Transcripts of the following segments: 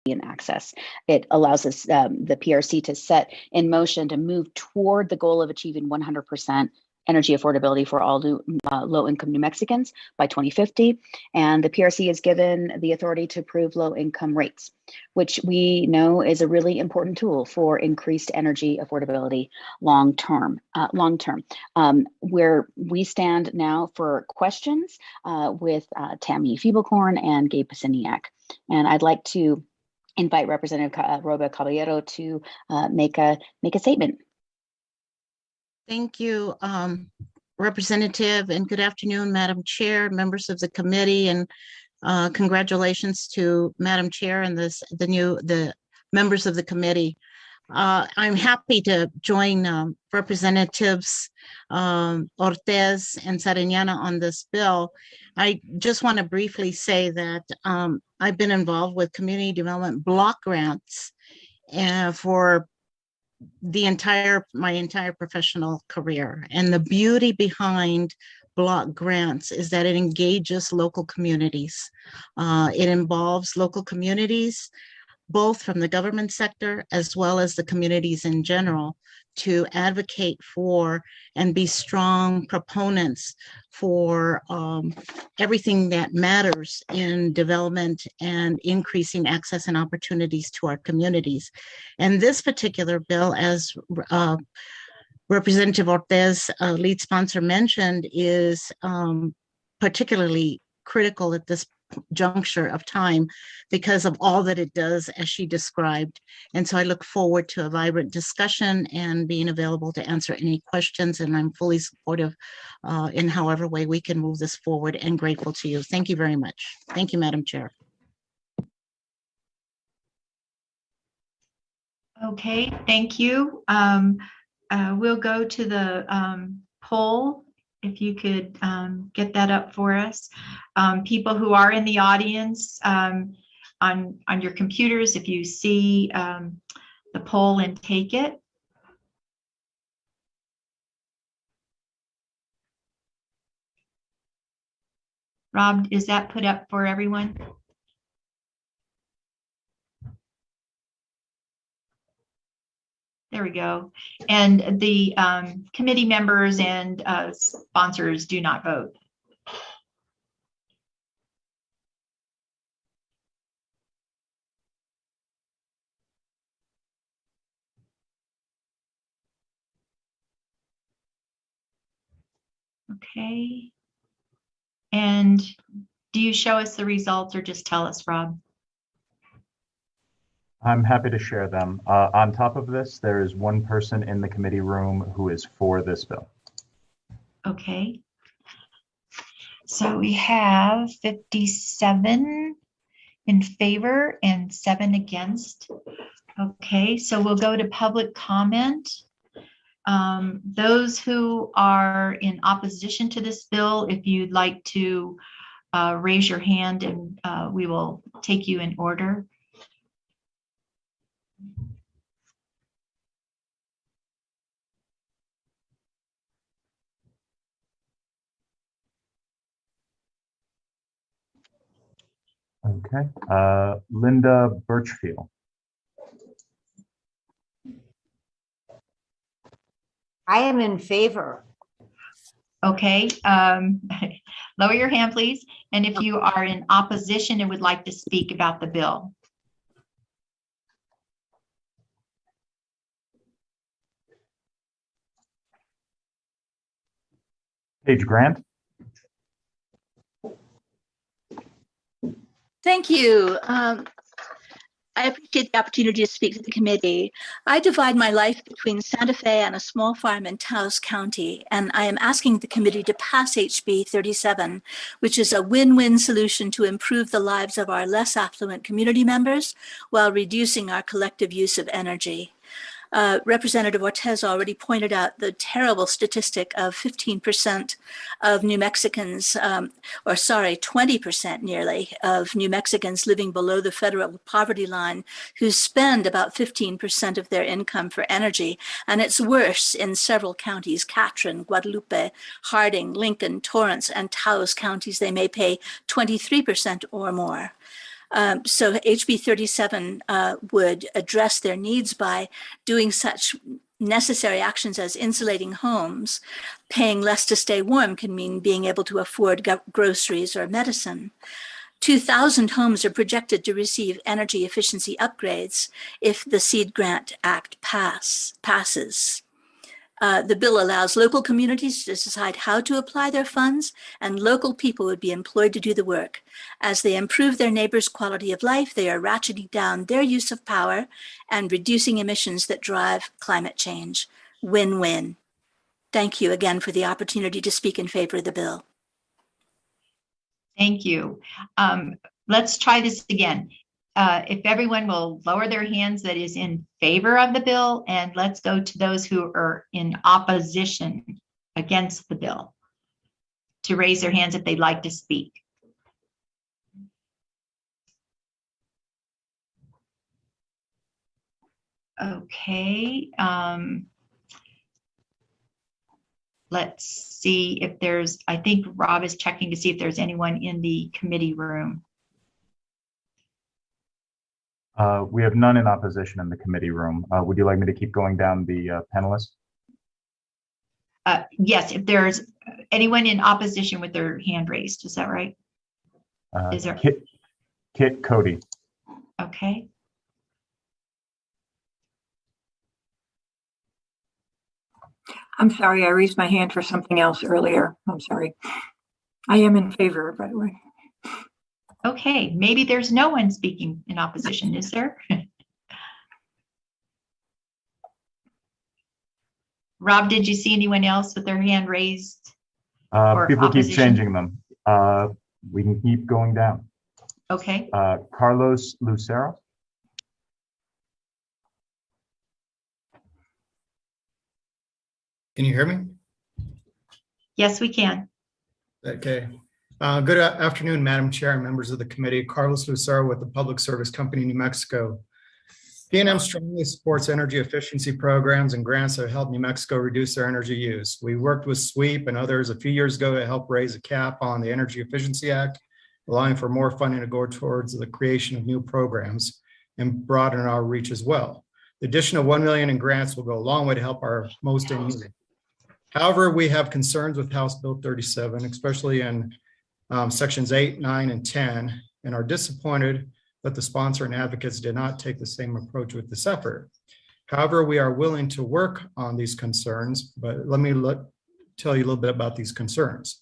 and access. It allows us, the PRC, to set in motion to move toward the goal of achieving 100% energy affordability for all low-income New Mexicans by 2050. And the PRC is given the authority to approve low-income rates, which we know is a really important tool for increased energy affordability long-term. Where we stand now for questions with Tammy Feeblecorn and Gabe Pasiniak. And I'd like to invite Representative Roba Caballero to make a statement. Thank you, Representative, and good afternoon, Madam Chair, members of the committee, and congratulations to Madam Chair and the members of the committee. I'm happy to join Representatives Ortiz and Sariñana on this bill. I just want to briefly say that I've been involved with community development block grants for my entire professional career. And the beauty behind block grants is that it engages local communities. It involves local communities, both from the government sector as well as the communities in general, to advocate for and be strong proponents for everything that matters in development and increasing access and opportunities to our communities. And this particular bill, as Representative Ortiz, lead sponsor, mentioned, is particularly critical at this juncture of time because of all that it does, as she described. And so I look forward to a vibrant discussion and being available to answer any questions. And I'm fully supportive in however way we can move this forward, and grateful to you. Thank you very much. Thank you, Madam Chair. Okay, thank you. We'll go to the poll. If you could get that up for us. People who are in the audience, on your computers, if you see the poll and take it. Rob, is that put up for everyone? There we go. And the committee members and sponsors do not vote. Okay. And do you show us the results or just tell us, Rob? I'm happy to share them. On top of this, there is one person in the committee room who is for this bill. Okay. So we have 57 in favor and 7 against. Okay, so we'll go to public comment. Those who are in opposition to this bill, if you'd like to raise your hand, and we will take you in order. Okay, Linda Birchfield. I am in favor. Okay, lower your hand, please. And if you are in opposition and would like to speak about the bill. Paige Grant. Thank you. I appreciate the opportunity to speak to the committee. I divide my life between Santa Fe and a small farm in Taos County, and I am asking the committee to pass HB 37, which is a win-win solution to improve the lives of our less affluent community members while reducing our collective use of energy. Representative Ortiz already pointed out the terrible statistic of 15% of New Mexicans, 20% nearly, of New Mexicans living below the federal poverty line who spend about 15% of their income for energy. And it's worse in several counties: Catron, Guadalupe, Harding, Lincoln, Torrance, and Taos counties. They may pay 23% or more. So HB 37 would address their needs by doing such necessary actions as insulating homes. Paying less to stay warm can mean being able to afford groceries or medicine. 2,000 homes are projected to receive energy efficiency upgrades if the Seed Grant Act passes. The bill allows local communities to decide how to apply their funds, and local people would be employed to do the work. As they improve their neighbors' quality of life, they are ratcheting down their use of power and reducing emissions that drive climate change. Win-win. Thank you again for the opportunity to speak in favor of the bill. Thank you. Let's try this again. If everyone will lower their hands that is in favor of the bill, and let's go to those who are in opposition against the bill to raise their hands if they'd like to speak. Okay. Let's see if there's, I think Rob is checking to see if there's anyone in the committee room. We have none in opposition in the committee room. Would you like me to keep going down the panelists? Yes, if there's anyone in opposition with their hand raised, is that right? Is there? Kit Cody. Okay. I'm sorry, I raised my hand for something else earlier. I'm sorry. I am in favor, by the way. Okay, maybe there's no one speaking in opposition, is there? Rob, did you see anyone else with their hand raised? People opposition? keep changing them. We can keep going down. Okay. Carlos Lucero. Can you hear me? Yes, we can. Okay. Good afternoon, Madam Chair and members of the committee. Carlos Lucero with the Public Service Company, New Mexico. PNM strongly supports energy efficiency programs and grants that help New Mexico reduce their energy use. We worked with SWEEP and others a few years ago to help raise a cap on the Energy Efficiency Act, allowing for more funding to go towards the creation of new programs and broaden our reach as well. The addition of $1 million in grants will go a long way to help our most in need. However, we have concerns with House Bill 37, especially in sections 8, 9, and 10, and are disappointed that the sponsor and advocates did not take the same approach with this effort. However, we are willing to work on these concerns, but let me tell you a little bit about these concerns.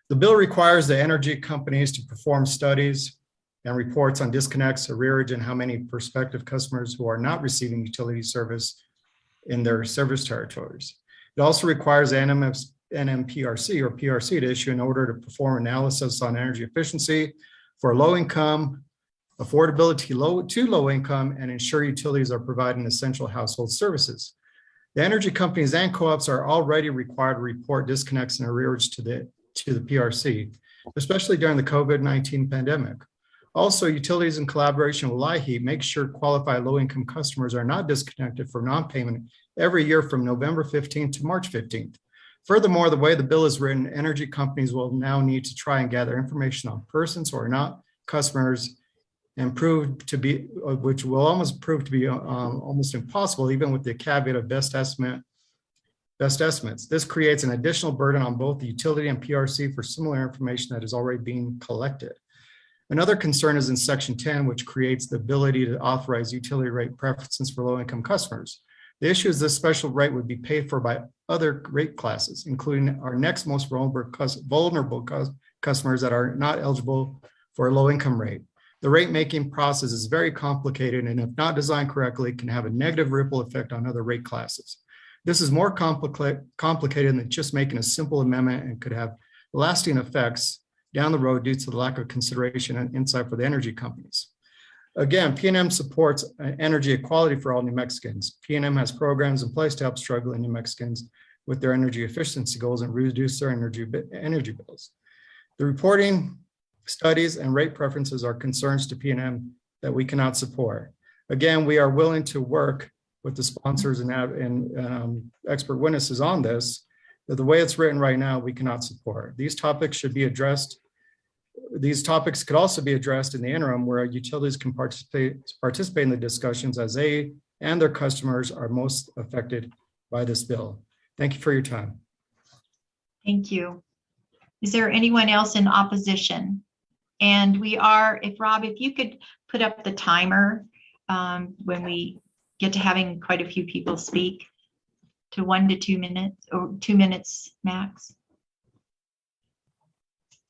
The bill requires the energy companies to perform studies and reports on disconnects, arrearage, and how many prospective customers who are not receiving utility service in their service territories. It also requires NMPRC or PRC to issue an order to perform analysis on energy efficiency for low income, affordability to low income, and ensure utilities are providing essential household services. The energy companies and co-ops are already required to report disconnects and arrearage to the PRC, especially during the COVID-19 pandemic. Also, utilities in collaboration with LIHEAP make sure qualified low-income customers are not disconnected for non-payment every year from November 15th to March 15th. Furthermore, the way the bill is written, energy companies will now need to try and gather information on persons who are not customers, and which will almost prove to be almost impossible, even with the caveat of best estimates. This creates an additional burden on both the utility and PRC for similar information that is already being collected. Another concern is in section 10, which creates the ability to authorize utility rate preferences for low-income customers. The issue is this special rate would be paid for by other rate classes, including our next most vulnerable customers that are not eligible for a low-income rate. The rate-making process is very complicated, and if not designed correctly, can have a negative ripple effect on other rate classes. This is more complicated than just making a simple amendment and could have lasting effects down the road due to the lack of consideration and insight for the energy companies. Again, PNM supports energy equality for all New Mexicans. PNM has programs in place to help struggling New Mexicans with their energy efficiency goals and reduce their energy bills. The reporting, studies, and rate preferences are concerns to PNM that we cannot support. Again, we are willing to work with the sponsors and expert witnesses on this, but the way it's written right now, we cannot support. These topics should be addressed These topics could also be addressed in the interim where utilities can participate in the discussions as they and their customers are most affected by this bill. Thank you for your time. Thank you. Is there anyone else in opposition? And if Rob, if you could put up the timer when we get to having quite a few people speak, to 1 to 2 minutes or 2 minutes max.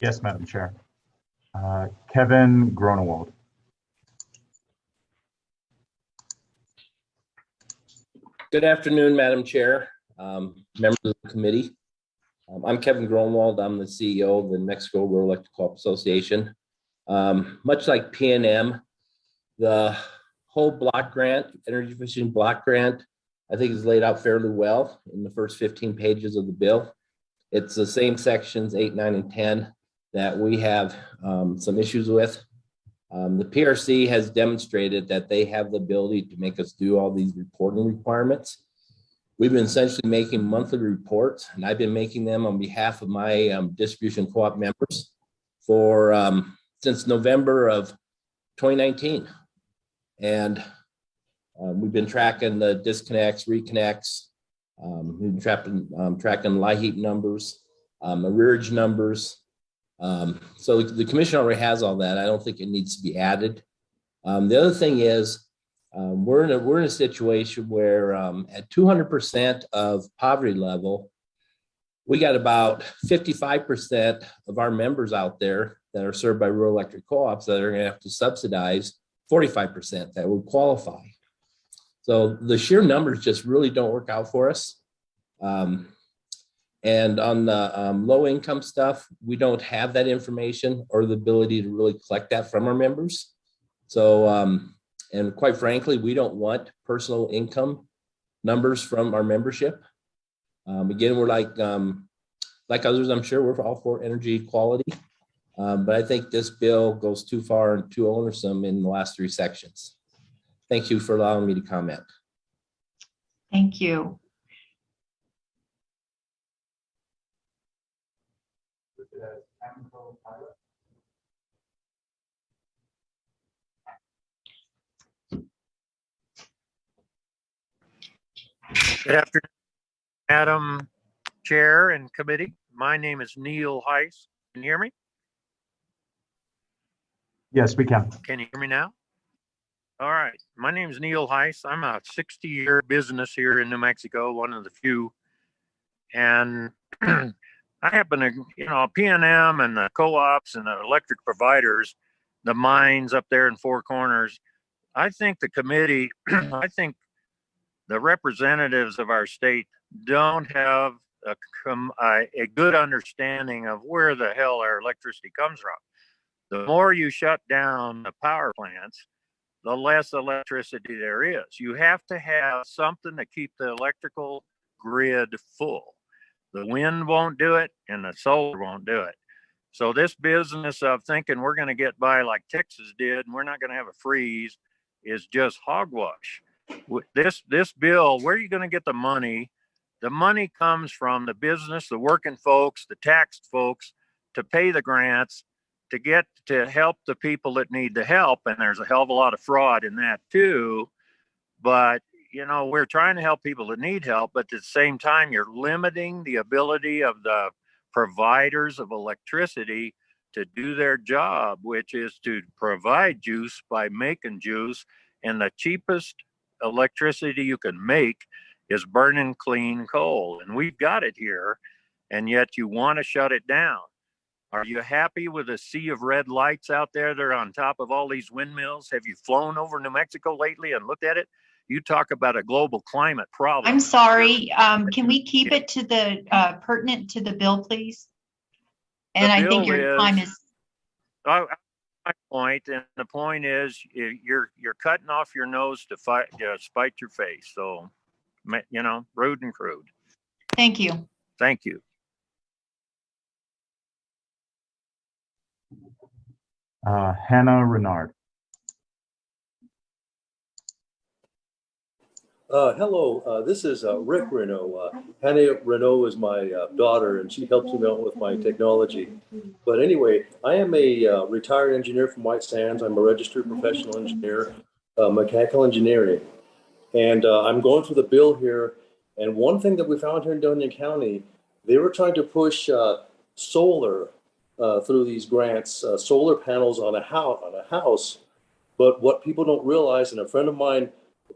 Yes, Madam Chair. Kevin Gronewald. Good afternoon, Madam Chair, members of the committee. I'm Kevin Gronewald. I'm the CEO of the New Mexico Rural Electric Co-op Association. Much like PNM, the whole block grant, energy efficient block grant, I think is laid out fairly well in the first 15 pages of the bill. It's the same sections 8, 9, and 10 that we have some issues with. The PRC has demonstrated that they have the ability to make us do all these reporting requirements. We've been essentially making monthly reports, and I've been making them on behalf of my distribution co-op members for since November of 2019. And we've been tracking the disconnects, reconnects, we've been tracking LIHEAP numbers, arrearage numbers. So the commission already has all that. I don't think it needs to be added. The other thing is we're in a situation where at 200% of poverty level, we got about 55% of our members out there that are served by rural electric co-ops that are going to have to subsidize 45% that would qualify. So the sheer numbers just really don't work out for us. And on the low income stuff, we don't have that information or the ability to really collect that from our members. So, and quite frankly, we don't want personal income numbers from our membership. Again, we're like others, I'm sure we're all for energy equality. But I think this bill goes too far and too onersome in the last 3 sections. Thank you for allowing me to comment. Thank you. Good afternoon, Madam Chair and Committee. My name is Neil Heiss. Can you hear me? Yes, we can. Can you hear me now? All right. My name is Neil Heiss. I'm a 60-year business here in New Mexico, one of the few. And I happen to, PNM and the co-ops and the electric providers, the mines up there in Four Corners. I think the committee, I think the representatives of our state don't have a good understanding of where the hell our electricity comes from. The more you shut down the power plants, the less electricity there is. You have to have something to keep the electrical grid full. The wind won't do it and the solar won't do it. So this business of thinking we're going to get by like Texas did and we're not going to have a freeze is just hogwash. This bill, where are you going to get the money? The money comes from the business, the working folks, the taxed folks to pay the grants to help the people that need the help. And there's a hell of a lot of fraud in that too. But, we're trying to help people that need help, but at the same time, you're limiting the ability of the providers of electricity to do their job, which is to provide juice by making juice. And the cheapest electricity you can make is burning clean coal. And we've got it here, and yet you want to shut it down. Are you happy with a sea of red lights out there that are on top of all these windmills? Have you flown over New Mexico lately and looked at it? You talk about a global climate problem. I'm sorry. Can we keep it to the pertinent to the bill, please? And I think your time is. My point, and the point is, you're cutting off your nose to spite your face. So, rude and crude. Thank you. Thank you. Hannah Renard. Hello, this is Rick Renault. Hannah Renault is my daughter, and she helps me out with my technology. But anyway, I am a retired engineer from White Sands. I'm a registered professional engineer, mechanical engineering. And I'm going through the bill here. And one thing that we found here in Dunedin County, they were trying to push solar through these grants, solar panels on a house. But what people don't realize, and a friend of mine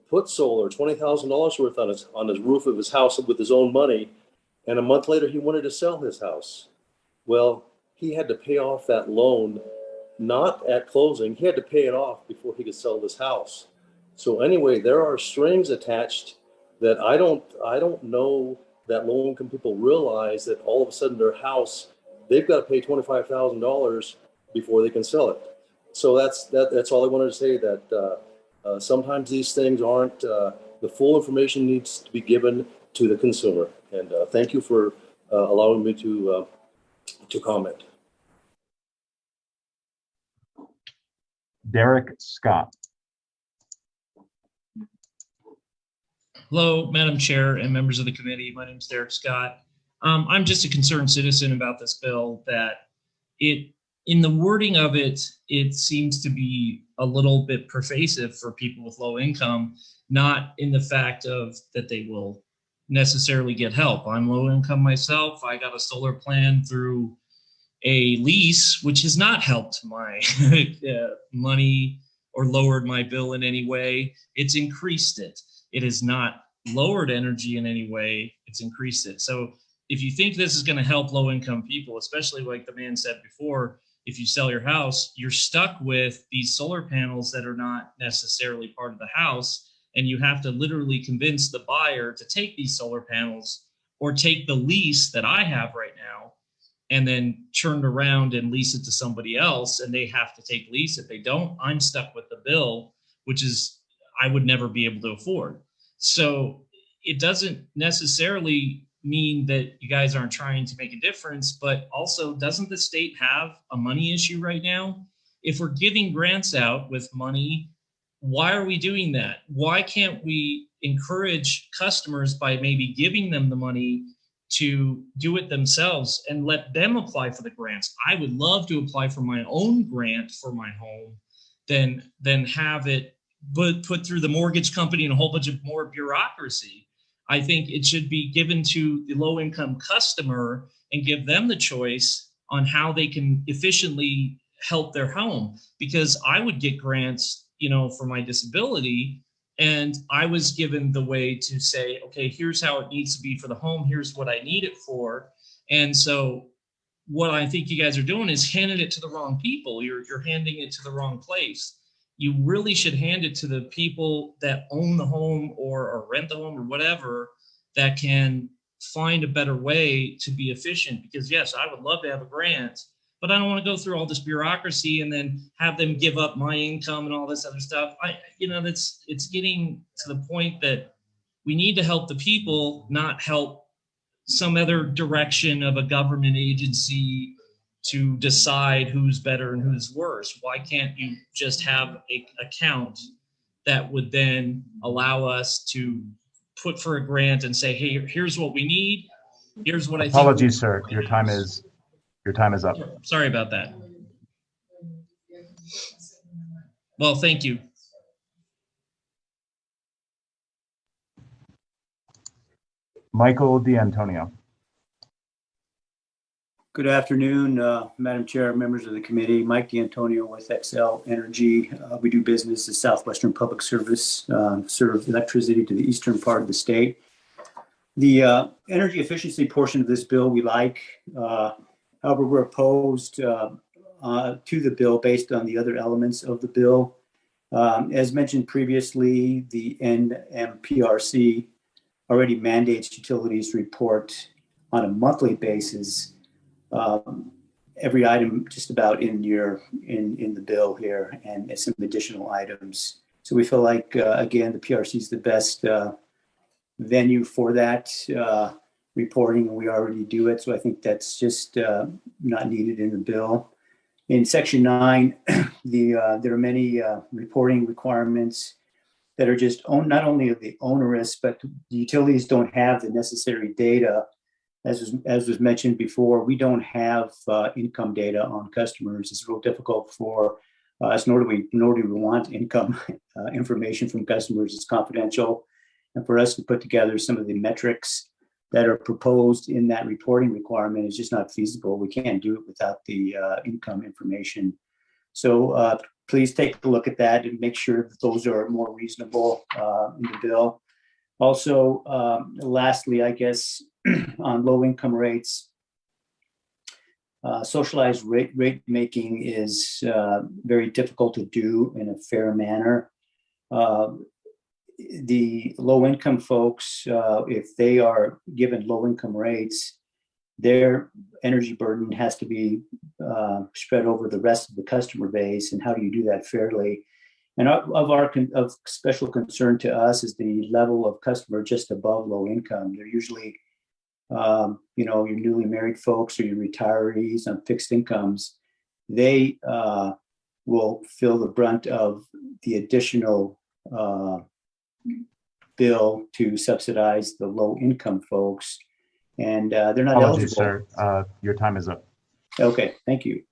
put solar, $20,000 worth on his roof of his house with his own money, and a month later he wanted to sell his house. Well, he had to pay off that loan, not at closing. He had to pay it off before he could sell this house. So anyway, there are strings attached that I don't know that low income people realize that all of a sudden their house, they've got to pay $25,000 before they can sell it. So that's all I wanted to say, that sometimes these things aren't, the full information needs to be given to the consumer. And thank you for allowing me to comment. Derek Scott. Hello, Madam Chair and members of the committee. My name is Derek Scott. I'm just a concerned citizen about this bill, that in the wording of it, it seems to be a little bit pervasive for people with low income, not in the fact of that they will necessarily get help. I'm low income myself. I got a solar plan through a lease, which has not helped my money or lowered my bill in any way. It's increased it. It has not lowered energy in any way. It's increased it. So if you think this is going to help low income people, especially like the man said before, if you sell your house, you're stuck with these solar panels that are not necessarily part of the house. And you have to literally convince the buyer to take these solar panels or take the lease that I have right now and then turn around and lease it to somebody else. And they have to take lease. If they don't, I'm stuck with the bill, which is I would never be able to afford. So it doesn't necessarily mean that you guys aren't trying to make a difference, but also, doesn't the state have a money issue right now? If we're giving grants out with money, why are we doing that? Why can't we encourage customers by maybe giving them the money to do it themselves and let them apply for the grants? I would love to apply for my own grant for my home than have it put through the mortgage company and a whole bunch of more bureaucracy. I think it should be given to the low-income customer and give them the choice on how they can efficiently help their home. Because I would get grants, for my disability, and I was given the way to say, okay, here's how it needs to be for the home. Here's what I need it for. And so what I think you guys are doing is handing it to the wrong people. You're handing it to the wrong place. You really should hand it to the people that own the home or rent the home or whatever, that can find a better way to be efficient. Because yes, I would love to have a grant, but I don't want to go through all this bureaucracy and then have them give up my income and all this other stuff. It's getting to the point that we need to help the people, not help some other direction of a government agency to decide who's better and who's worse. Why can't you just have a account that would then allow us to put for a grant and say, hey, here's what we need. Here's what I think. Apologies, sir. Your time is up. Sorry about that. Well, thank you. Michael D'Antonio. Good afternoon, Madam Chair, members of the committee. Mike D'Antonio with XL Energy. We do business as Southwestern Public Service, serve electricity to the eastern part of the state. The energy efficiency portion of this bill we like. However, we're opposed to the bill based on the other elements of the bill. As mentioned previously, the NMPRC already mandates utilities report on a monthly basis every item just about in the bill here, and some additional items. So we feel like, again, the PRC is the best venue for that reporting, and we already do it. So I think that's just not needed in the bill. In Section 9, there are many reporting requirements that are just not only the onerous, but the utilities don't have the necessary data. As was mentioned before, we don't have income data on customers. It's real difficult for us, nor do we want income information from customers. It's confidential. And for us to put together some of the metrics that are proposed in that reporting requirement is just not feasible. We can't do it without the income information. So please take a look at that and make sure that those are more reasonable in the bill. Also, lastly, I guess, on low income rates, socialized rate making is very difficult to do in a fair manner. The low income folks, if they are given low income rates, their energy burden has to be spread over the rest of the customer base. And how do you do that fairly? And of special concern to us is the level of customer just above low income. They're usually, your newly married folks or your retirees on fixed incomes. They will feel the brunt of the additional bill to subsidize the low income folks. And they're not eligible. Sir. Your time is up. Okay, thank you.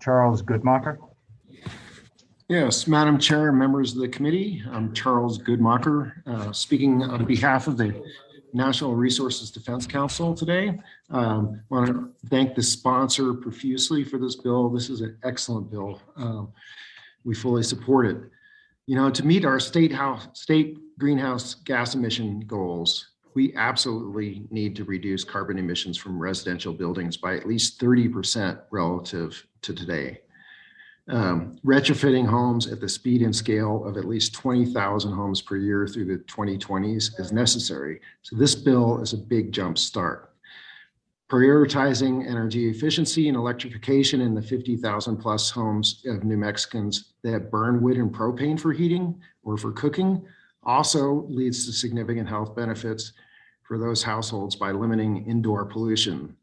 Charles Goodmacher. Yes, Madam Chair, members of the committee, I'm Charles Goodmacher, speaking on behalf of the National Resources Defense Council today. I want to thank the sponsor profusely for this bill. This is an excellent bill. We fully support it. To meet our state greenhouse gas emission goals, we absolutely need to reduce carbon emissions from residential buildings by at least 30% relative to today. Retrofitting homes at the speed and scale of at least 20,000 homes per year through the 2020s is necessary. So this bill is a big jump start. Prioritizing energy efficiency and electrification in the 50,000 plus homes of New Mexicans that burn wood and propane for heating or for cooking also leads to significant health benefits for those households by limiting indoor pollution.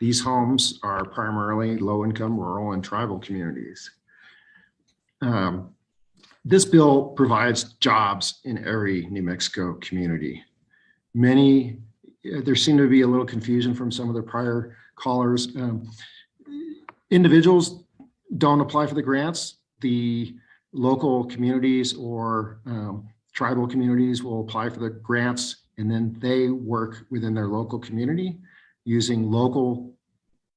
These homes are primarily low-income, rural, and tribal communities. This bill provides jobs in every New Mexico community. There seemed to be a little confusion from some of the prior callers. Individuals don't apply for the grants. The local communities or tribal communities will apply for the grants, and then they work within their local community using local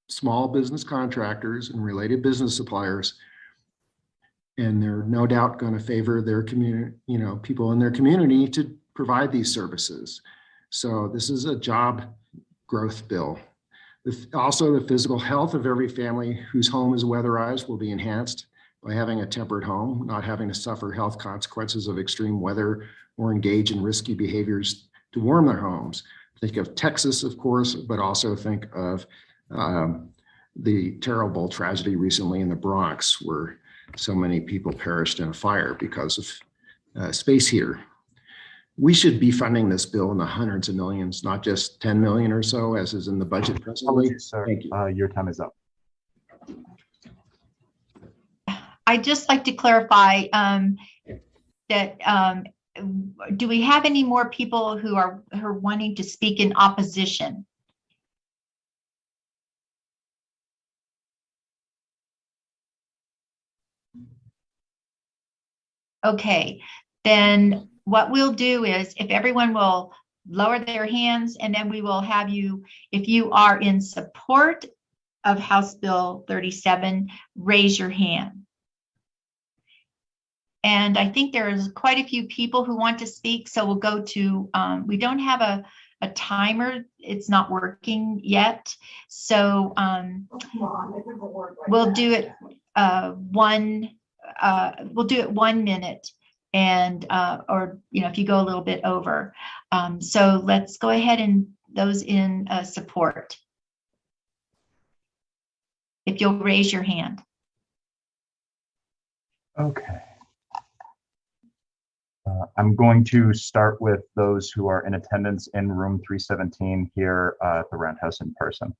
small business contractors and related business suppliers. And they're no doubt going to favor their community, people in their community to provide these services. So this is a job growth bill. Also, the physical health of every family whose home is weatherized will be enhanced by having a tempered home, not having to suffer health consequences of extreme weather or engage in risky behaviors to warm their homes. Think of Texas, of course, but also think of the terrible tragedy recently in the Bronx, where so many people perished in a fire because of space heater. We should be funding this bill in the hundreds of millions, not just 10 million or so, as is in the budget presently. Thank you. Your time is up. I'd just like to clarify that do we have any more people who are wanting to speak in opposition? Okay, then what we'll do is if everyone will lower their hands, and then we will have you, if you are in support of House Bill 37, raise your hand. And I think there's quite a few people who want to speak, so we'll go to, we don't have a timer, it's not working yet. So we'll do it 1 minute, and or if you go a little bit over. So let's go ahead and those in support, if you'll raise your hand. Okay. I'm going to start with those who are in attendance in room 317 here at the Roundhouse in person.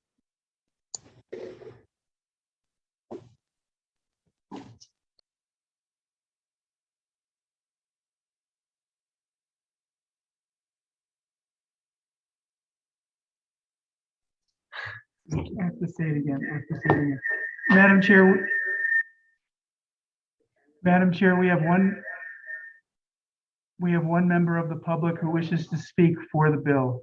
I have to say it again. Madam Chair, we have one member of the public who wishes to speak for the bill.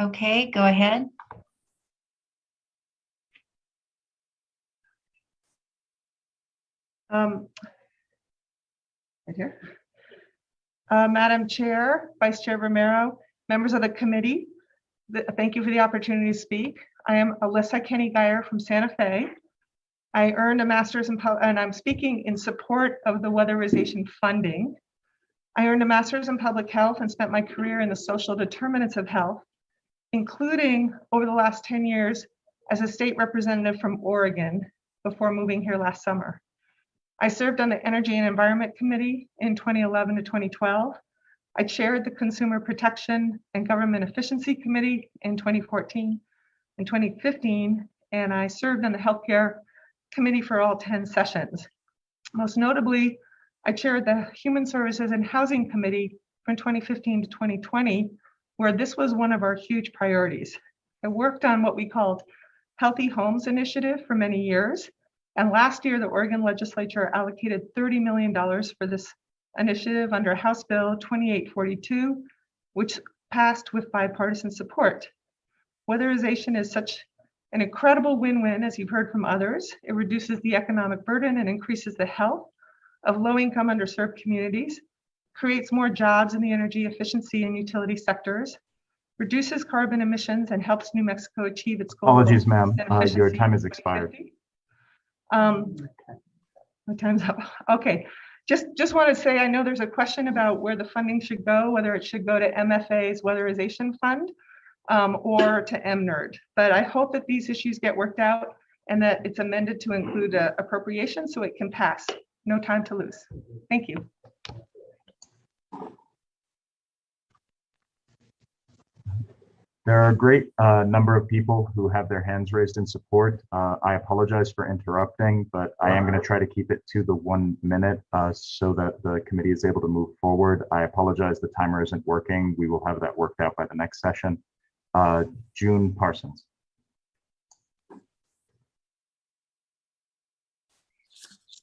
Okay, go ahead. Right here. Madam Chair, Vice Chair Romero, members of the committee, thank you for the opportunity to speak. I am Alyssa Kenny Geyer from Santa Fe. I earned a master's and I'm speaking in support of the weatherization funding. I earned a master's in public health and spent my career in the social determinants of health, including over the last 10 years as a state representative from Oregon before moving here last summer. I served on the Energy and Environment Committee in 2011 to 2012. I chaired the Consumer Protection and Government Efficiency Committee in 2014 and 2015, and I served on the Healthcare Committee for all 10 sessions. Most notably, I chaired the Human Services and Housing Committee from 2015 to 2020, where this was one of our huge priorities. I worked on what we called Healthy Homes Initiative for many years. And last year, the Oregon legislature allocated $30 million for this initiative under House Bill 2842, which passed with bipartisan support. Weatherization is such an incredible win-win, as you've heard from others. It reduces the economic burden and increases the health of low-income underserved communities, creates more jobs in the energy efficiency and utility sectors, reduces carbon emissions, and helps New Mexico achieve its goal. Apologies, ma'am. Your time has expired. My time's up. Okay, just want to say, I know there's a question about where the funding should go, whether it should go to MFA's Weatherization Fund or to MNERD. But I hope that these issues get worked out and that it's amended to include appropriation so it can pass. No time to lose. Thank you. There are a great number of people who have their hands raised in support. I apologize for interrupting, but I am going to try to keep it to the 1 minute so that the committee is able to move forward. I apologize, the timer isn't working. We will have that worked out by the next session. June Parsons.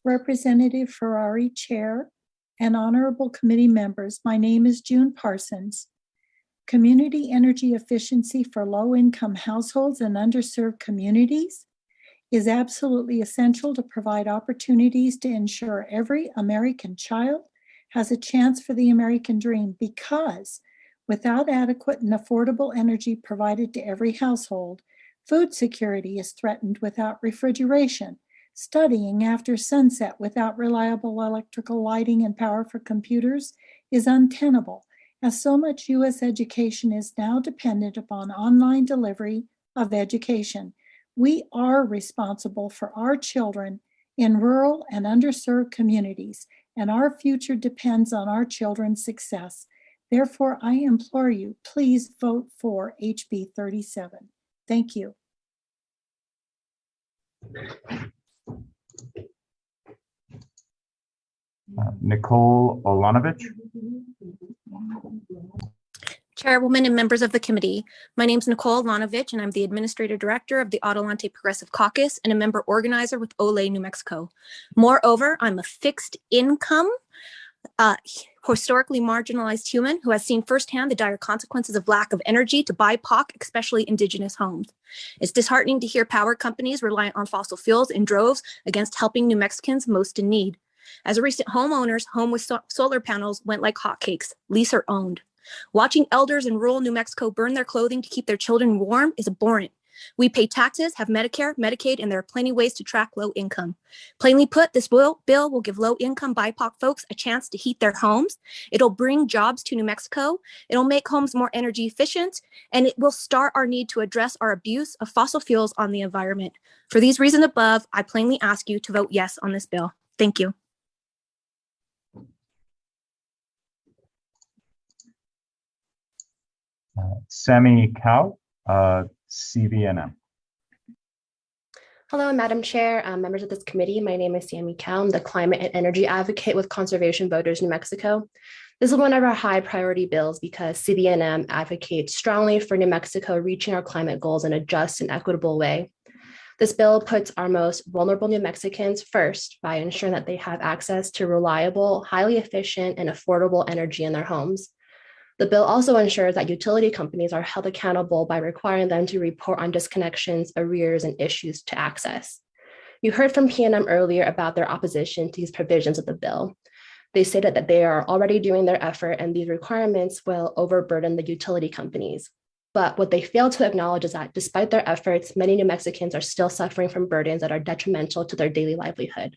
Representative Ferrari, Chair, and honorable committee members, my name is June Parsons. Community energy efficiency for low-income households and underserved communities is absolutely essential to provide opportunities to ensure every American child has a chance for the American dream, because without adequate and affordable energy provided to every household, food security is threatened without refrigeration. Studying after sunset without reliable electrical lighting and power for computers is untenable, as so much U.S. education is now dependent upon online delivery of education. We are responsible for our children in rural and underserved communities, and our future depends on our children's success. Therefore, I implore you, please vote for HB 37. Thank you. Nicole Olanovich. Chairwoman and members of the committee, my name is Nicole Lanovich, and I'm the Administrative Director of the Adelante Progressive Caucus and a member organizer with OLE New Mexico. Moreover, I'm a fixed income, historically marginalized human who has seen firsthand the dire consequences of lack of energy to BIPOC, especially Indigenous homes. It's disheartening to hear power companies reliant on fossil fuels in droves against helping New Mexicans most in need. As a recent homeowner's home with solar panels went like hotcakes, lease or owned. Watching elders in rural New Mexico burn their clothing to keep their children warm is abhorrent. We pay taxes, have Medicare, Medicaid, and there are plenty of ways to track low income. Plainly put, this bill will give low-income BIPOC folks a chance to heat their homes. It'll bring jobs to New Mexico. It'll make homes more energy efficient, and it will start our need to address our abuse of fossil fuels on the environment. For these reasons above, I plainly ask you to vote yes on this bill. Thank you. Sammy Cow, CVNM. Hello, Madam Chair, members of this committee. My name is Sammy Cow. I'm the climate and energy advocate with Conservation Voters New Mexico. This is one of our high priority bills because CVNM advocates strongly for New Mexico reaching our climate goals in a just and equitable way. This bill puts our most vulnerable New Mexicans first by ensuring that they have access to reliable, highly efficient, and affordable energy in their homes. The bill also ensures that utility companies are held accountable by requiring them to report on disconnections, arrears, and issues to access. You heard from PNM earlier about their opposition to these provisions of the bill. They stated that they are already doing their effort and these requirements will overburden the utility companies. But what they fail to acknowledge is that despite their efforts, many New Mexicans are still suffering from burdens that are detrimental to their daily livelihood.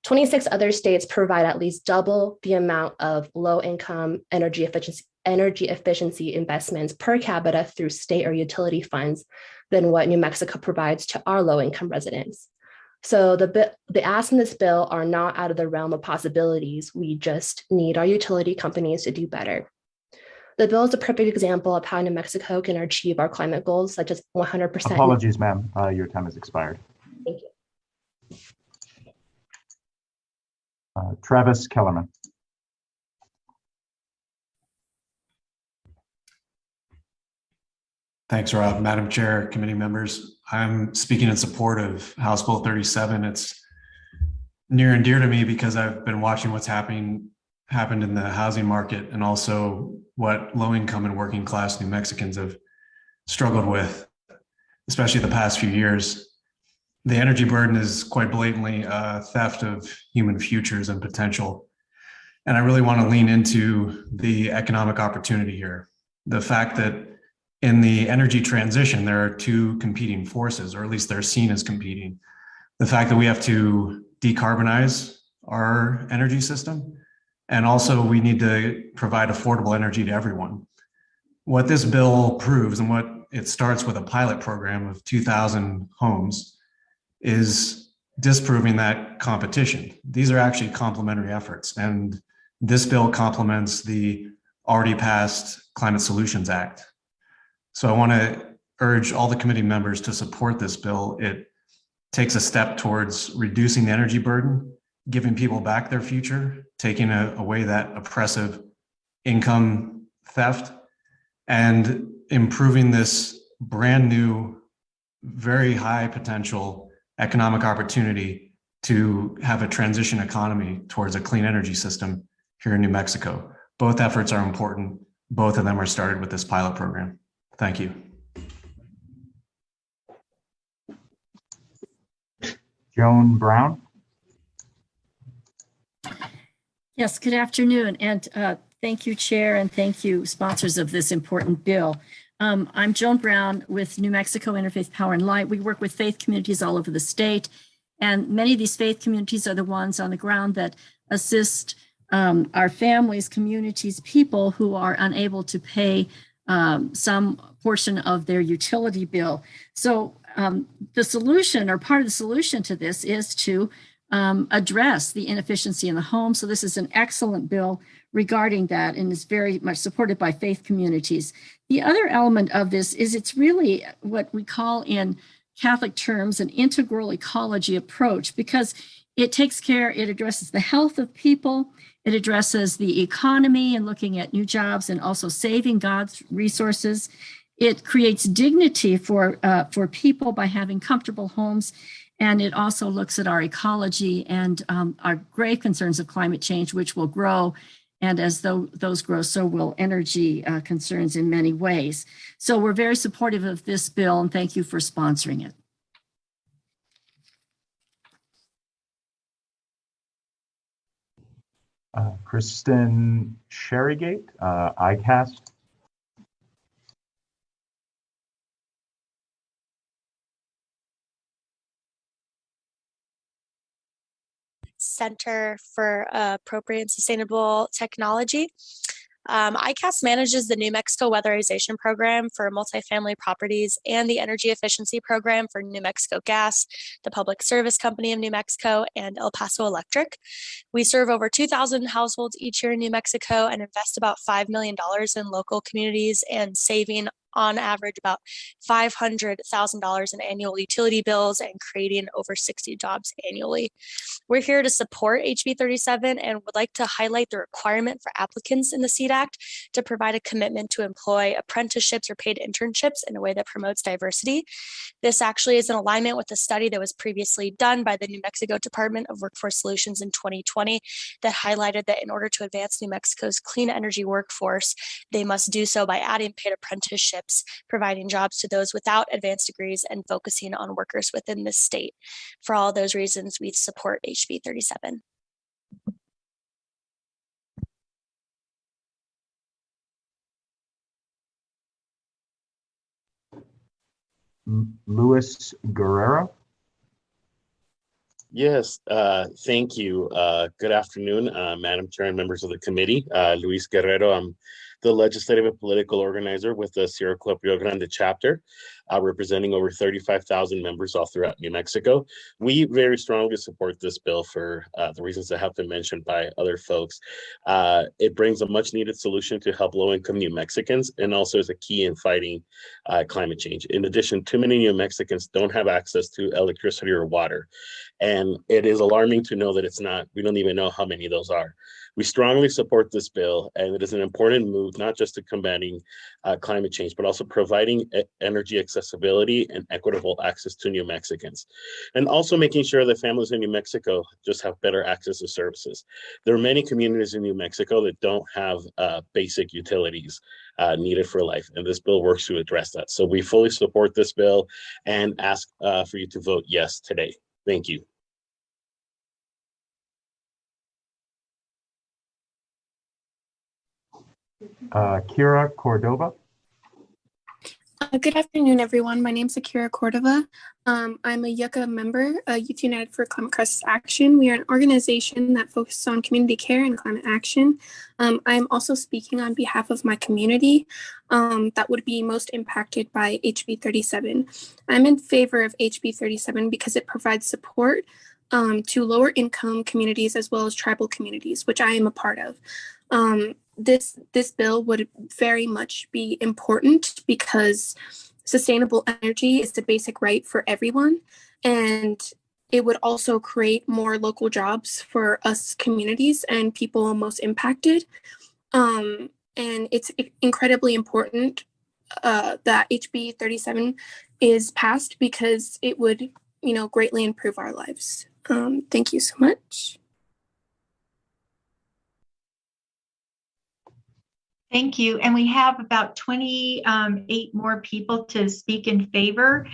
26 other states provide at least double the amount of low-income energy efficiency investments per capita through state or utility funds than what New Mexico provides to our low-income residents. So the asks in this bill are not out of the realm of possibilities. We just need our utility companies to do better. The bill is a perfect example of how New Mexico can achieve our climate goals, such as 100%. Apologies, ma'am. Your time has expired. Thank you. Travis Kellerman. Thanks, Rob. Madam Chair, committee members, I'm speaking in support of House Bill 37. It's near and dear to me because I've been watching what's happened in the housing market and also what low-income and working class New Mexicans have struggled with, especially the past few years. The energy burden is quite blatantly a theft of human futures and potential. And I really want to lean into the economic opportunity here. The fact that in the energy transition, there are two competing forces, or at least they're seen as competing. The fact that we have to decarbonize our energy system, and also we need to provide affordable energy to everyone. What this bill proves, and what it starts with a pilot program of 2,000 homes, is disproving that competition. These are actually complementary efforts, and this bill complements the already passed Climate Solutions Act. So I want to urge all the committee members to support this bill. It takes a step towards reducing the energy burden, giving people back their future, taking away that oppressive income theft, and improving this brand new, very high potential economic opportunity to have a transition economy towards a clean energy system here in New Mexico. Both efforts are important. Both of them are started with this pilot program. Thank you. Joan Brown. Yes, good afternoon. And thank you, Chair, and thank you, sponsors of this important bill. I'm Joan Brown with New Mexico Interfaith Power and Light. We work with faith communities all over the state, and many of these faith communities are the ones on the ground that assist our families, communities, people who are unable to pay some portion of their utility bill. So the solution, or part of the solution to this, is to address the inefficiency in the home. So this is an excellent bill regarding that and is very much supported by faith communities. The other element of this is it's really what we call in Catholic terms an integral ecology approach, because it takes care, it addresses the health of people, it addresses the economy and looking at new jobs and also saving God's resources. It creates dignity for people by having comfortable homes. And it also looks at our ecology and our grave concerns of climate change, which will grow. And as those grow, so will energy concerns in many ways. So we're very supportive of this bill, and thank you for sponsoring it. Kristen Sherrygate, ICAST. Center for Appropriate and Sustainable Technology. ICAST manages the New Mexico Weatherization Program for multifamily properties and the Energy Efficiency Program for New Mexico Gas, the Public Service Company of New Mexico, and El Paso Electric. We serve over 2,000 households each year in New Mexico and invest about $5 million in local communities and saving on average about $500,000 in annual utility bills and creating over 60 jobs annually. We're here to support HB 37 and would like to highlight the requirement for applicants in the SEED Act to provide a commitment to employ apprenticeships or paid internships in a way that promotes diversity. This actually is in alignment with a study that was previously done by the New Mexico Department of Workforce Solutions in 2020 that highlighted that in order to advance New Mexico's clean energy workforce, they must do so by adding paid apprenticeships, providing jobs to those without advanced degrees, and focusing on workers within the state. For all those reasons, we support HB 37. Luis Guerrero. Yes, thank you. Good afternoon, Madam Chair and members of the committee. Luis Guerrero, I'm the legislative and political organizer with the Sierra Club Rio Grande chapter, representing over 35,000 members all throughout New Mexico. We very strongly support this bill for the reasons that have been mentioned by other folks. It brings a much needed solution to help low-income New Mexicans and also is a key in fighting climate change. In addition, too many New Mexicans don't have access to electricity or water. And it is alarming to know that we don't even know how many of those are. We strongly support this bill, and it is an important move, not just to combating climate change, but also providing energy accessibility and equitable access to New Mexicans. And also making sure that families in New Mexico just have better access to services. There are many communities in New Mexico that don't have basic utilities needed for life, and this bill works to address that. So we fully support this bill and ask for you to vote yes today. Thank you. Kira Cordova. Good afternoon, everyone. My name is Akira Cordova. I'm a Yucca member, Youth United for Climate Crisis Action. We are an organization that focuses on community care and climate action. I'm also speaking on behalf of my community that would be most impacted by HB 37. I'm in favor of HB 37 because it provides support to lower income communities as well as tribal communities, which I am a part of. This bill would very much be important because sustainable energy is the basic right for everyone, and it would also create more local jobs for us communities and people most impacted. And it's incredibly important that HB 37 is passed because it would, greatly improve our lives. Thank you so much. Thank you. And we have about 28 more people to speak in favor.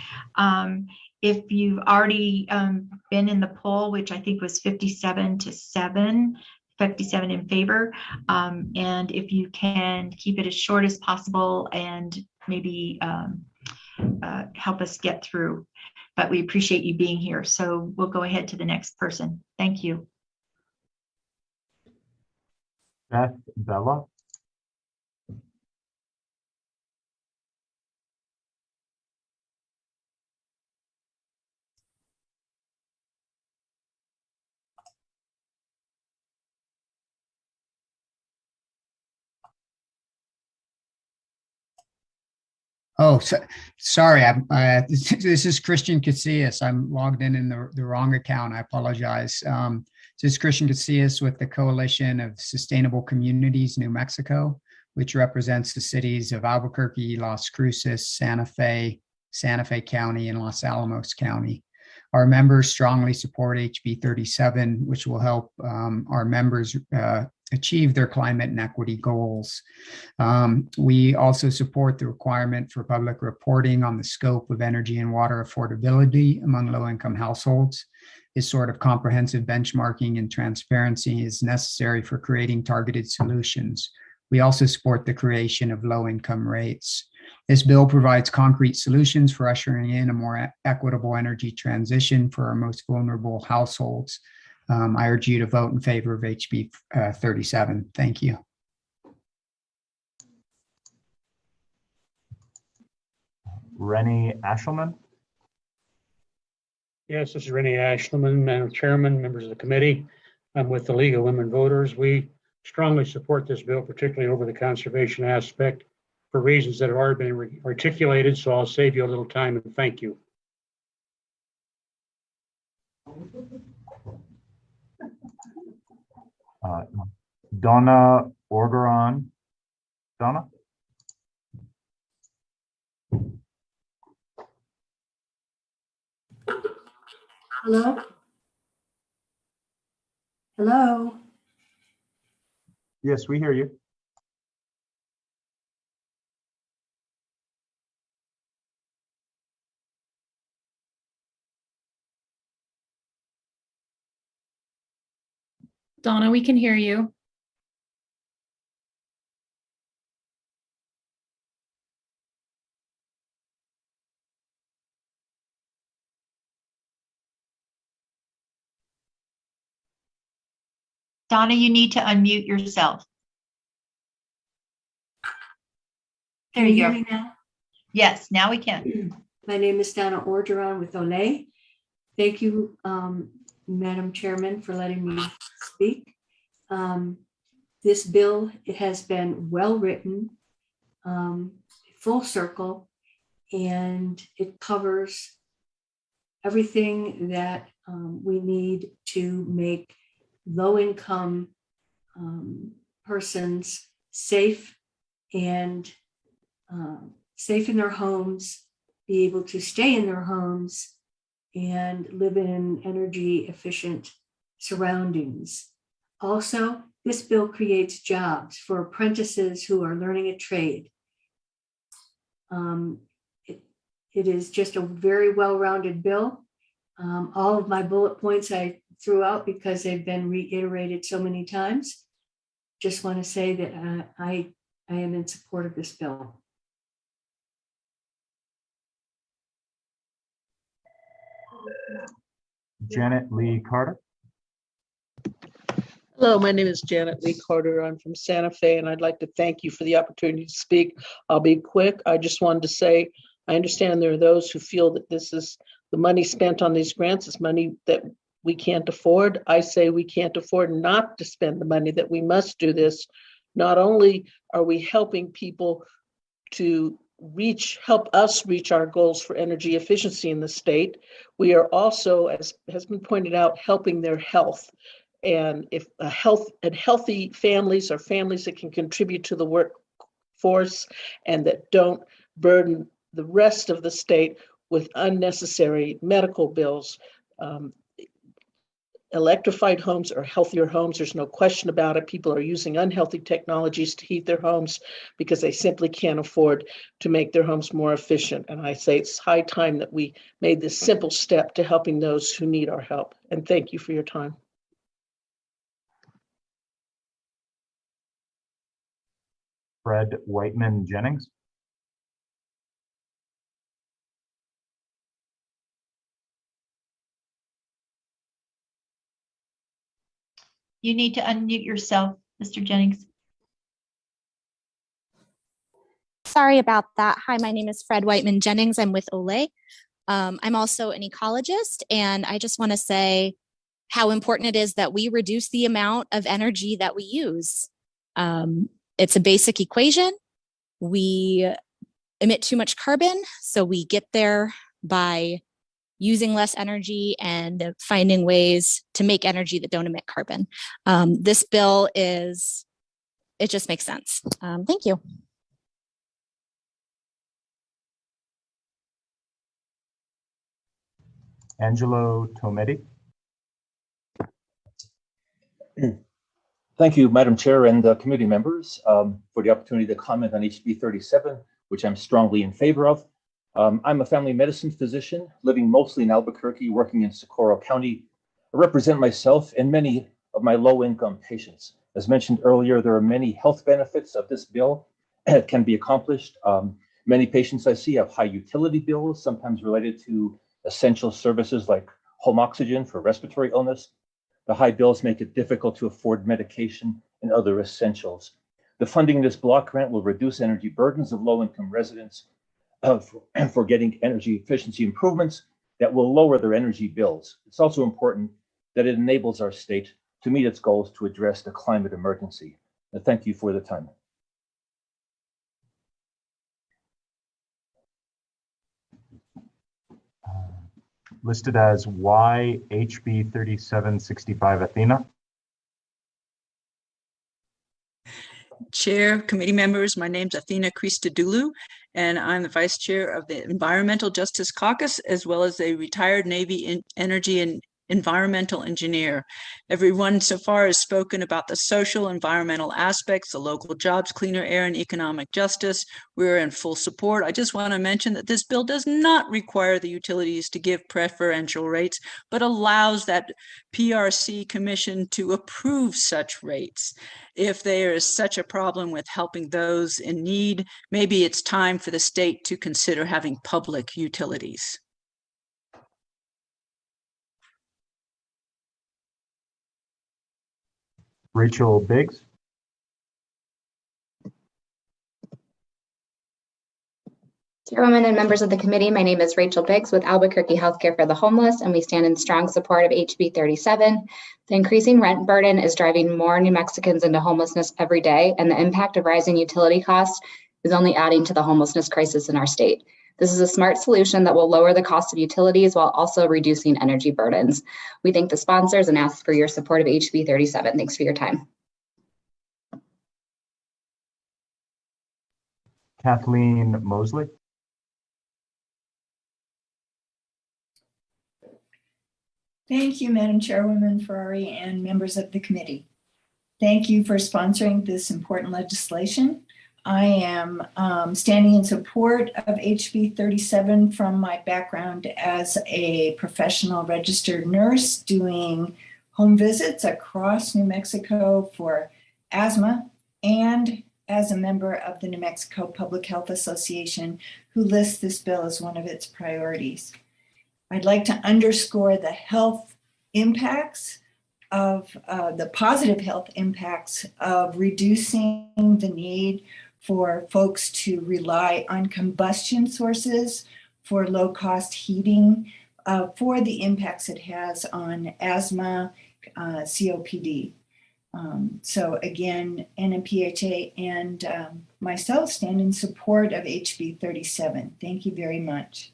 If you've already been in the poll, which I think was 57 to 7, 57 in favor. And if you can keep it as short as possible and maybe help us get through. But we appreciate you being here. So we'll go ahead to the next person. Thank you. Beth Bella. Oh, sorry. This is Christian Casillas. I'm logged in the wrong account. I apologize. This is Christian Casillas with the Coalition of Sustainable Communities, New Mexico, which represents the cities of Albuquerque, Las Cruces, Santa Fe County, and Los Alamos County. Our members strongly support HB 37, which will help our members achieve their climate and equity goals. We also support the requirement for public reporting on the scope of energy and water affordability among low-income households. This sort of comprehensive benchmarking and transparency is necessary for creating targeted solutions. We also support the creation of low-income rates. This bill provides concrete solutions for ushering in a more equitable energy transition for our most vulnerable households. I urge you to vote in favor of HB 37. Thank you. Rennie Ashelman. Yes, this is Rennie Ashelman, Madam Chairman, members of the committee. I'm with the League of Women Voters. We strongly support this bill, particularly over the conservation aspect. for reasons that have already been articulated, so I'll save you a little time and thank you. Donna Orgeron. Donna? Hello? Hello? Yes, we hear you. Donna, we can hear you. Donna, you need to unmute yourself. There Can you hear go. me now? Yes, now we can. My name is Donna Orgeron with OLE. Thank you, Madam Chairman, for letting me speak. This bill, it has been well written, full circle, and it covers everything that we need to make low-income persons safe and safe in their homes, be able to stay in their homes and live in energy efficient surroundings. Also, this bill creates jobs for apprentices who are learning a trade. It is just a very well-rounded bill. All of my bullet points I threw out because they've been reiterated so many times. Just want to say that I am in support of this bill. Janet Lee Carter. Hello, my name is Janet Lee Carter. I'm from Santa Fe, and I'd like to thank you for the opportunity to speak. I'll be quick. I just wanted to say, I understand there are those who feel that this is the money spent on these grants is money that we can't afford. I say we can't afford not to spend the money, that we must do this. Not only are we helping people to help us reach our goals for energy efficiency in the state, we are also, as has been pointed out, helping their health. And if healthy families are families that can contribute to the workforce and that don't burden the rest of the state with unnecessary medical bills. Electrified homes are healthier homes. There's no question about it. People are using unhealthy technologies to heat their homes because they simply can't afford to make their homes more efficient. And I say it's high time that we made this simple step to helping those who need our help. And thank you for your time. Fred Whiteman Jennings. You need to unmute yourself, Mr. Jennings. Sorry about that. Hi, my name is Fred Whiteman Jennings. I'm with OLE. I'm also an ecologist, and I just want to say how important it is that we reduce the amount of energy that we use. It's a basic equation. We emit too much carbon, so we get there by using less energy and finding ways to make energy that don't emit carbon. This bill it just makes sense. Thank you. Angelo Tometi. Thank you, Madam Chair and committee members, for the opportunity to comment on HB 37, which I'm strongly in favor of. I'm a family medicine physician living mostly in Albuquerque, working in Socorro County. I represent myself and many of my low-income patients. As mentioned earlier, there are many health benefits of this bill that can be accomplished. Many patients I see have high utility bills, sometimes related to essential services like home oxygen for respiratory illness. The high bills make it difficult to afford medication and other essentials. The funding in this block grant will reduce energy burdens of low-income residents for getting energy efficiency improvements that will lower their energy bills. It's also important that it enables our state to meet its goals to address the climate emergency. Thank you for the time. listed as YHB 3765 Athena. Chair, committee members, my name's Athena Christodoulou, and I'm the vice chair of the Environmental Justice Caucus, as well as a retired Navy energy and environmental engineer. Everyone so far has spoken about the social, environmental aspects, the local jobs, cleaner air, and economic justice. We're in full support. I just want to mention that this bill does not require the utilities to give preferential rates, but allows that PRC commission to approve such rates. If there is such a problem with helping those in need, maybe it's time for the state to consider having public utilities. Rachel Biggs. Chairwoman and members of the committee, my name is Rachel Biggs with Albuquerque Healthcare for the Homeless, and we stand in strong support of HB 37. The increasing rent burden is driving more New Mexicans into homelessness every day, and the impact of rising utility costs is only adding to the homelessness crisis in our state. This is a smart solution that will lower the cost of utilities while also reducing energy burdens. We thank the sponsors and ask for your support of HB 37. Thanks for your time. Kathleen Mosley. Thank you, Madam Chairwoman Ferrari and members of the committee. Thank you for sponsoring this important legislation. I am standing in support of HB 37 from my background as a professional registered nurse doing home visits across New Mexico for asthma, and as a member of the New Mexico Public Health Association, who lists this bill as one of its priorities. I'd like to underscore the health impacts of the positive health impacts of reducing the need for folks to rely on combustion sources for low-cost heating, for the impacts it has on asthma, COPD. So again, NMPHA and myself stand in support of HB 37. Thank you very much.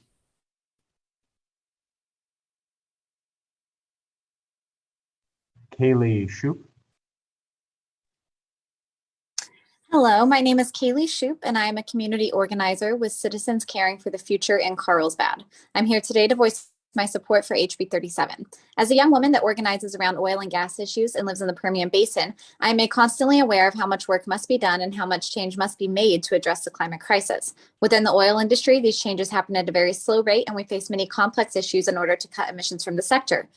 Kaylee Shoup. Hello, my name is Kaylee Shoup, and I am a community organizer with Citizens Caring for the Future in Carlsbad. I'm here today to voice my support for HB 37. As a young woman that organizes around oil and gas issues and lives in the Permian Basin, I am constantly aware of how much work must be done and how much change must be made to address the climate crisis. Within the oil industry, these changes happen at a very slow rate, and we face many complex issues in order to cut emissions from the sector.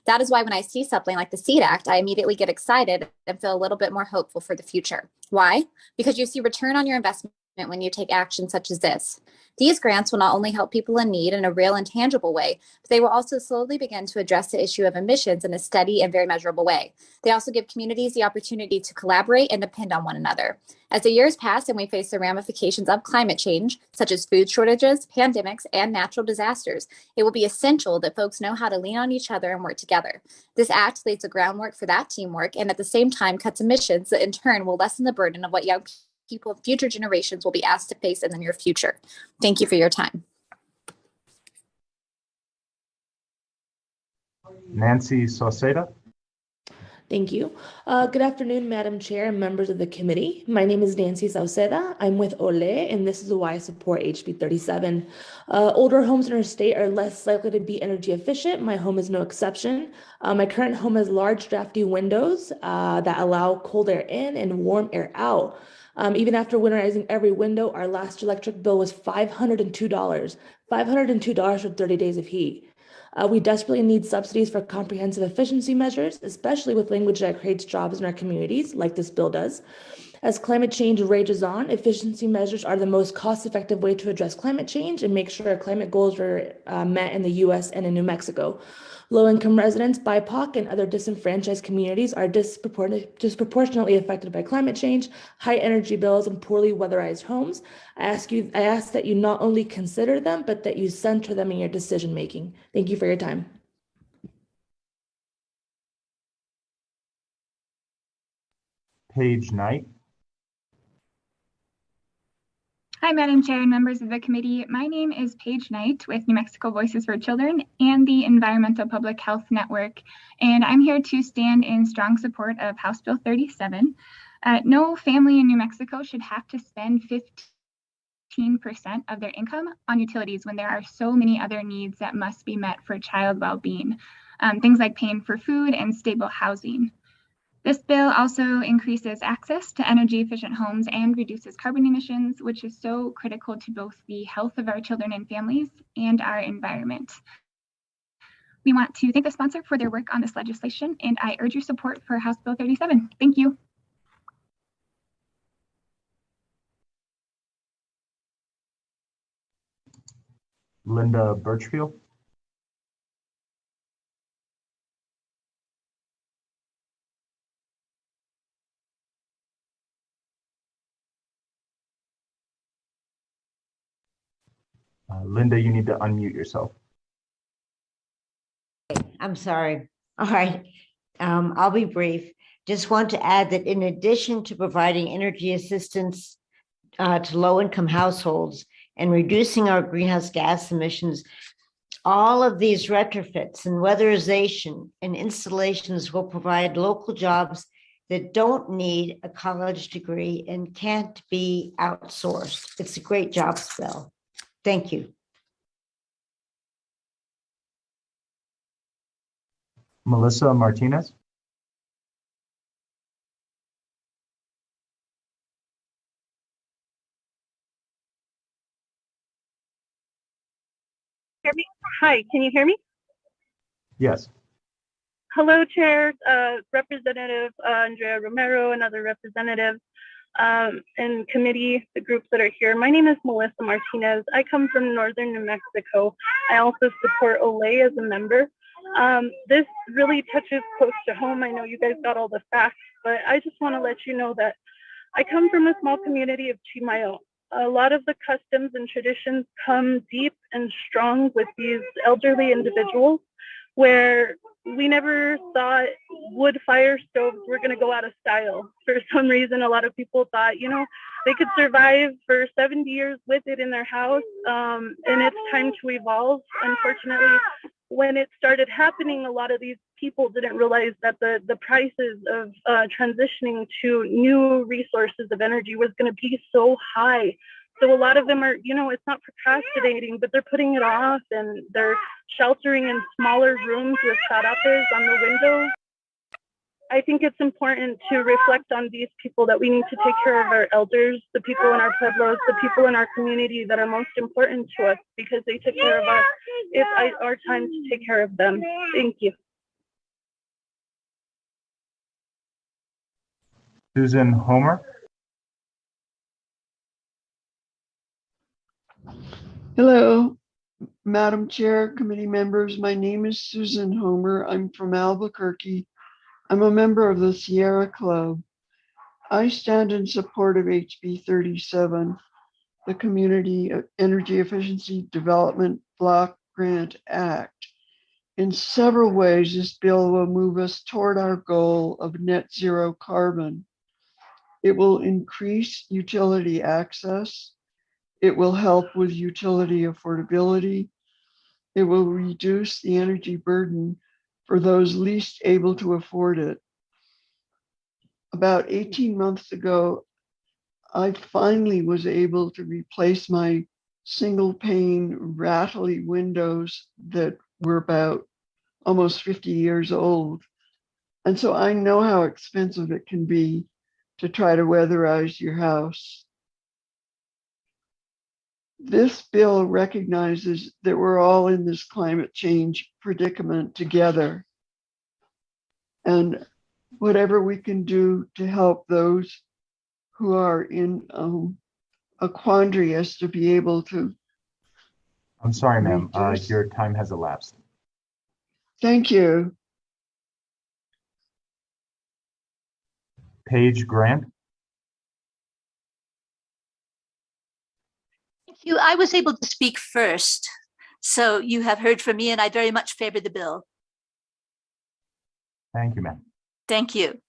That is why when I see something like the SEED Act, I immediately get excited and feel a little bit more hopeful for the future. Why? Because you see return on your investment when you take action such as this. These grants will not only help people in need in a real and tangible way, but they will also slowly begin to address the issue of emissions in a steady and very measurable way. They also give communities the opportunity to collaborate and depend on one another. As the years pass and we face the ramifications of climate change, such as food shortages, pandemics, and natural disasters, it will be essential that folks know how to lean on each other and work together. This act lays the groundwork for that teamwork and at the same time cuts emissions that in turn will lessen the burden of what young people of future generations will be asked to face in the near future. Thank you for your time. Nancy Sauceda. Thank you. Good afternoon, Madam Chair and members of the committee. My name is Nancy Sauceda. I'm with OLE, and this is why I support HB 37. Older homes in our state are less likely to be energy efficient. My home is no exception. My current home has large drafty windows that allow cold air in and warm air out. Even after winterizing every window, our last electric bill was $502. $502 for 30 days of heat. We desperately need subsidies for comprehensive efficiency measures, especially with language that creates jobs in our communities, like this bill does. As climate change rages on, efficiency measures are the most cost-effective way to address climate change and make sure our climate goals are met in the U.S. and in New Mexico. Low-income residents, BIPOC, and other disenfranchised communities are disproportionately affected by climate change, high energy bills, and poorly weatherized homes. I ask that you not only consider them, but that you center them in your decision-making. Thank you for your time. Paige Knight. Hi, Madam Chair and members of the committee. My name is Paige Knight with New Mexico Voices for Children and the Environmental Public Health Network, and I'm here to stand in strong support of House Bill 37. No family in New Mexico should have to spend 15% of their income on utilities when there are so many other needs that must be met for child well-being, things like paying for food and stable housing. This bill also increases access to energy efficient homes and reduces carbon emissions, which is so critical to both the health of our children and families and our environment. We want to thank the sponsor for their work on this legislation, and I urge your support for House Bill 37. Thank you. Linda Birchfield. Linda, you need to unmute yourself. I'm sorry. All right. I'll be brief. Just want to add that in addition to providing energy assistance to low-income households and reducing our greenhouse gas emissions, all of these retrofits and weatherization and installations will provide local jobs that don't need a college degree and can't be outsourced. It's a great jobs bill. Thank you. Melissa Martinez. Hear me? Hi, can you hear me? Yes. Hello, Chair, Representative Andrea Romero, and other representatives and committee, the groups that are here. My name is Melissa Martinez. I come from northern New Mexico. I also support OLE as a member. This really touches close to home. I know you guys got all the facts, but I just want to let you know that I come from a small community of Chimayo. A lot of the customs and traditions come deep and strong with these elderly individuals, where we never thought wood fire stoves were going to go out of style. For some reason, a lot of people thought, you know, they could survive for 70 years with it in their house, and it's time to evolve. Unfortunately, when it started happening, a lot of these people didn't realize that the prices of transitioning to new resources of energy was going to be so high. So a lot of them are, you know, it's not procrastinating, but they're putting it off, and they're sheltering in smaller rooms with sarapes on the windows. I think it's important to reflect on these people, that we need to take care of our elders, the people in our pueblos, the people in our community that are most important to us, because they took care of us. It's our time to take care of them. Thank you. Susan Homer. Hello, Madam Chair, committee members. My name is Susan Homer. I'm from Albuquerque. I'm a member of the Sierra Club. I stand in support of HB 37, the Community Energy Efficiency Development Block Grant Act. In several ways, this bill will move us toward our goal of net zero carbon. It will increase utility access. It will help with utility affordability. It will reduce the energy burden for those least able to afford it. About 18 months ago, I finally was able to replace my single pane rattly windows that were about almost 50 years old. And so I know how expensive it can be to try to weatherize your house. This bill recognizes that we're all in this climate change predicament together. And whatever we can do to help those who are in a quandary as to be able to. I'm sorry, ma'am, your time has elapsed. Thank you. Paige Grant. Thank you. I was able to speak first, so you have heard from me, and I very much favor the bill. Thank you, ma'am. Thank you.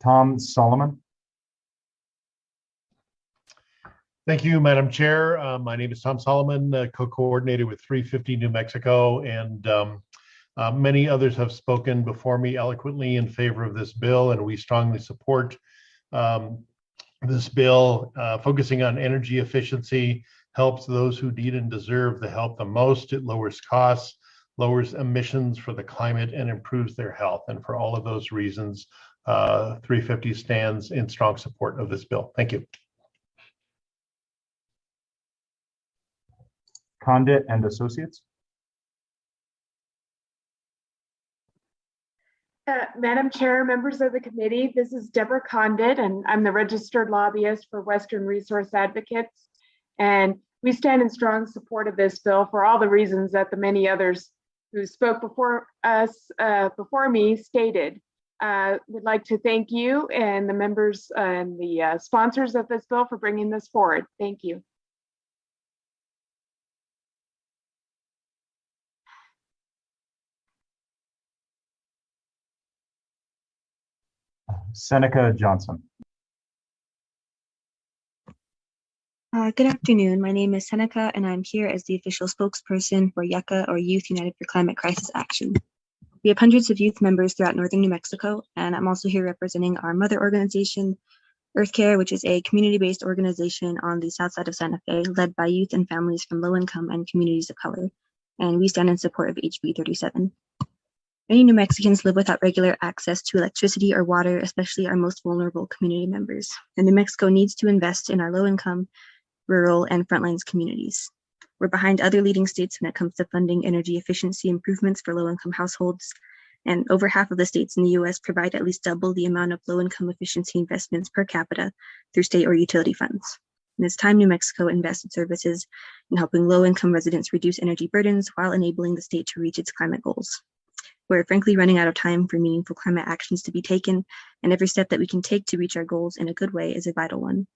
Tom Solomon. Thank you, Madam Chair. My name is Tom Solomon, co-coordinator with 350 New Mexico, and many others have spoken before me eloquently in favor of this bill, and we strongly support this bill. Focusing on energy efficiency helps those who need and deserve the help the most. It lowers costs, lowers emissions for the climate, and improves their health. And for all of those reasons, 350 stands in strong support of this bill. Thank you. Condit and Associates. Madam Chair, members of the committee, this is Deborah Condit, and I'm the registered lobbyist for Western Resource Advocates. And we stand in strong support of this bill for all the reasons that the many others who spoke before us, before me, stated. Would like to thank you and the members and the sponsors of this bill for bringing this forward. Thank you. Seneca Johnson. Good afternoon. My name is Seneca, and I'm here as the official spokesperson for YUCCA, or Youth United for Climate Crisis Action. We have hundreds of youth members throughout northern New Mexico, and I'm also here representing our mother organization, Earth Care, which is a community-based organization on the south side of Santa Fe, led by youth and families from low-income and communities of color. And we stand in support of HB 37. Many New Mexicans live without regular access to electricity or water, especially our most vulnerable community members. And New Mexico needs to invest in our low-income, rural, and frontlines communities. We're behind other leading states when it comes to funding energy efficiency improvements for low-income households, and over half of the states in the U.S. provide at least double the amount of low-income efficiency investments per capita through state or utility funds. And it's time New Mexico invested services in helping low-income residents reduce energy burdens while enabling the state to reach its climate goals. We're frankly running out of time for meaningful climate actions to be taken, and every step that we can take to reach our goals in a good way is a vital one.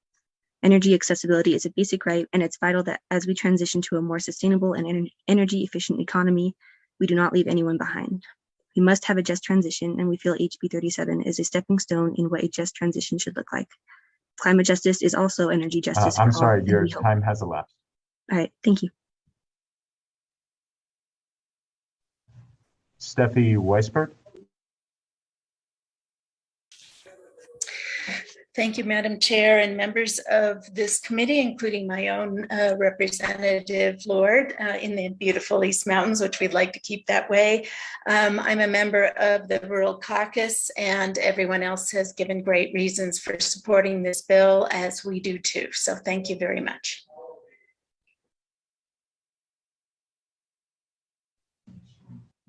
Energy accessibility is a basic right, and it's vital that as we transition to a more sustainable and energy efficient economy, we do not leave anyone behind. We must have a just transition, and we feel HB 37 is a stepping stone in what a just transition should look like. Climate justice is also energy justice. I'm sorry, your time has elapsed. All right, thank you. Steffi Weisberg. Thank you, Madam Chair and members of this committee, including my own representative, Lord, in the beautiful East Mountains, which we'd like to keep that way. I'm a member of the Rural Caucus, and everyone else has given great reasons for supporting this bill, as we do too. So thank you very much.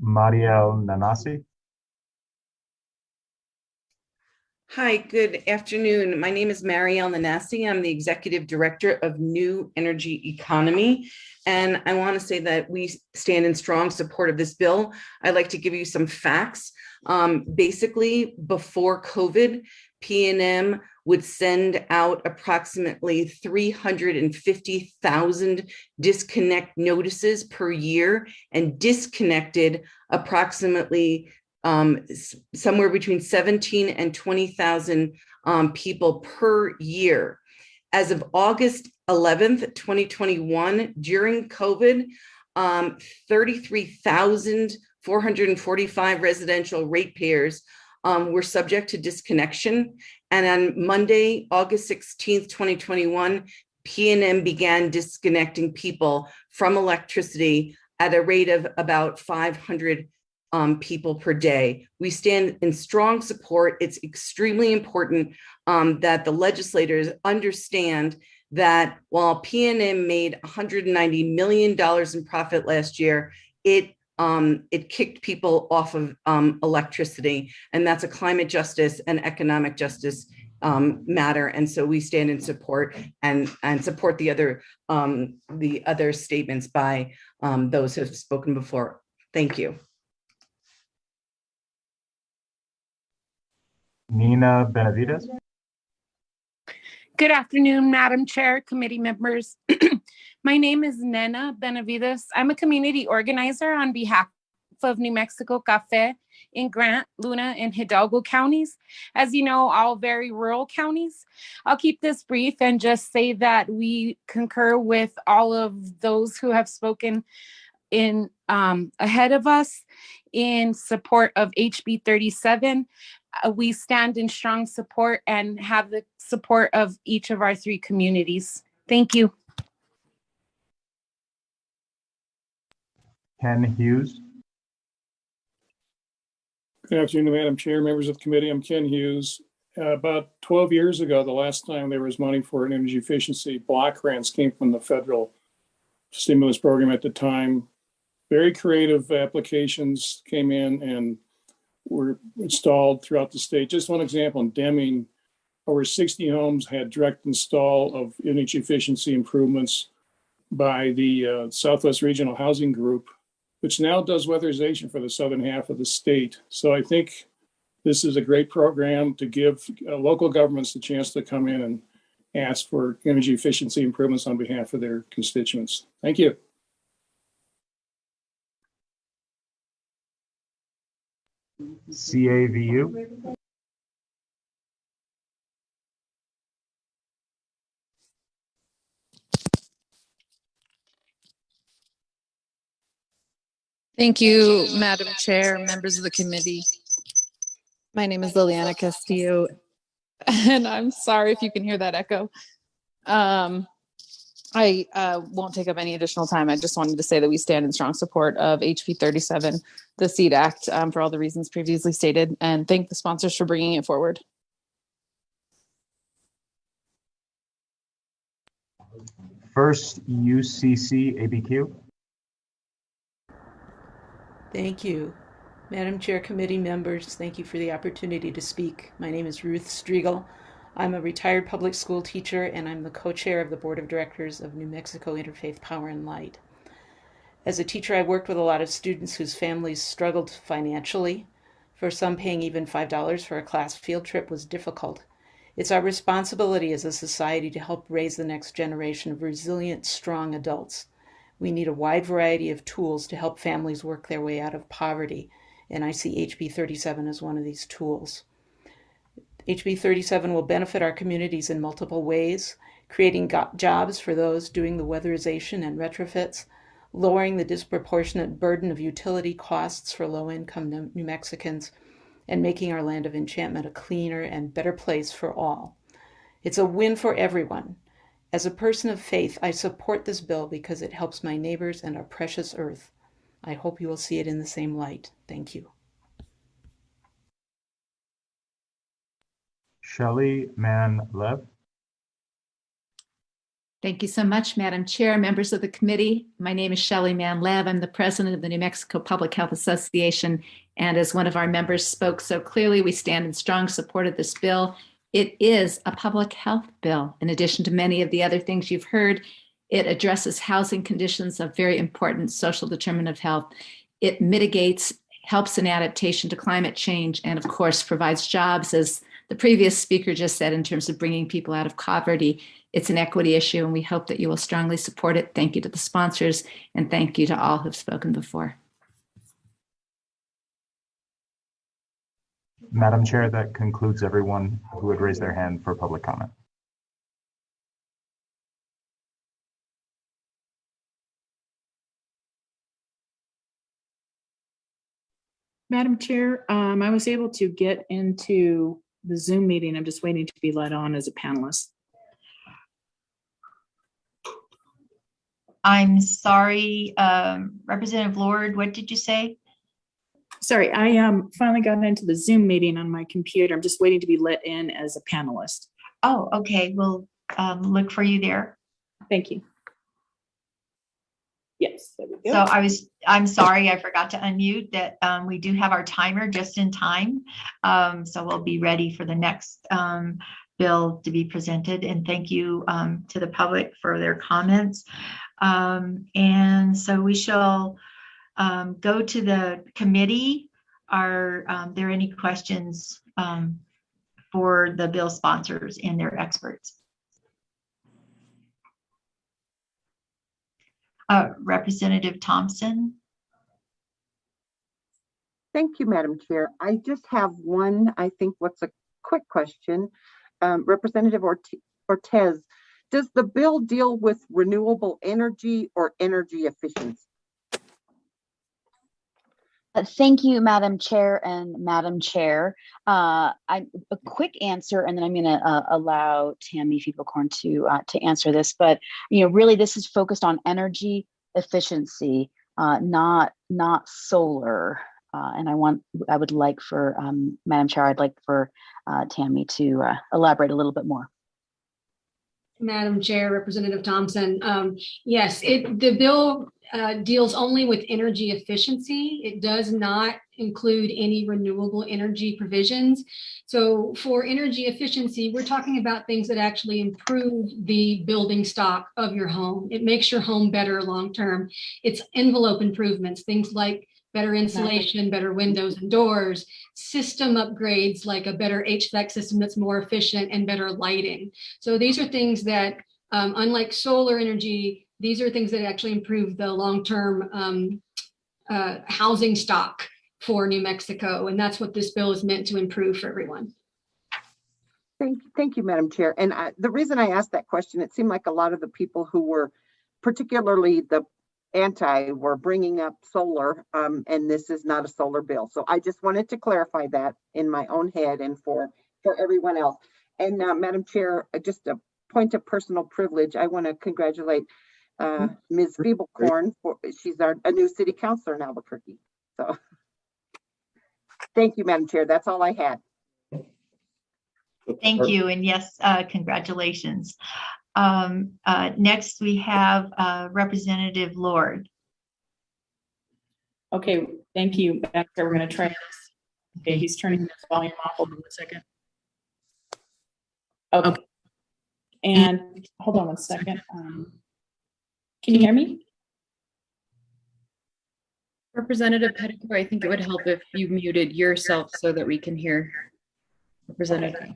Mariel Nanasi. Hi, good afternoon. My name is Marielle Nanasi. I'm the Executive Director of New Energy Economy. And I want to say that we stand in strong support of this bill. I'd like to give you some facts. Basically, before COVID, PNM would send out approximately 350,000 disconnect notices per year and disconnected approximately somewhere between 17 and 20,000 people per year. As of August 11th, 2021, during COVID, 33,445 residential ratepayers were subject to disconnection. And on Monday, August 16th, 2021, PNM began disconnecting people from electricity at a rate of about 500 people per day. We stand in strong support. It's extremely important that the legislators understand that while PNM made $190 million in profit last year, it kicked people off of electricity, and that's a climate justice and economic justice matter. And so we stand in support and support the other statements by those who have spoken before. Thank you. Nina Benavides. Good afternoon, Madam Chair, committee members. My name is Nena Benavides. I'm a community organizer on behalf of New Mexico Cafe in Grant, Luna, and Hidalgo counties. As you know, all very rural counties. I'll keep this brief and just say that we concur with all of those who have spoken in ahead of us in support of HB 37. We stand in strong support and have the support of each of our three communities. Thank you. Ken Hughes. Good afternoon, Madam Chair, members of the committee. I'm Ken Hughes. About 12 years ago, the last time there was money for an energy efficiency block grants came from the federal stimulus program at the time. Very creative applications came in and were installed throughout the state. Just one example, in Deming, over 60 homes had direct install of energy efficiency improvements by the Southwest Regional Housing Group, which now does weatherization for the southern half of the state. So I think this is a great program to give local governments the chance to come in and ask for energy efficiency improvements on behalf of their constituents. Thank you. CAVU. Thank you, Madam Chair, members of the committee. My name is Liliana Castillo, and I'm sorry if you can hear that echo. I won't take up any additional time. I just wanted to say that we stand in strong support of HB 37, the SEED Act, for all the reasons previously stated, and thank the sponsors for bringing it forward. First UCC ABQ. Thank you. Madam Chair, committee members, thank you for the opportunity to speak. My name is Ruth Striegel. I'm a retired public school teacher, and I'm the co-chair of the Board of Directors of New Mexico Interfaith Power and Light. As a teacher, I worked with a lot of students whose families struggled financially. For some, paying even $5 for a class field trip was difficult. It's our responsibility as a society to help raise the next generation of resilient, strong adults. We need a wide variety of tools to help families work their way out of poverty, and I see HB 37 as one of these tools. HB 37 will benefit our communities in multiple ways, creating jobs for those doing the weatherization and retrofits, lowering the disproportionate burden of utility costs for low-income New Mexicans, and making our land of enchantment a cleaner and better place for all. It's a win for everyone. As a person of faith, I support this bill because it helps my neighbors and our precious earth. I hope you will see it in the same light. Thank you. Shelley Mann-Lev. Thank you so much, Madam Chair, members of the committee. My name is Shelley Mann-Lev. I'm the president of the New Mexico Public Health Association. And as one of our members spoke so clearly, we stand in strong support of this bill. It is a public health bill. In addition to many of the other things you've heard, it addresses housing conditions of very important social determinant of health. It mitigates, helps in adaptation to climate change, and of course, provides jobs, as the previous speaker just said, in terms of bringing people out of poverty. It's an equity issue, and we hope that you will strongly support it. Thank you to the sponsors, and thank you to all who've spoken before. Madam Chair, that concludes everyone who would raise their hand for public comment. Madam Chair, I was able to get into the Zoom meeting. I'm just waiting to be let on as a panelist. I'm sorry, Representative Lord, what did you say? Sorry, I finally got into the Zoom meeting on my computer. I'm just waiting to be let in as a panelist. Oh, okay. We'll look for you there. Thank you. Yes, there we go. So I'm sorry, I forgot to unmute that we do have our timer just in time. So we'll be ready for the next bill to be presented. And thank you to the public for their comments. And so we shall go to the committee. Are there any questions for the bill sponsors and their experts? Representative Thompson. Thank you, Madam Chair. I just have one, I think what's a quick question. Representative Ortiz, does the bill deal with renewable energy or energy efficiency? Thank you, Madam Chair and Madam Chair. A quick answer, and then I'm going to allow Tammy Feeble-Corn to answer this. But really, this is focused on energy efficiency, not solar. And I would like for Madam Chair, I'd like for Tammy to elaborate a little bit more. Madam Chair, Representative Thompson. Yes, the bill deals only with energy efficiency. It does not include any renewable energy provisions. So for energy efficiency, we're talking about things that actually improve the building stock of your home. It makes your home better long-term. It's envelope improvements, things like better insulation, better windows and doors, system upgrades like a better HVAC system that's more efficient, and better lighting. So these are things that, unlike solar energy, these are things that actually improve the long-term housing stock for New Mexico. And that's what this bill is meant to improve for everyone. Thank you, Madam Chair. And the reason I asked that question, it seemed like a lot of the people who were, particularly the anti, were bringing up solar, and this is not a solar bill. So I just wanted to clarify that in my own head and for everyone else. And Madam Chair, just a point of personal privilege, I want to congratulate Ms. Feeble-Corn. She's a new city councilor in Albuquerque. So thank you, Madam Chair. That's all I had. Thank you. And yes, congratulations. Next, we have Representative Lord. Okay, thank you. Back there, we're going to try this. Okay, he's turning his volume off. Hold on a second. Okay. And hold on one second. Can you hear me? Representative Petticoat, I think it would help if you muted yourself so that we can hear Representative.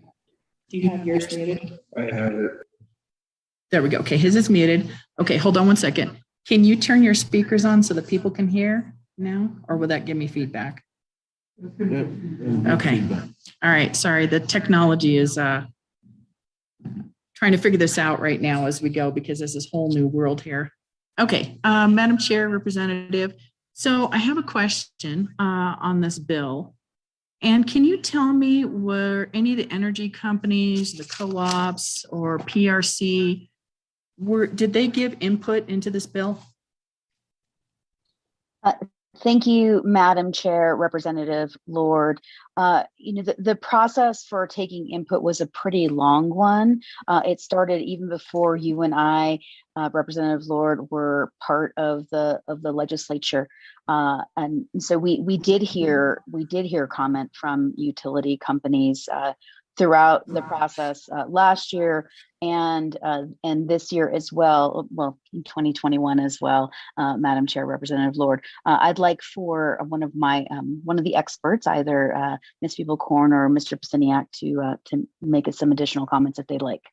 Do you have yours muted? I have it. There we go. Okay, his is muted. Okay, hold on one second. Can you turn your speakers on so that people can hear now? Or will that give me feedback? Okay. All right. Sorry, the technology is trying to figure this out right now as we go because this is a whole new world here. Okay, Madam Chair, Representative. So I have a question on this bill. And can you tell me were any of the energy companies, the co-ops or PRC, did they give input into this bill? Thank you, Madam Chair, Representative Lord. The process for taking input was a pretty long one. It started even before you and I, Representative Lord, were part of the legislature, and so we did hear comment from utility companies throughout the process last year and this year as well. Well, in 2021 as well, Madam Chair, Representative Lord. I'd like for one of the experts, either Ms. Feeble-Corn or Mr. Pasiniak, to make some additional comments if they'd like.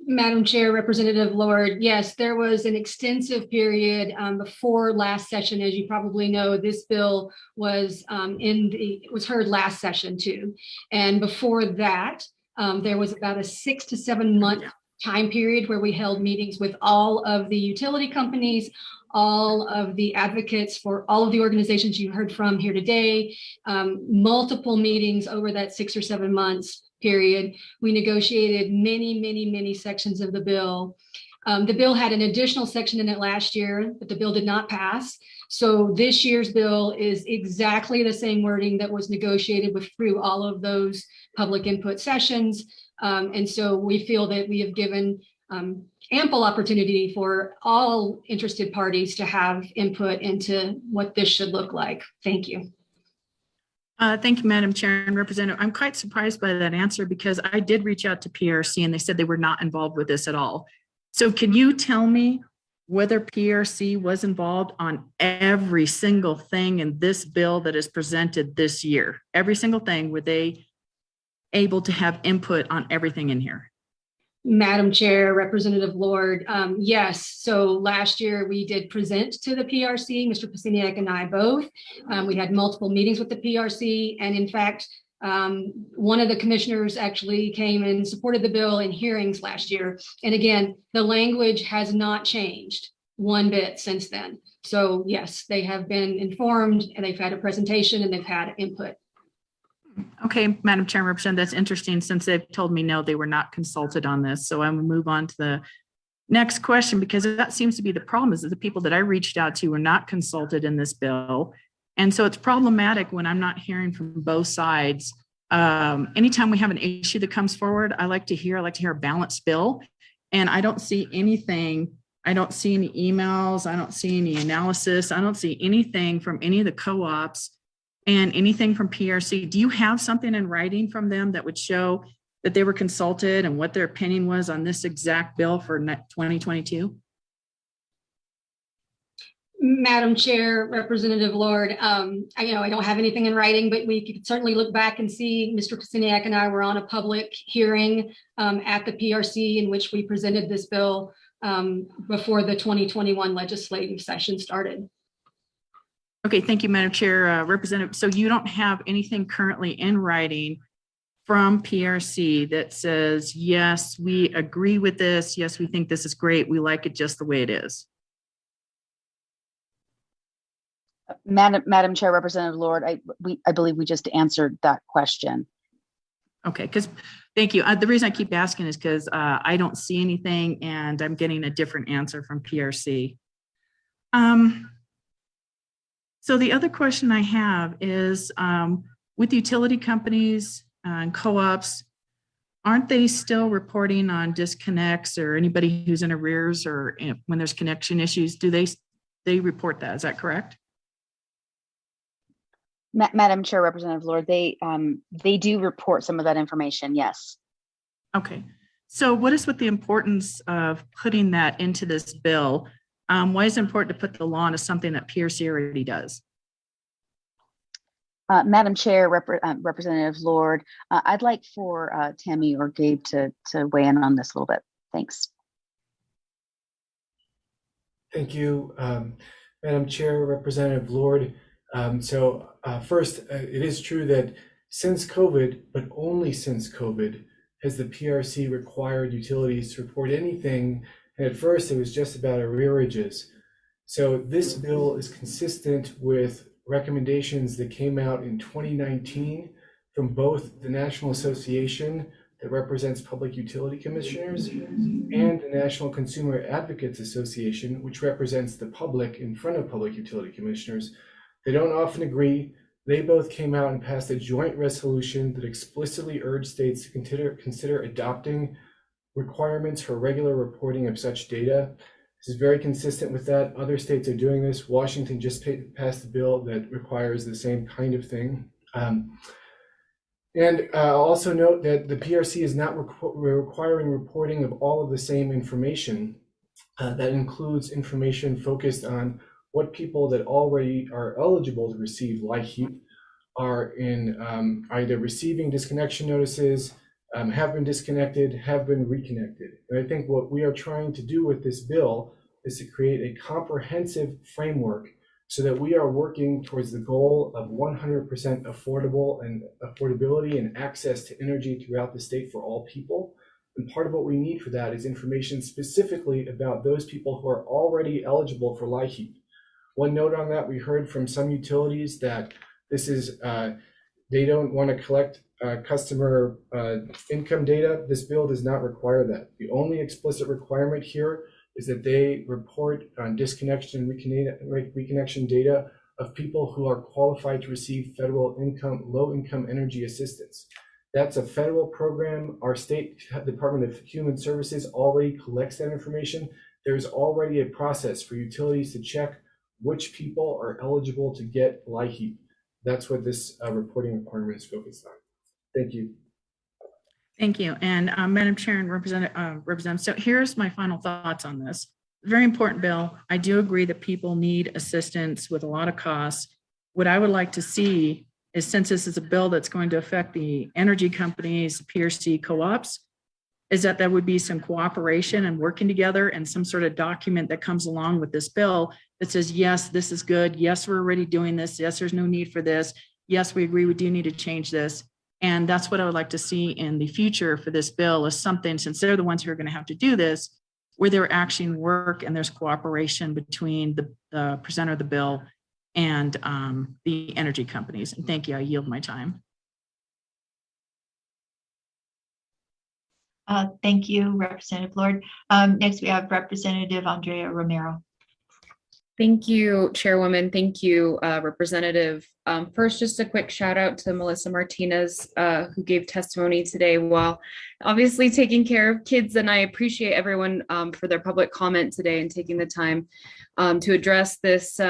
Madam Chair, Representative Lord, yes, there was an extensive period before last session. As you probably know, this bill was heard last session too. And before that, there was about a 6 to 7 month time period where we held meetings with all of the utility companies, all of the advocates for all of the organizations you heard from here today, multiple meetings over that 6 or 7 months period. We negotiated many sections of the bill. The bill had an additional section in it last year, but the bill did not pass. So this year's bill is exactly the same wording that was negotiated through all of those public input sessions. And so we feel that we have given ample opportunity for all interested parties to have input into what this should look like. Thank you. Thank you, Madam Chair and Representative. I'm quite surprised by that answer because I did reach out to PRC and they said they were not involved with this at all. So can you tell me whether PRC was involved on every single thing in this bill that is presented this year? Every single thing, were they able to have input on everything in here? Madam Chair, Representative Lord, yes. So last year we did present to the PRC, Mr. Pasiniak and I both. We had multiple meetings with the PRC, and in fact, one of the commissioners actually came and supported the bill in hearings last year. And again, the language has not changed one bit since then. So yes, they have been informed and they've had a presentation and they've had input. Okay, Madam Chair, Representative, that's interesting since they've told me no, they were not consulted on this. So I'm gonna move on to the next question, because that seems to be the problem, is that the people that I reached out to were not consulted in this bill. And so it's problematic when I'm not hearing from both sides. Anytime we have an issue that comes forward, I like to hear a balanced bill. And I don't see anything, I don't see any emails, I don't see any analysis, I don't see anything from any of the co-ops and anything from PRC. Do you have something in writing from them that would show that they were consulted and what their opinion was on this exact bill for 2022? Madam Chair, Representative Lord, I don't have anything in writing, but we could certainly look back and see Mr. Pasiniak and I were on a public hearing at the PRC in which we presented this bill before the 2021 legislative session started. Okay, thank you, Madam Chair. Representative, so you don't have anything currently in writing from PRC that says, yes, we agree with this. Yes, we think this is great. We like it just the way it is. Madam Chair, Representative Lord, I believe we just answered that question. Okay, thank you. The reason I keep asking is because I don't see anything and I'm getting a different answer from PRC. So the other question I have is with utility companies and co-ops, aren't they still reporting on disconnects or anybody who's in arrears or when there's connection issues? Do they report that? Is that correct? Madam Chair, Representative Lord, they do report some of that information, yes. Okay, so what is with the importance of putting that into this bill? Why is it important to put the law into something that PRC already does? Madam Chair, Representative Lord, I'd like for Tammy or Gabe to weigh in on this a little bit. Thanks. Thank you, Madam Chair, Representative Lord. First, it is true that since COVID, but only since COVID, has the PRC required utilities to report anything. And at first, it was just about arrearages. So this bill is consistent with recommendations that came out in 2019 from both the National Association that represents public utility commissioners and the National Consumer Advocates Association, which represents the public in front of public utility commissioners. They don't often agree. They both came out and passed a joint resolution that explicitly urged states to consider adopting requirements for regular reporting of such data. This is very consistent with that. Other states are doing this. Washington just passed a bill that requires the same kind of thing. Also note that the PRC is not requiring reporting of all of the same information. That includes information focused on what people that already are eligible to receive LIHEAP are in either receiving disconnection notices, have been disconnected, have been reconnected. And I think what we are trying to do with this bill is to create a comprehensive framework so that we are working towards the goal of 100% affordability and access to energy throughout the state for all people. And part of what we need for that is information specifically about those people who are already eligible for LIHEAP. One note on that, we heard from some utilities that this is, they don't want to collect customer income data. This bill does not require that. The only explicit requirement here is that they report on disconnection and reconnection data of people who are qualified to receive federal low-income energy assistance. That's a federal program. Our state Department of Human Services already collects that information. There's already a process for utilities to check which people are eligible to get LIHEAP. That's what this reporting requirement is focused on. Thank you. Thank you. And Madam Chair and Representative, so here's my final thoughts on this. Very important bill. I do agree that people need assistance with a lot of costs. What I would like to see is, since this is a bill that's going to affect the energy companies, the PRC co-ops, is that there would be some cooperation and working together and some sort of document that comes along with this bill that says, yes, this is good. Yes, we're already doing this. Yes, there's no need for this. Yes, we agree we do need to change this. And that's what I would like to see in the future for this bill, is something, since they're the ones who are going to have to do this, where they're actually work and there's cooperation between the presenter of the bill and the energy companies. And thank you. I yield my time. Thank you, Representative Lord. Next, we have Representative Andrea Romero. Thank you, Chairwoman. Thank you, Representative. First, just a quick shout out to Melissa Martinez, who gave testimony today while obviously taking care of kids. And I appreciate everyone for their public comment today and taking the time to address this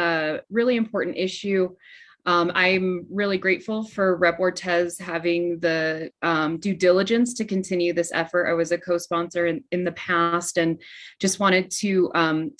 really important issue. I'm really grateful for Rep. Ortez having the due diligence to continue this effort. I was a co-sponsor in the past and just wanted to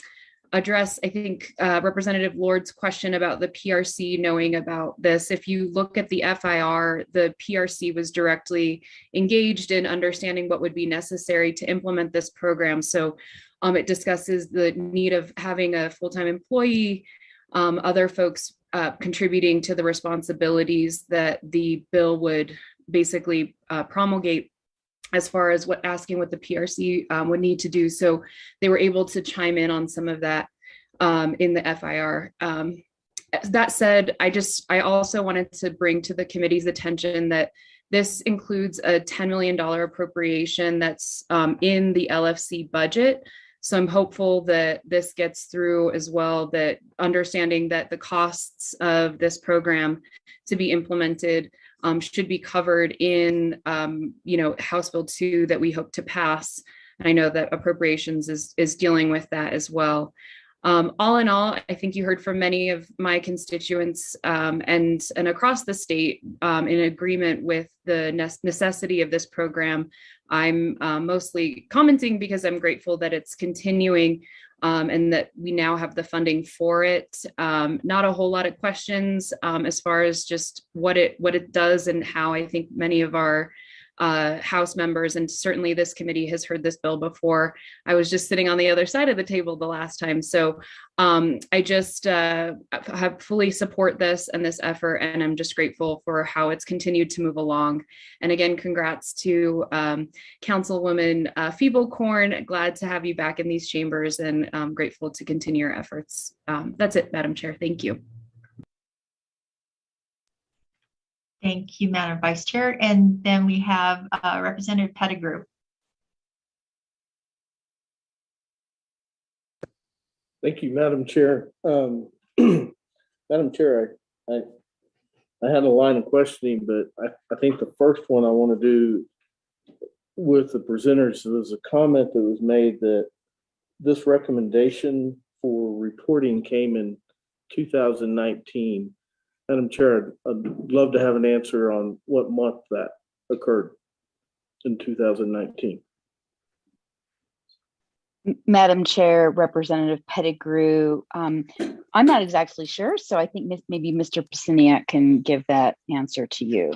address, I think, Representative Lord's question about the PRC knowing about this. If you look at the FIR, the PRC was directly engaged in understanding what would be necessary to implement this program. So it discusses the need of having a full-time employee, other folks contributing to the responsibilities that the bill would basically promulgate as far as asking what the PRC would need to do. So they were able to chime in on some of that in the FIR. That said, I also wanted to bring to the committee's attention that this includes a $10 million appropriation that's in the LFC budget. So I'm hopeful that this gets through as well, that understanding that the costs of this program to be implemented should be covered in, House Bill 2 that we hope to pass. And I know that appropriations is dealing with that as well. All in all, I think you heard from many of my constituents and across the state in agreement with the necessity of this program. I'm mostly commenting because I'm grateful that it's continuing and that we now have the funding for it. Not a whole lot of questions as far as just what it does and how. I think many of our House members, and certainly this committee, has heard this bill before. I was just sitting on the other side of the table the last time. So I just have fully support this and this effort, and I'm just grateful for how it's continued to move along. And again, congrats to Councilwoman Feeblecorn. Glad to have you back in these chambers, and grateful to continue your efforts. That's it, Madam Chair. Thank you. Thank you, Madam Vice Chair. And then we have Representative Pettigrew. Thank you, Madam Chair. Madam Chair, I had a line of questioning, but I think the first one I want to do with the presenters was a comment that was made that this recommendation for reporting came in 2019. Madam Chair, I'd love to have an answer on what month that occurred in 2019. Madam Chair, Representative Pettigrew, I'm not exactly sure, so I think maybe Mr. Pisaniak can give that answer to you.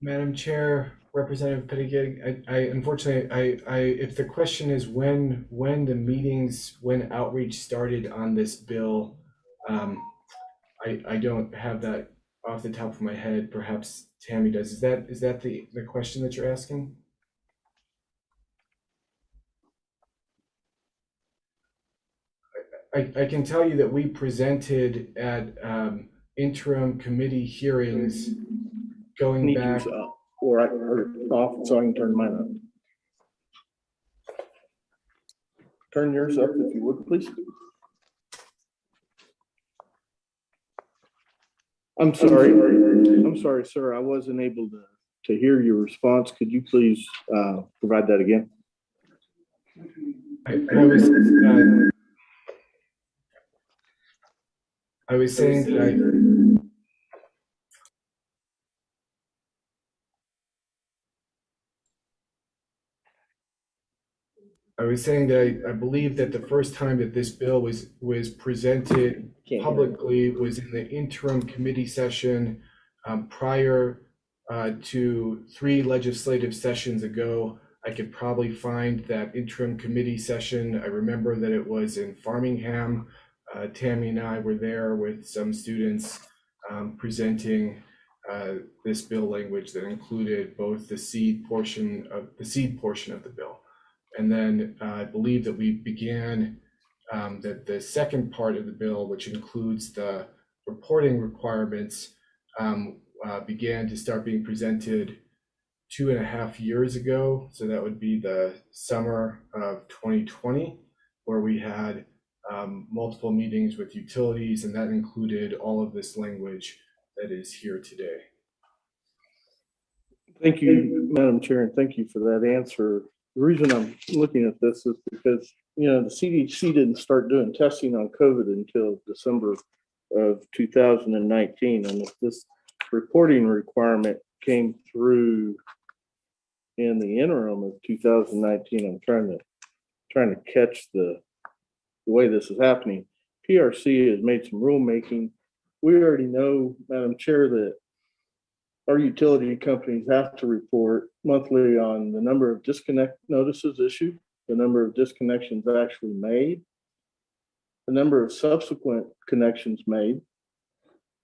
Madam Chair, Representative Pettigrew, I unfortunately, if the question is when outreach started on this bill, I don't have that off the top of my head. Perhaps Tammy does. Is that the question that you're asking? I can tell you that we presented at interim committee hearings going back. Or off so I can turn mine up. Turn yours up if you would, please. I'm sorry, sir. I wasn't able to hear your response. Could you please provide that again? I was saying that I believe that the first time that this bill was presented publicly was in the interim committee session prior to 3 legislative sessions ago. I could probably find that interim committee session. I remember that it was in Farmingham. Tammy and I were there with some students presenting this bill language that included both the seed portion of the bill. And then I believe that we began that the second part of the bill, which includes the reporting requirements, began to start being presented 2.5 years ago. So that would be the summer of 2020, where we had multiple meetings with utilities, and that included all of this language that is here today. Thank you, Madam Chair, and thank you for that answer. The reason I'm looking at this is because, the CDC didn't start doing testing on COVID until December of 2019. And if this reporting requirement came through in the interim of 2019, I'm trying to catch the way this is happening. PRC has made some rulemaking. We already know, Madam Chair, that our utility companies have to report monthly on the number of disconnect notices issued, the number of disconnections actually made, the number of subsequent connections made,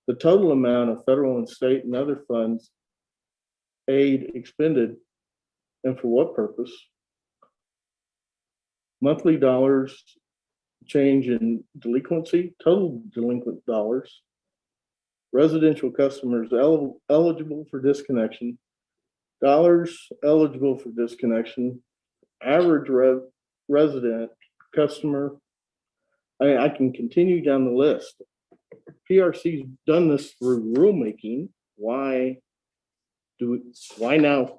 the total amount of federal and state and other funds aid expended, and for what purpose, monthly dollars change in delinquency, total delinquent dollars, residential customers eligible for disconnection, dollars eligible for disconnection, average resident customer. I can continue down the list. PRC's done this through rulemaking. Why now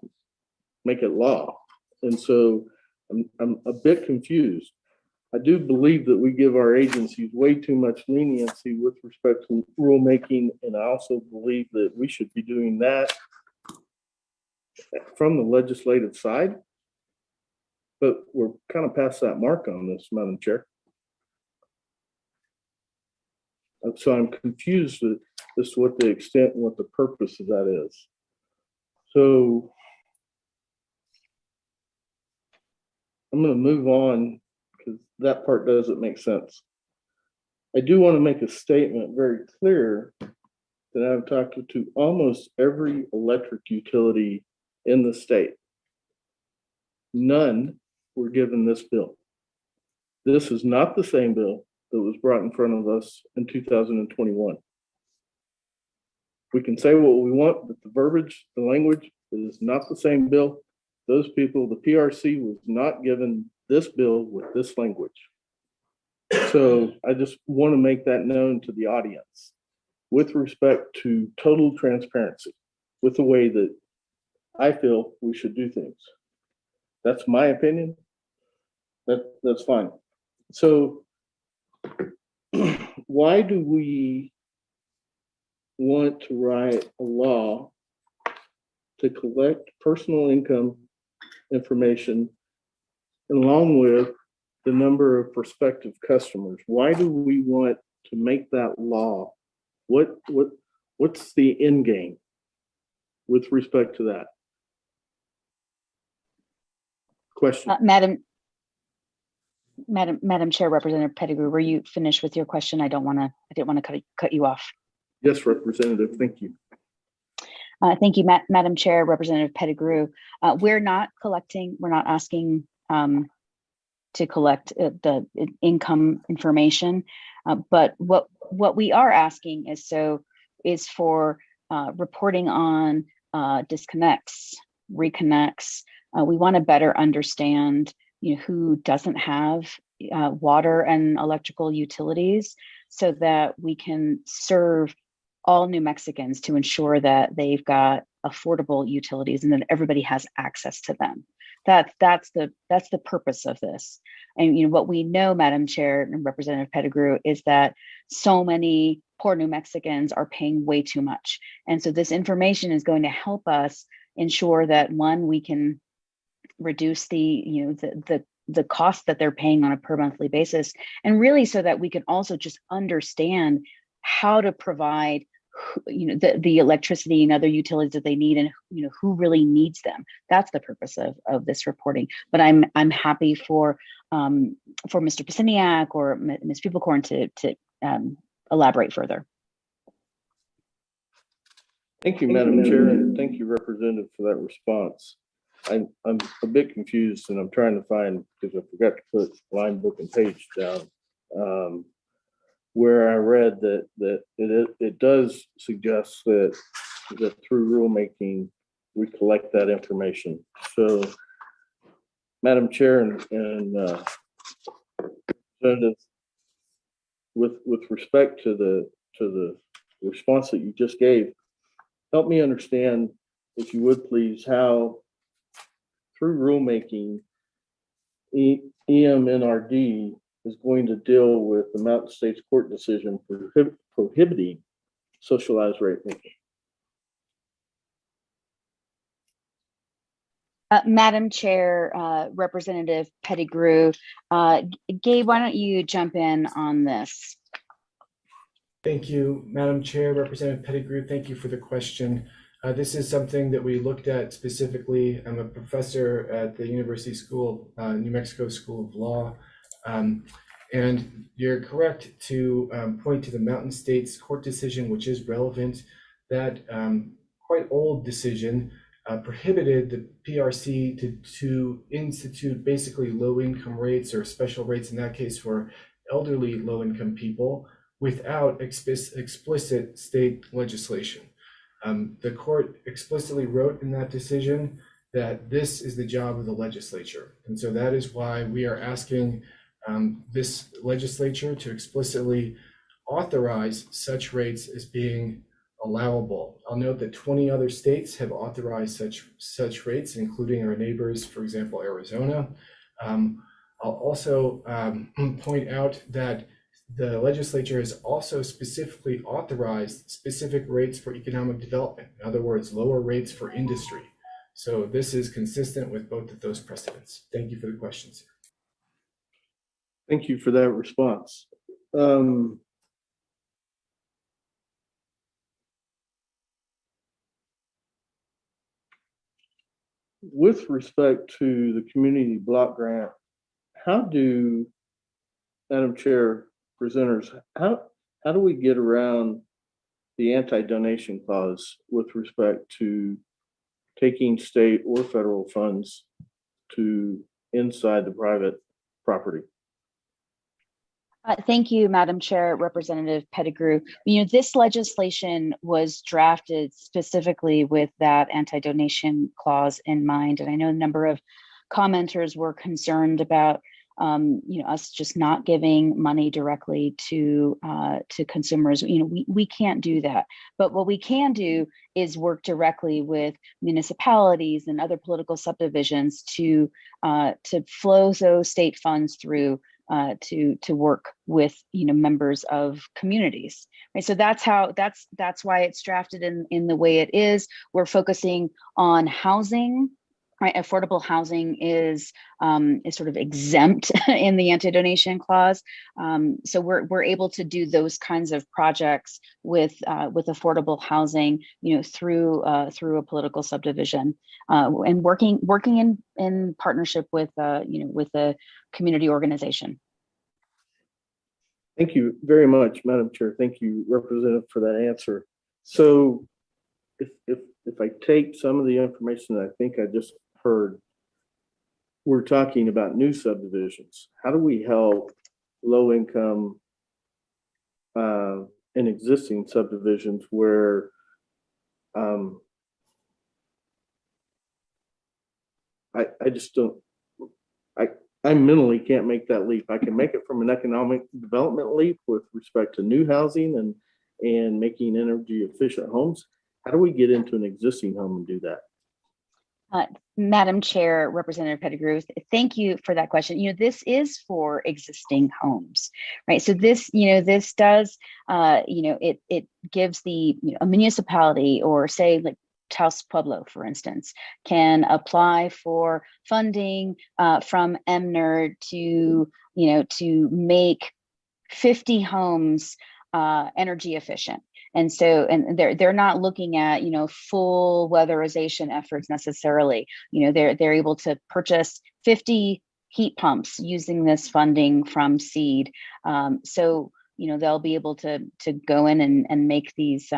make it law? And so I'm a bit confused. I do believe that we give our agencies way too much leniency with respect to rulemaking, and I also believe that we should be doing that from the legislative side. But we're kind of past that mark on this, Madam Chair. So I'm confused as to what the extent and what the purpose of that is. So I'm going to move on, because that part doesn't make sense. I do want to make a statement very clear that I've talked to almost every electric utility in the state. None were given this bill. This is not the same bill that was brought in front of us in 2021. We can say what we want, but the verbiage, the language is not the same bill. Those people, the PRC was not given this bill with this language. So I just want to make that known to the audience with respect to total transparency with the way that I feel we should do things. That's my opinion. That's fine. So why do we want to write a law to collect personal income information along with the number of prospective customers? Why do we want to make that law? What's the end game with respect to that? Question. Madam Chair, Representative Pettigrew, were you finished with your question? I didn't want to cut you off. Yes, Representative, thank you. Thank you, Madam Chair, Representative Pettigrew. We're not asking to collect the income information, but what we are asking is for reporting on disconnects, reconnects. We want to better understand, who doesn't have water and electrical utilities, so that we can serve all New Mexicans to ensure that they've got affordable utilities and that everybody has access to them. That's the purpose of this. And what we know, Madam Chair and Representative Pettigrew, is that so many poor New Mexicans are paying way too much. And so this information is going to help us ensure that, one, we can reduce the cost that they're paying on a per monthly basis, and really so that we can also just understand how to provide the electricity and other utilities that they need, and who really needs them. That's the purpose of this reporting. But I'm happy for Mr. Pasiniak or Ms. Peoplecorn to elaborate further. Thank you, Madam Chair, and thank you, Representative, for that response. I'm a bit confused, and I'm trying to find, because I forgot to put line, book, and page down, where I read that it does suggest that through rulemaking we collect that information. So, Madam Chair and Representative, with respect to the response that you just gave, help me understand, if you would please, how through rulemaking EMNRD is going to deal with the Mountain States Court decision prohibiting socialized rate making. Madam Chair, Representative Pettigrew, Gabe, why don't you jump in on this? Thank you, Madam Chair, Representative Pettigrew. Thank you for the question. This is something that we looked at specifically. I'm a professor at the University School, New Mexico School of Law. And you're correct to point to the Mountain States Court decision, which is relevant. That quite old decision prohibited the PRC to institute basically low-income rates or special rates, in that case for elderly low-income people, without explicit state legislation. The court explicitly wrote in that decision that this is the job of the legislature. And so that is why we are asking this legislature to explicitly authorize such rates as being allowable. I'll note that 20 other states have authorized such rates, including our neighbors, for example, Arizona. I'll also point out that the legislature has also specifically authorized specific rates for economic development. In other words, lower rates for industry. So this is consistent with both of those precedents. Thank you for the questions. Thank you for that response. With respect to the community block grant, how do, Madam Chair, presenters, how do we get around the anti-donation clause with respect to taking state or federal funds to inside the private property? Thank you, Madam Chair, Representative Pettigrew. This legislation was drafted specifically with that anti-donation clause in mind, and I know a number of commenters were concerned about us just not giving money directly to consumers. We can't do that. But what we can do is work directly with municipalities and other political subdivisions to flow those state funds through to work with members of communities. Right. So that's why it's drafted in the way it is. We're focusing on housing. Right, affordable housing is sort of exempt in the anti-donation clause, so we're able to do those kinds of projects with affordable housing, through a political subdivision, and working in partnership with with a community organization. Thank you very much, Madam Chair. Thank you, Representative, for that answer. So, if I take some of the information that I think I just heard, we're talking about new subdivisions. How do we help low income and existing subdivisions where I just don't, I mentally can't make that leap. I can make it from an economic development leap with respect to new housing and making energy efficient homes. How do we get into an existing home and do that? Madam Chair, Representative Pettigrew, thank you for that question. This is for existing homes, right? So this does, it gives a municipality, or say like Taos Pueblo, for instance, can apply for funding from MNER to make 50 homes energy efficient. And so, and they're not looking at, full weatherization efforts necessarily. They're able to purchase 50 heat pumps using this funding from seed. So they'll be able to go in and make these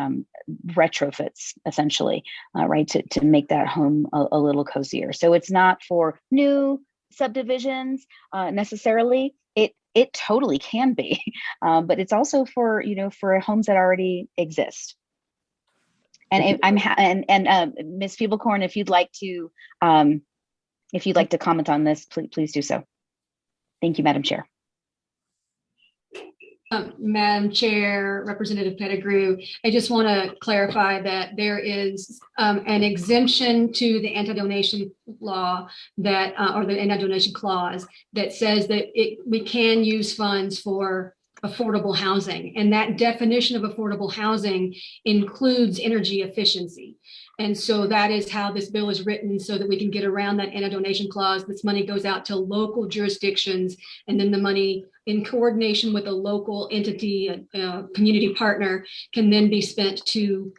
retrofits essentially, right, to make that home a little cozier. So it's not for new subdivisions necessarily. It totally can be, but it's also for for homes that already exist. And Ms. Feeblecorn, if you'd like to comment on this, please do so. Thank you, Madam Chair. Madam Chair, Representative Pettigrew, I just want to clarify that there is an exemption to the anti-donation law that, or the anti-donation clause that says that we can use funds for affordable housing. And that definition of affordable housing includes energy efficiency. And so that is how this bill is written, so that we can get around that anti-donation clause. This money goes out to local jurisdictions, and then the money, in coordination with a local entity, a community partner, can then be spent to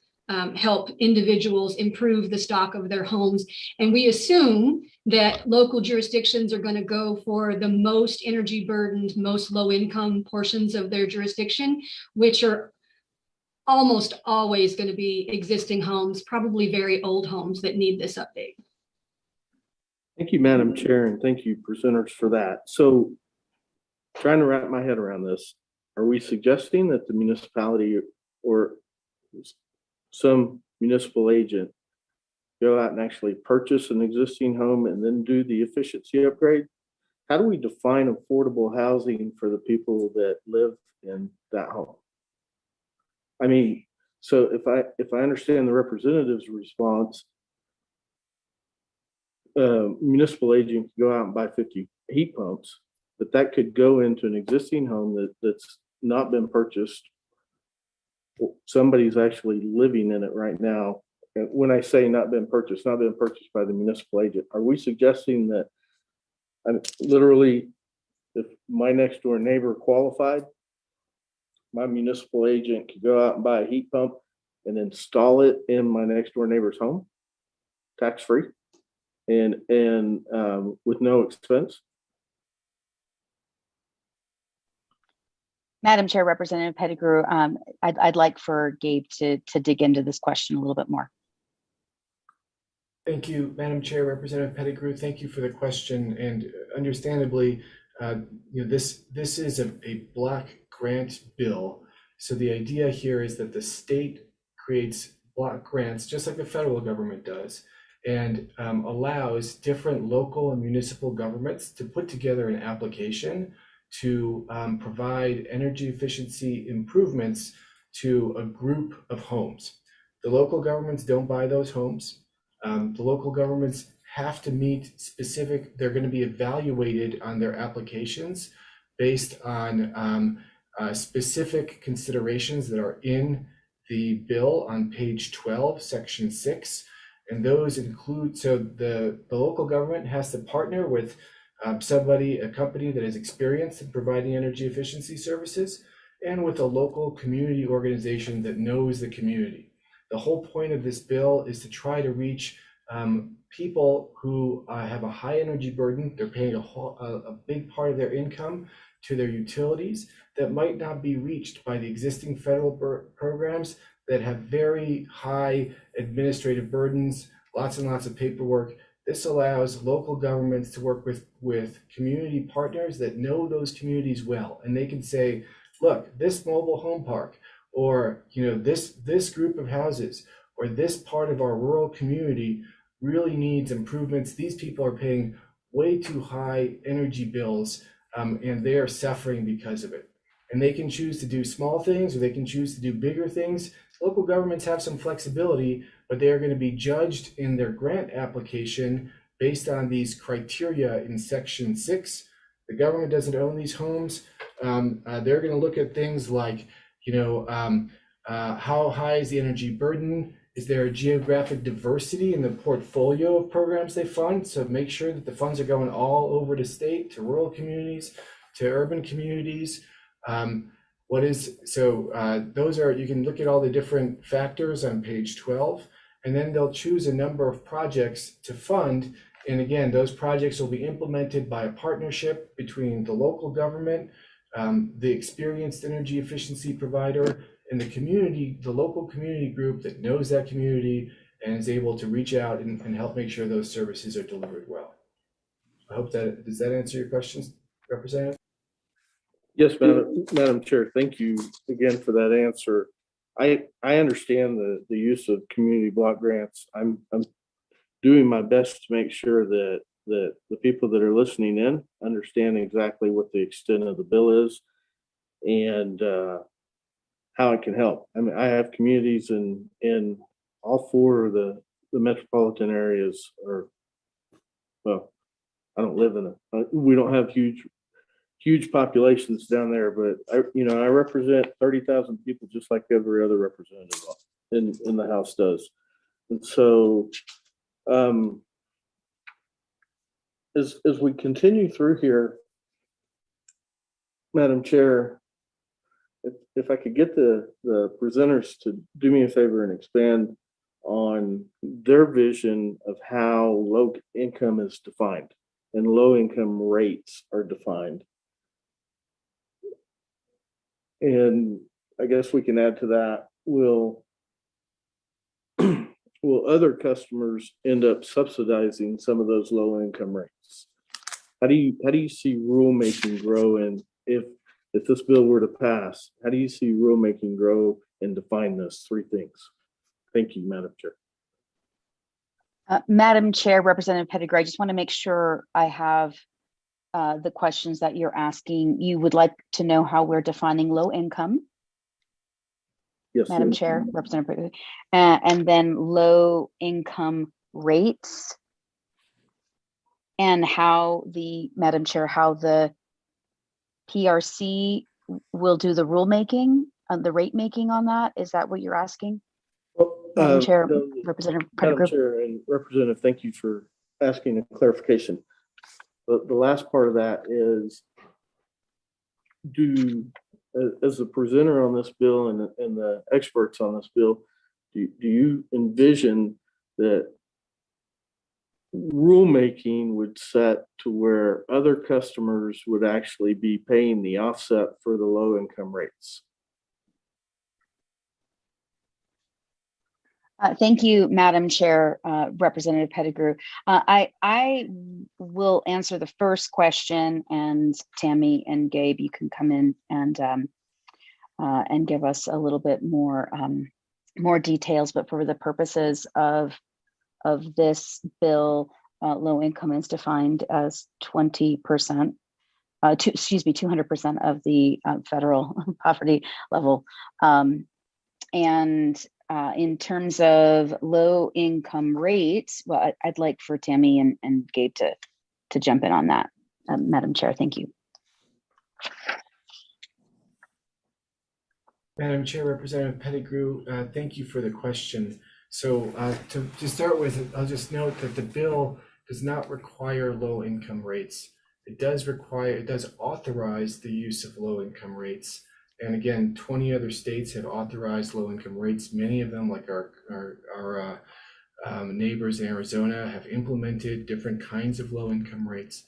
help individuals improve the stock of their homes. And we assume that local jurisdictions are going to go for the most energy burdened, most low income portions of their jurisdiction, which are almost always going to be existing homes, probably very old homes that need this update. Thank you, Madam Chair, and thank you, presenters, for that. So, trying to wrap my head around this, are we suggesting that the municipality or some municipal agent go out and actually purchase an existing home and then do the efficiency upgrade? How do we define affordable housing for the people that live in that home? I mean, so if I understand the representative's response, municipal agent can go out and buy 50 heat pumps, but that could go into an existing home that's not been purchased. Somebody's actually living in it right now. And when I say not been purchased by the municipal agent, are we suggesting that literally, if my next door neighbor qualified, my municipal agent could go out and buy a heat pump and install it in my next door neighbor's home, tax-free, and with no expense? Madam Chair, Representative Pettigrew, I'd like for Gabe to dig into this question a little bit more. Thank you, Madam Chair, Representative Pettigrew. Thank you for the question. And understandably, this is a block grant bill. So the idea here is that the state creates block grants, just like the federal government does, and allows different local and municipal governments to put together an application to provide energy efficiency improvements to a group of homes. The local governments don't buy those homes. The local governments have to meet specific, they're going to be evaluated on their applications based on specific considerations that are in the bill on page 12, section 6. And those include, so the local government has to partner with a company that is experienced in providing energy efficiency services, and with a local community organization that knows the community. The whole point of this bill is to try to reach people who have a high energy burden. They're paying a big part of their income to their utilities that might not be reached by the existing federal programs that have very high administrative burdens, lots and lots of paperwork. This allows local governments to work with community partners that know those communities well, and they can say, look, this mobile home park, or this group of houses, or this part of our rural community really needs improvements. These people are paying way too high energy bills, and they are suffering because of it. And they can choose to do small things, or they can choose to do bigger things. Local governments have some flexibility, but they are going to be judged in their grant application based on these criteria in section 6. The government doesn't own these homes. They're going to look at things like, how high is the energy burden? Is there a geographic diversity in the portfolio of programs they fund? So make sure that the funds are going all over the state, to rural communities, to urban communities. those are, you can look at all the different factors on page 12, and then they'll choose a number of projects to fund. And again, those projects will be implemented by a partnership between the local government, the experienced energy efficiency provider, and the community, the local community group that knows that community and is able to reach out and help make sure those services are delivered well. I hope that, does that answer your questions, Representative? Yes, Madam Chair. Thank you again for that answer. I understand the use of community block grants. I'm doing my best to make sure that the people that are listening in understand exactly what the extent of the bill is and how it can help. I mean, I have communities in all four of the metropolitan areas, or, well, I don't live in we don't have huge populations down there, but I represent 30,000 people just like every other representative in the House does. And so as we continue through here, Madam Chair, if I could get the presenters to do me a favor and expand on their vision of how low income is defined and low income rates are defined. And I guess we can add to that, will other customers end up subsidizing some of those low income rates? How do you see rulemaking grow, and if this bill were to pass, how do you see rulemaking grow and define those three things? Thank you, Madam Chair. Madam Chair, Representative Pettigrew, I just want to make sure I have the questions that you're asking. You would like to know how we're defining low income? Yes, Madam Chair, Representative Pettigrew, and then low income rates, and how Madam Chair, how the PRC will do the rulemaking, the rate making on that. Is that what you're asking? Well, Madam Chair, Representative Pettigrew. Madam Chair and Representative, thank you for asking a clarification. The last part of that is, as the presenter on this bill and the experts on this bill, do you envision that rulemaking would set to where other customers would actually be paying the offset for the low income rates? Thank you, Madam Chair, Representative Pettigrew. I will answer the first question, and Tammy and Gabe, you can come in and give us a little bit more details. But for the purposes of this bill, low income is defined as 200% of the federal poverty level, and in terms of low income rates, well, I'd like for Tammy and Gabe to jump in on that, Madam Chair. Thank you. Madam Chair, Representative Pettigrew, thank you for the question. So to start with, I'll just note that the bill does not require low income rates. It does authorize the use of low income rates. And again, 20 other states have authorized low income rates. Many of them, like our neighbors in Arizona, have implemented different kinds of low income rates.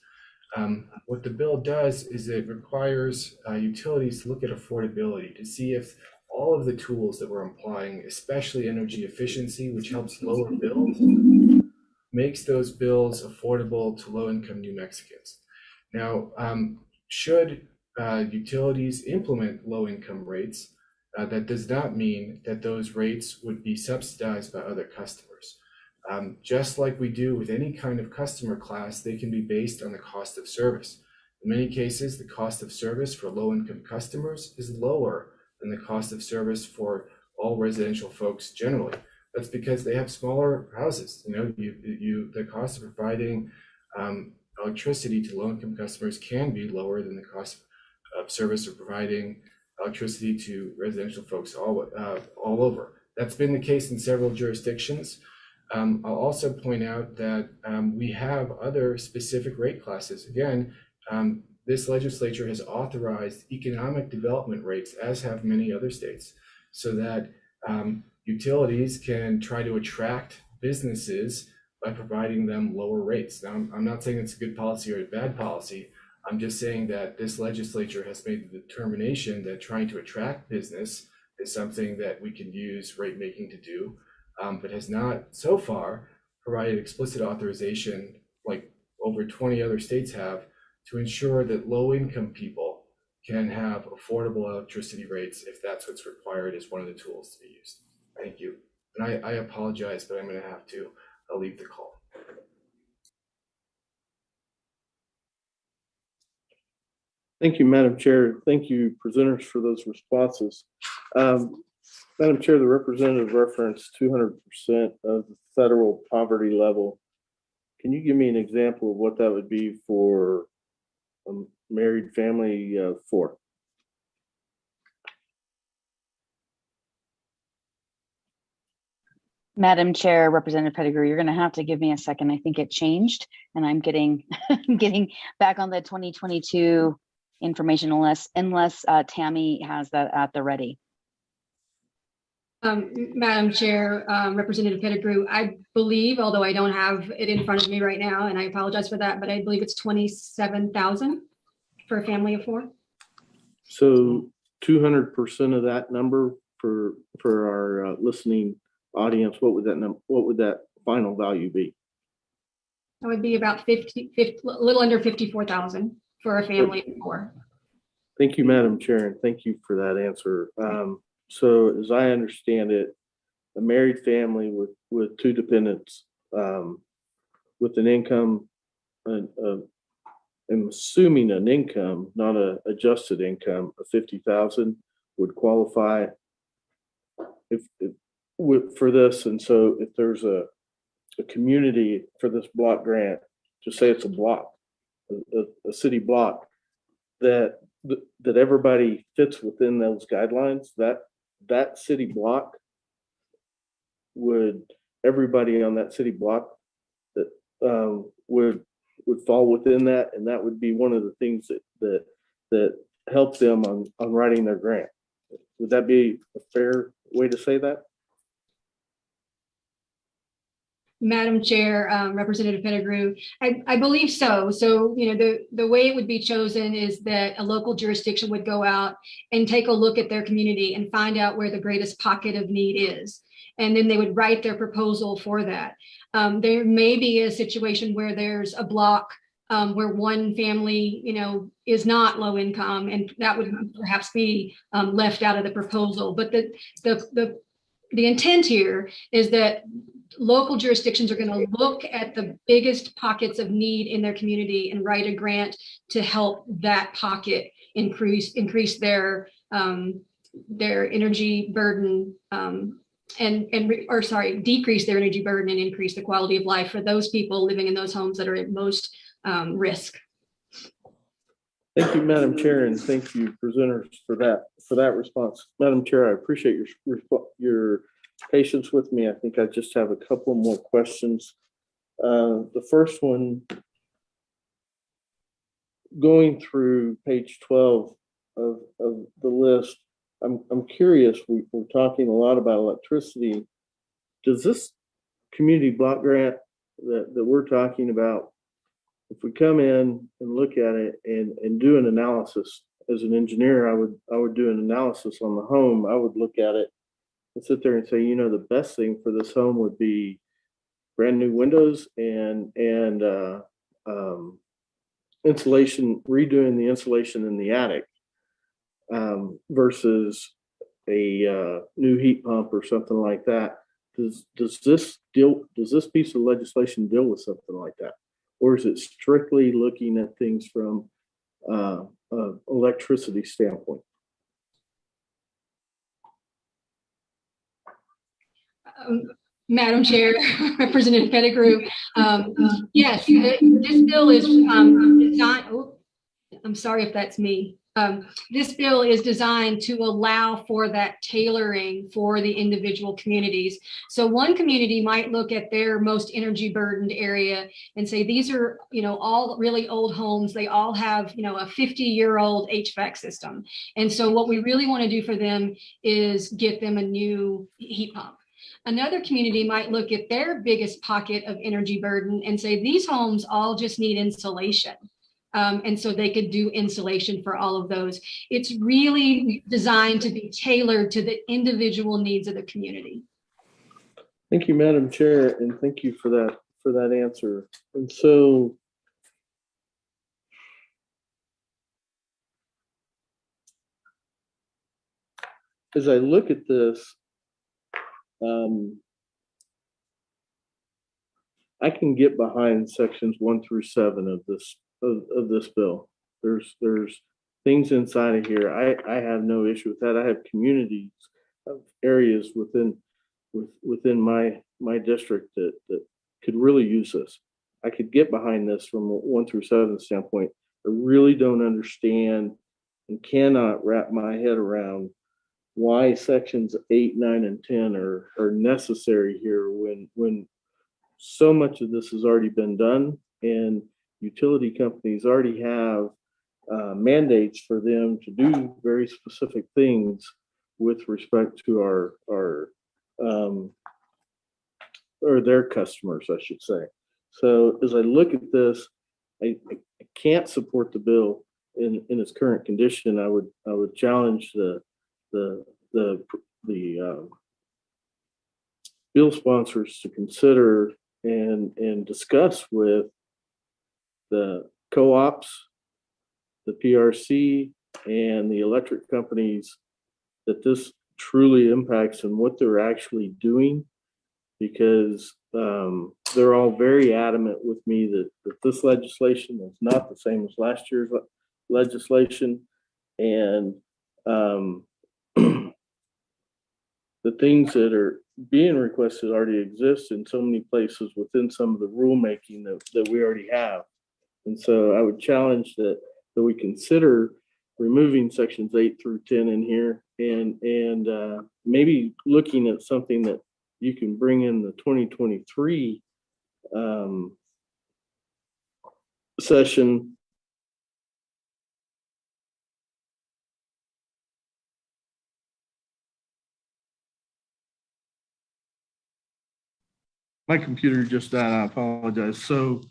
What the bill does is it requires utilities to look at affordability to see if all of the tools that we're applying, especially energy efficiency, which helps lower bills, makes those bills affordable to low income New Mexicans. Now, should utilities implement low income rates, that does not mean that those rates would be subsidized by other customers. Just like we do with any kind of customer class, they can be based on the cost of service. In many cases, the cost of service for low income customers is lower than the cost of service for all residential folks generally. That's because they have smaller houses. The cost of providing electricity to low income customers can be lower than the cost of service of providing electricity to residential folks all over. That's been the case in several jurisdictions. I'll also point out that we have other specific rate classes. Again, this legislature has authorized economic development rates, as have many other states, so that utilities can try to attract businesses by providing them lower rates. Now, I'm not saying it's a good policy or a bad policy. I'm just saying that this legislature has made the determination that trying to attract business is something that we can use rate making to do, but has not so far provided explicit authorization, like over 20 other states have, to ensure that low-income people can have affordable electricity rates if that's what's required as one of the tools to be used. Thank you. And I apologize, but I'm going to have to leave the call. Thank you, Madam Chair. Thank you, presenters, for those responses. Madam Chair, the representative referenced 200% of the federal poverty level. Can you give me an example of what that would be for a married family of 4? Madam Chair, Representative Pettigrew, you're going to have to give me a second. I think it changed, and I'm getting getting back on the 2022 information unless Tammy has that at the ready. Madam Chair, Representative Pettigrew, I believe, although I don't have it in front of me right now, and I apologize for that, but I believe it's 27,000 for a family of 4. So 200% of that number for our listening audience, what would that final value be? That would be about 50, a little under 54,000 for a family of 4. Thank you, Madam Chair, and thank you for that answer. So as I understand it, a married family with 2 dependents with an income, I'm assuming an income, not a adjusted income, of 50,000 would qualify for this. And so if there's a community for this block grant, just say it's a block, a city block, that everybody fits within those guidelines, that city block everybody on that city block that would fall within that, and that would be one of the things that help them on writing their grant. Would that be a fair way to say that? Madam Chair, Representative Pettigrew, I believe so. So, the way it would be chosen is that a local jurisdiction would go out and take a look at their community and find out where the greatest pocket of need is. And then they would write their proposal for that. There may be a situation where there's a block where one family, is not low income, and that would perhaps be left out of the proposal. But the intent here is that local jurisdictions are going to look at the biggest pockets of need in their community and write a grant to help that pocket increase their energy burden decrease their energy burden and increase the quality of life for those people living in those homes that are at most risk. Thank you, Madam Chair, and thank you, presenters, for that response. Madam Chair, I appreciate your patience with me. I think I just have a couple more questions. The first one, going through page 12 of the list, I'm curious, we're talking a lot about electricity. Does this community block grant that we're talking about, if we come in and look at it and do an analysis, as an engineer, I would do an analysis on the home. I would look at it and sit there and say, the best thing for this home would be brand new windows and insulation, redoing the insulation in the attic versus a new heat pump or something like that. Does this piece of legislation deal with something like that, or is it strictly looking at things from an electricity standpoint? Madam Chair, Representative Pettigrew, yes, this bill is designed. Oh, I'm sorry if that's me. this bill is designed to allow for that tailoring for the individual communities. So one community might look at their most energy burdened area and say, these are, all really old homes. They all have, a 50-year-old HVAC system. And so what we really want to do for them is get them a new heat pump. Another community might look at their biggest pocket of energy burden and say, these homes all just need insulation. And so they could do insulation for all of those. It's really designed to be tailored to the individual needs of the community. Thank you, Madam Chair, and thank you for that answer. And so, as I look at this, I can get behind sections 1 through 7 of this bill. There's things inside of here. I have no issue with that. I have communities of areas within my district that could really use this. I could get behind this from a 1 through 7 standpoint. I really don't understand and cannot wrap my head around why sections 8, 9, and 10 are necessary here when so much of this has already been done and utility companies already have mandates for them to do very specific things with respect to our or their customers, I should say. So as I look at this, I can't support the bill in its current condition. I would challenge the bill sponsors to consider and discuss with the co-ops, the PRC, and the electric companies that this truly impacts and what they're actually doing, because they're all very adamant with me that this legislation is not the same as last year's legislation, and the things that are being requested already exist in so many places within some of the rulemaking that we already have. And so I would challenge that we consider removing sections 8 through 10 in here and maybe looking at something that you can bring in the 2023 session. My computer just died. I apologize. So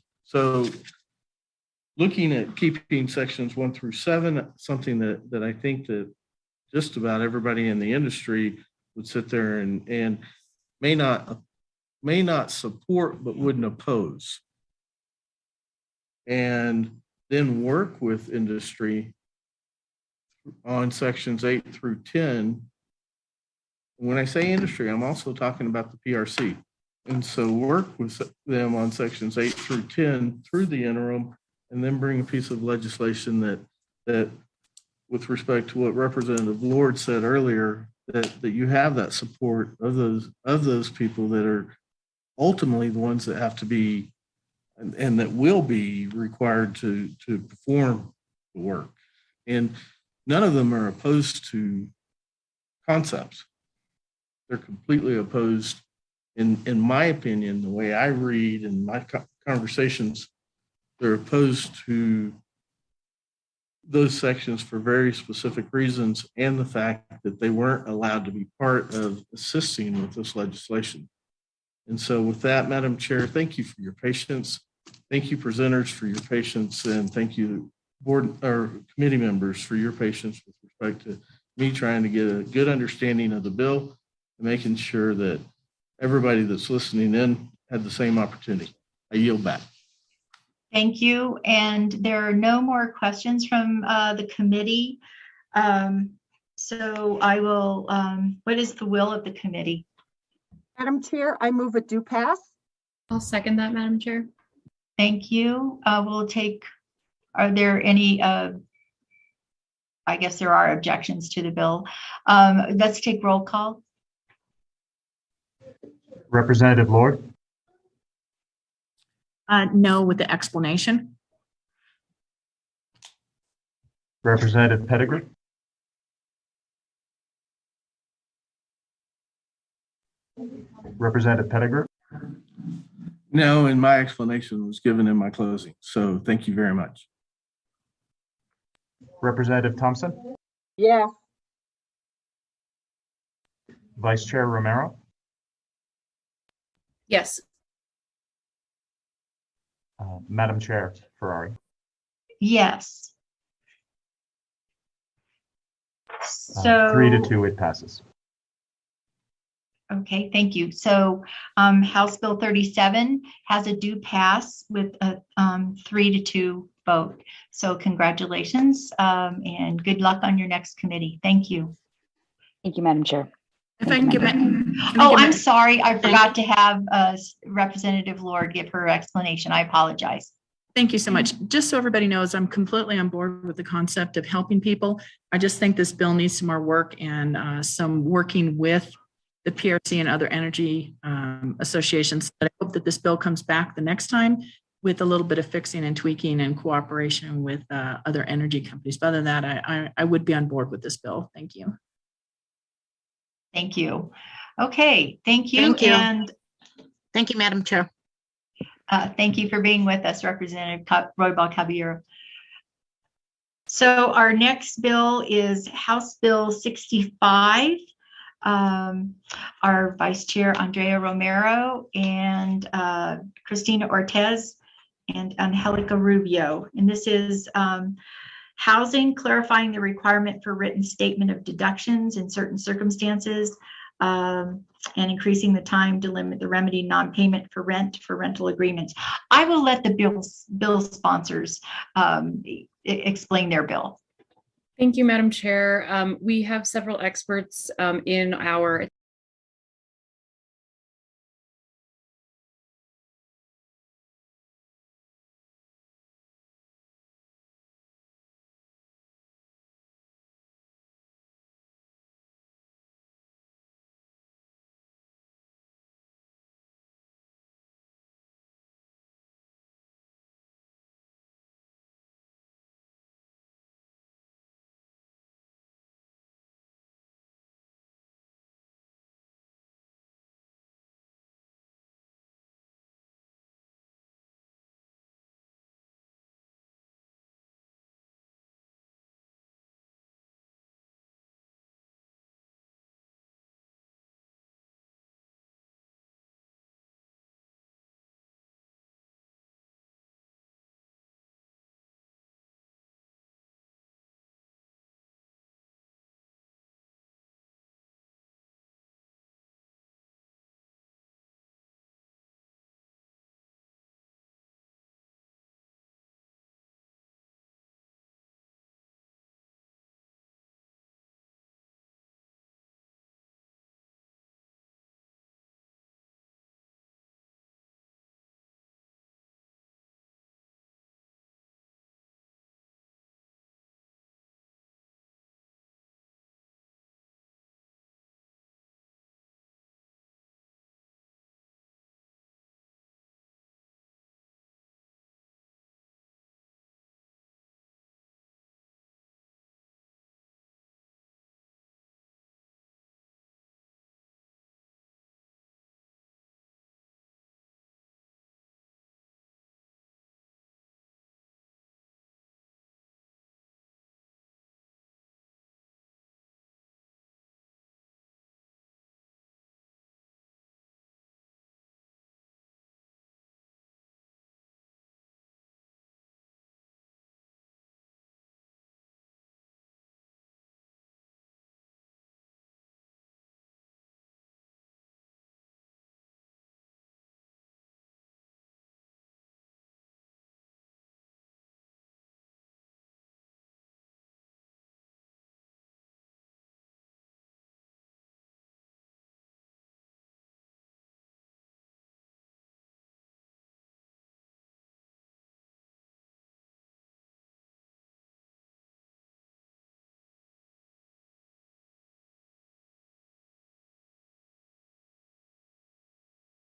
looking at keeping sections 1 through 7, something that I think that just about everybody in the industry would sit there and may not support, but wouldn't oppose. And then work with industry on sections 8 through 10. When I say industry, I'm also talking about the PRC. And so work with them on sections 8 through 10 through the interim, and then bring a piece of legislation that with respect to what Representative Lord said earlier, that you have that support of those people that are ultimately the ones that have to be and that will be required to perform the work. And none of them are opposed to concepts. They're completely opposed. In my opinion, the way I read in my conversations, they're opposed to those sections for very specific reasons, and the fact that they weren't allowed to be part of assisting with this legislation. And so with that, Madam Chair, thank you for your patience. Thank you, presenters, for your patience, and thank you, board or committee members, for your patience with respect to me trying to get a good understanding of the bill and making sure that everybody that's listening in had the same opportunity. I yield back. Thank you. And there are no more questions from the committee. So I will, what is the will of the committee? Madam Chair, I move it do pass. I'll second that, Madam Chair. Thank you. We'll take, are there any, I guess there are objections to the bill. Let's take roll call. Representative Lord? No, with the explanation. Representative Pettigrew. Representative Pettigrew. No, and my explanation was given in my closing. So thank you very much. Representative Thompson. Yeah. Vice Chair Romero. Yes. Madam Chair Ferrari. Yes. So 3-2, it passes. Okay, thank you. So House Bill 37 has a due pass with a 3-2 vote. So congratulations and good luck on your next committee. Thank you. Thank you, Madam Chair. If I can get back. Oh, I'm sorry. I forgot to have Representative Lord give her explanation. I apologize. Thank you so much. Just so everybody knows, I'm completely on board with the concept of helping people. I just think this bill needs some more work and some working with the PRC and other energy associations. But I hope that this bill comes back the next time with a little bit of fixing and tweaking and cooperation with other energy companies. But other than that, I would be on board with this bill. Thank you. Thank you. Okay, thank you. Thank you. And thank you, Madam Chair. Thank you for being with us, Representative Roybal Caballero. So our next bill is House Bill 65. Our Vice Chair, Andrea Romero, and Cristina Ortez, and Angelica Rubio. And this is housing, clarifying the requirement for written statement of deductions in certain circumstances, and increasing the time to limit the remedy non-payment for rent for rental agreements. I will let the bill sponsors explain their bill. Thank you, Madam Chair. We have several experts in our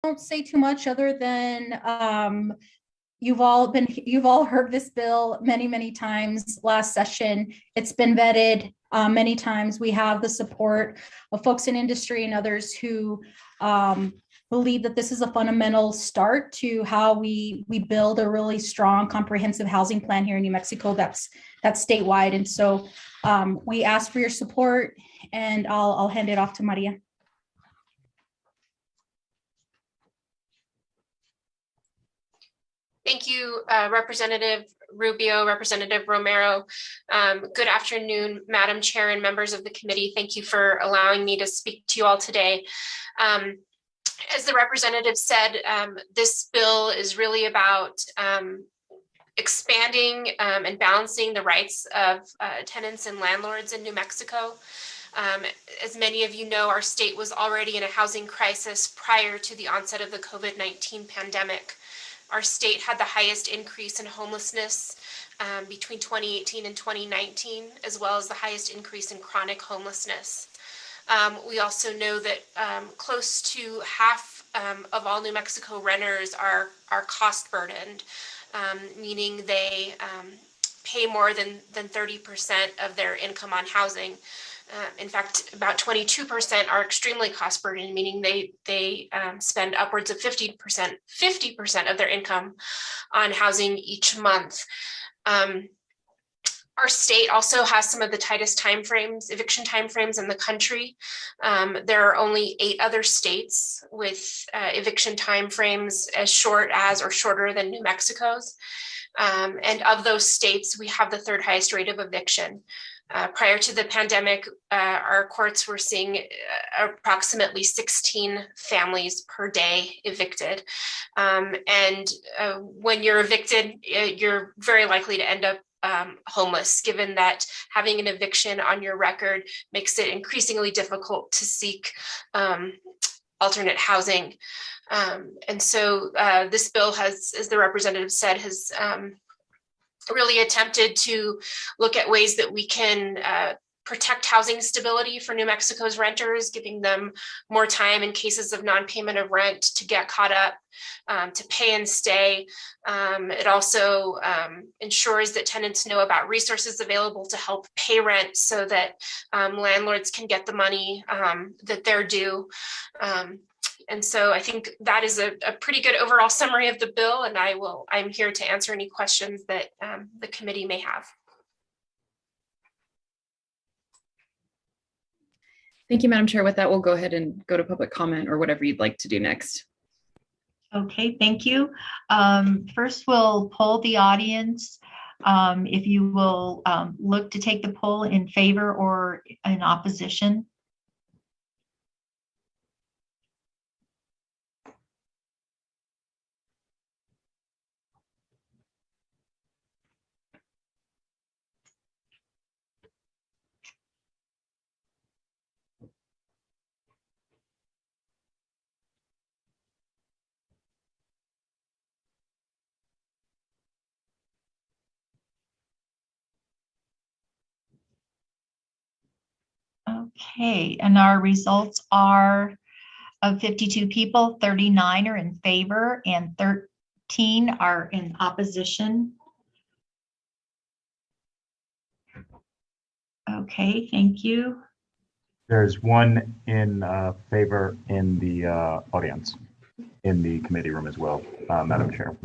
Don't say too much other than you've all heard this bill many times last session. It's been vetted many times. We have the support of folks in industry and others who believe that this is a fundamental start to how we build a really strong, comprehensive housing plan here in New Mexico that's statewide. And so we ask for your support, and I'll hand it off to Maria. Thank you, Representative Rubio, Representative Romero. Good afternoon, Madam Chair and members of the committee. Thank you for allowing me to speak to you all today. As the representative said, this bill is really about expanding and balancing the rights of tenants and landlords in New Mexico. As many of you know, our state was already in a housing crisis prior to the onset of the COVID-19 pandemic. Our state had the highest increase in homelessness between 2018 and 2019, as well as the highest increase in chronic homelessness. We also know that close to half of all New Mexico renters are cost burdened, meaning they pay more than 30% of their income on housing. In fact, about 22% are extremely cost burdened, meaning they spend upwards of 50% of their income on housing each month. Our state also has some of the tightest eviction timeframes in the country. There are only 8 other states with eviction timeframes as short as or shorter than New Mexico's. And of those states, we have the 3rd highest rate of eviction. Prior to the pandemic, our courts were seeing approximately 16 families per day evicted. And when you're evicted, you're very likely to end up homeless, given that having an eviction on your record makes it increasingly difficult to seek alternate housing. And so this bill has, as the representative said, has really attempted to look at ways that we can protect housing stability for New Mexico's renters, giving them more time in cases of non-payment of rent to get caught up, to pay and stay. It also ensures that tenants know about resources available to help pay rent so that landlords can get the money that they're due. And so I think that is a pretty good overall summary of the bill, and I'm here to answer any questions that the committee may have. Thank you, Madam Chair. With that, we'll go ahead and go to public comment or whatever you'd like to do next. Okay, thank you. First, we'll poll the audience. If you will look to take the poll in favor or in opposition. Okay, and our results are of 52 people, 39 are in favor and 13 are in opposition. Okay, thank you. There's one in favor in the audience, in the committee room as well, Madam Chair.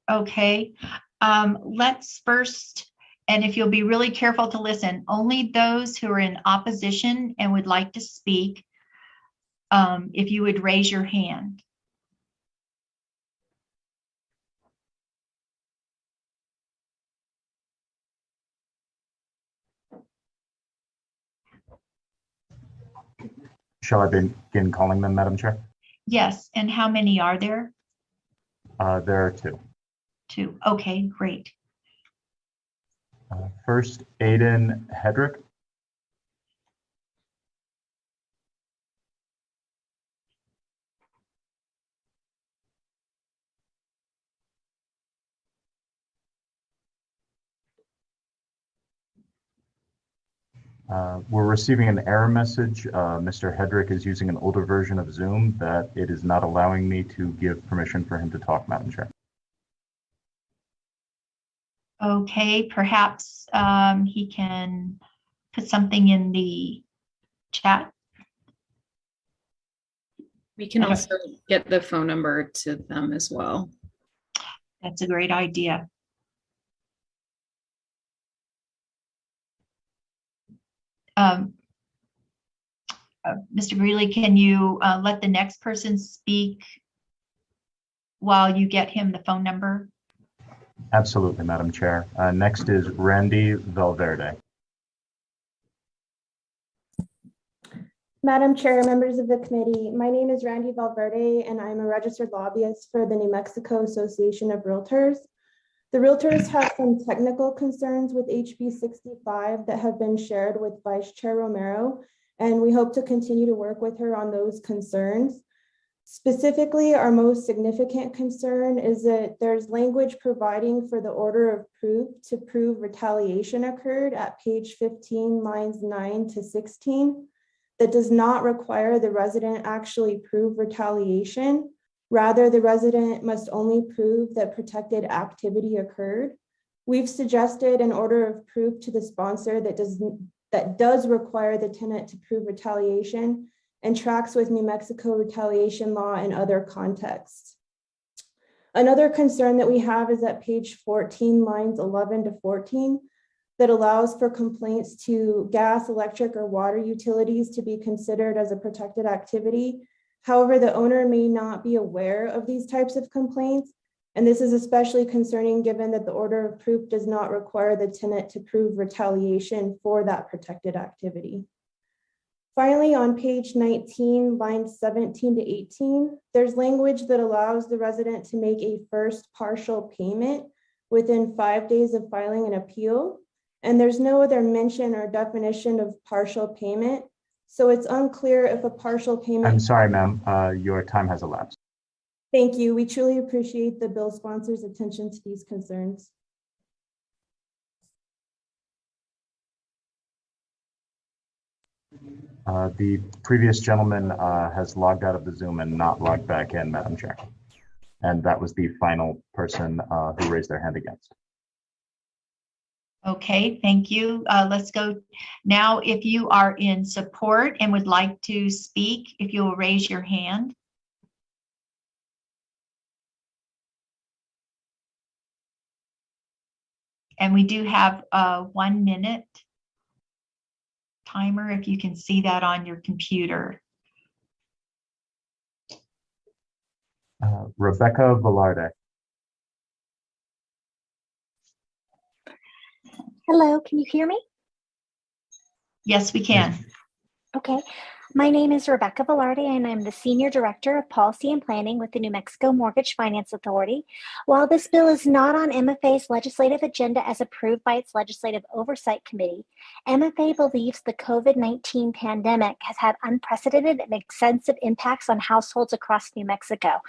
Okay, let's first, and if you'll be really careful to listen, only those who are in opposition and would like to speak, if you would raise your hand. Shall I begin calling them, Madam Chair? Yes, and how many are there? There are 2. 2, okay, great. First, Aiden Hedrick. We're receiving an error message. Mr. Hedrick is using an older version of Zoom that it is not allowing me to give permission for him to talk, Madam Chair. Okay, perhaps he can put something in the chat. We can also get the phone number to them as well. That's a great idea. Mr. Greeley, can you let the next person speak while you get him the phone number? Absolutely, Madam Chair. Next is Randy Valverde. Madam Chair, members of the committee, my name is Randy Valverde, and I'm a registered lobbyist for the New Mexico Association of Realtors. The Realtors have some technical concerns with HB 65 that have been shared with Vice Chair Romero, and we hope to continue to work with her on those concerns. Specifically, our most significant concern is that there's language providing for the order of proof to prove retaliation occurred at page 15, lines 9 to 16. That does not require the resident actually prove retaliation. Rather, the resident must only prove that protected activity occurred. We've suggested an order of proof to the sponsor that does require the tenant to prove retaliation and tracks with New Mexico retaliation law in other contexts. Another concern that we have is at page 14, lines 11 to 14, that allows for complaints to gas, electric, or water utilities to be considered as a protected activity. However, the owner may not be aware of these types of complaints, and this is especially concerning given that the order of proof does not require the tenant to prove retaliation for that protected activity. Finally, on page 19, lines 17 to 18, there's language that allows the resident to make a first partial payment within 5 days of filing an appeal. And there's no other mention or definition of partial payment. So it's unclear if a partial payment— I'm sorry, ma'am, your time has elapsed. Thank you. We truly appreciate the bill sponsor's attention to these concerns. The previous gentleman has logged out of the Zoom and not logged back in, Madam Chair. And that was the final person who raised their hand against. Okay, thank you. Let's go now. If you are in support and would like to speak, if you will raise your hand. And we do have a 1 minute timer, if you can see that on your computer. Rebecca Velarde. Hello, can you hear me? Yes, we can. Okay. My name is Rebecca Velarde, and I'm the Senior Director of Policy and Planning with the New Mexico Mortgage Finance Authority. While this bill is not on MFA's legislative agenda as approved by its Legislative Oversight Committee, MFA believes the COVID-19 pandemic has had unprecedented and extensive impacts on households across New Mexico.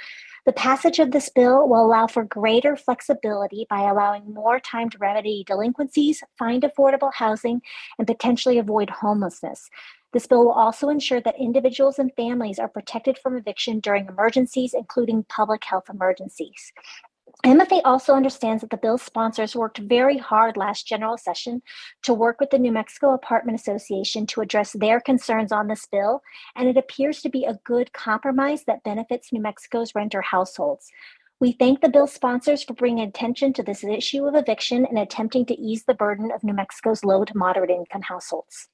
The passage of this bill will allow for greater flexibility by allowing more time to remedy delinquencies, find affordable housing, and potentially avoid homelessness. This bill will also ensure that individuals and families are protected from eviction during emergencies, including public health emergencies. MFA also understands that the bill's sponsors worked very hard last general session to work with the New Mexico Apartment Association to address their concerns on this bill, and it appears to be a good compromise that benefits New Mexico's renter households. We thank the bill sponsors for bringing attention to this issue of eviction and attempting to ease the burden of New Mexico's low to moderate income households.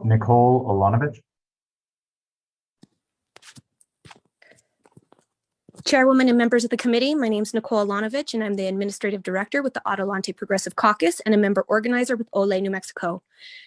Nicole Olanovich. Chairwoman and members of the committee, my name is Nicole Alanovich, and I'm the Administrative Director with the Adelante Progressive Caucus and a member organizer with OLE New Mexico.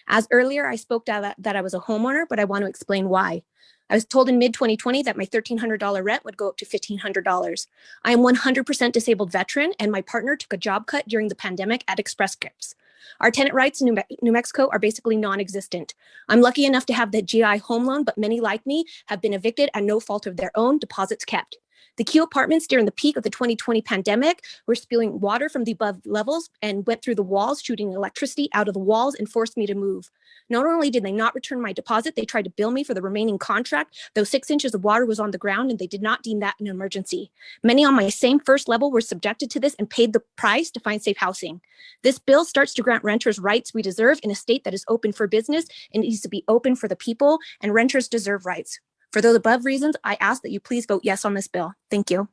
As earlier, I spoke that I was a homeowner, but I want to explain why. I was told in mid-2020 that my $1,300 rent would go up to $1,500. I am 100% disabled veteran, and my partner took a job cut during the pandemic at Express Scripts. Our tenant rights in New Mexico are basically non-existent. I'm lucky enough to have the GI home loan, but many like me have been evicted at no fault of their own, deposits kept. The Q apartments during the peak of the 2020 pandemic were spilling water from the above levels and went through the walls, shooting electricity out of the walls and forced me to move. Not only did they not return my deposit, they tried to bill me for the remaining contract, though 6 inches of water was on the ground and they did not deem that an emergency. Many on my same first level were subjected to this and paid the price to find safe housing. This bill starts to grant renters rights we deserve in a state that is open for business and needs to be open for the people, and renters deserve rights. For those above reasons, I ask that you please vote yes on this bill. Thank you.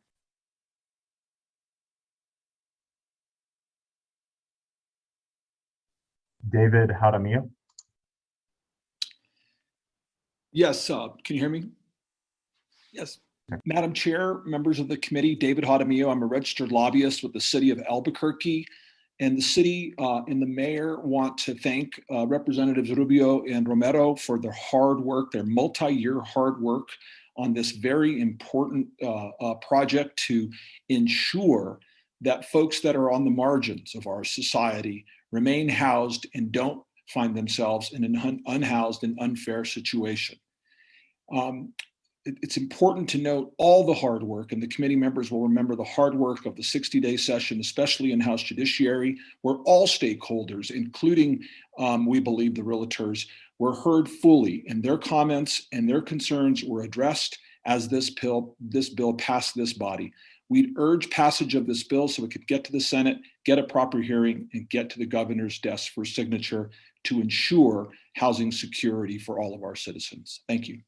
David Jaramillo. Yes, can you hear me? Yes. Madam Chair, members of the committee, David Jaramillo. I'm a registered lobbyist with the city of Albuquerque. And the city and the mayor want to thank Representatives Rubio and Romero for their hard work, their multi-year hard work on this very important project to ensure that folks that are on the margins of our society remain housed and don't find themselves in an unhoused and unfair situation. It's important to note all the hard work, and the committee members will remember the hard work of the 60-day session, especially in House Judiciary, where all stakeholders, including, we believe, the realtors, were heard fully, and their comments and their concerns were addressed as this bill passed this body. We'd urge passage of this bill so it could get to the Senate, get a proper hearing, and get to the governor's desk for signature to ensure housing security for all of our citizens. Thank you.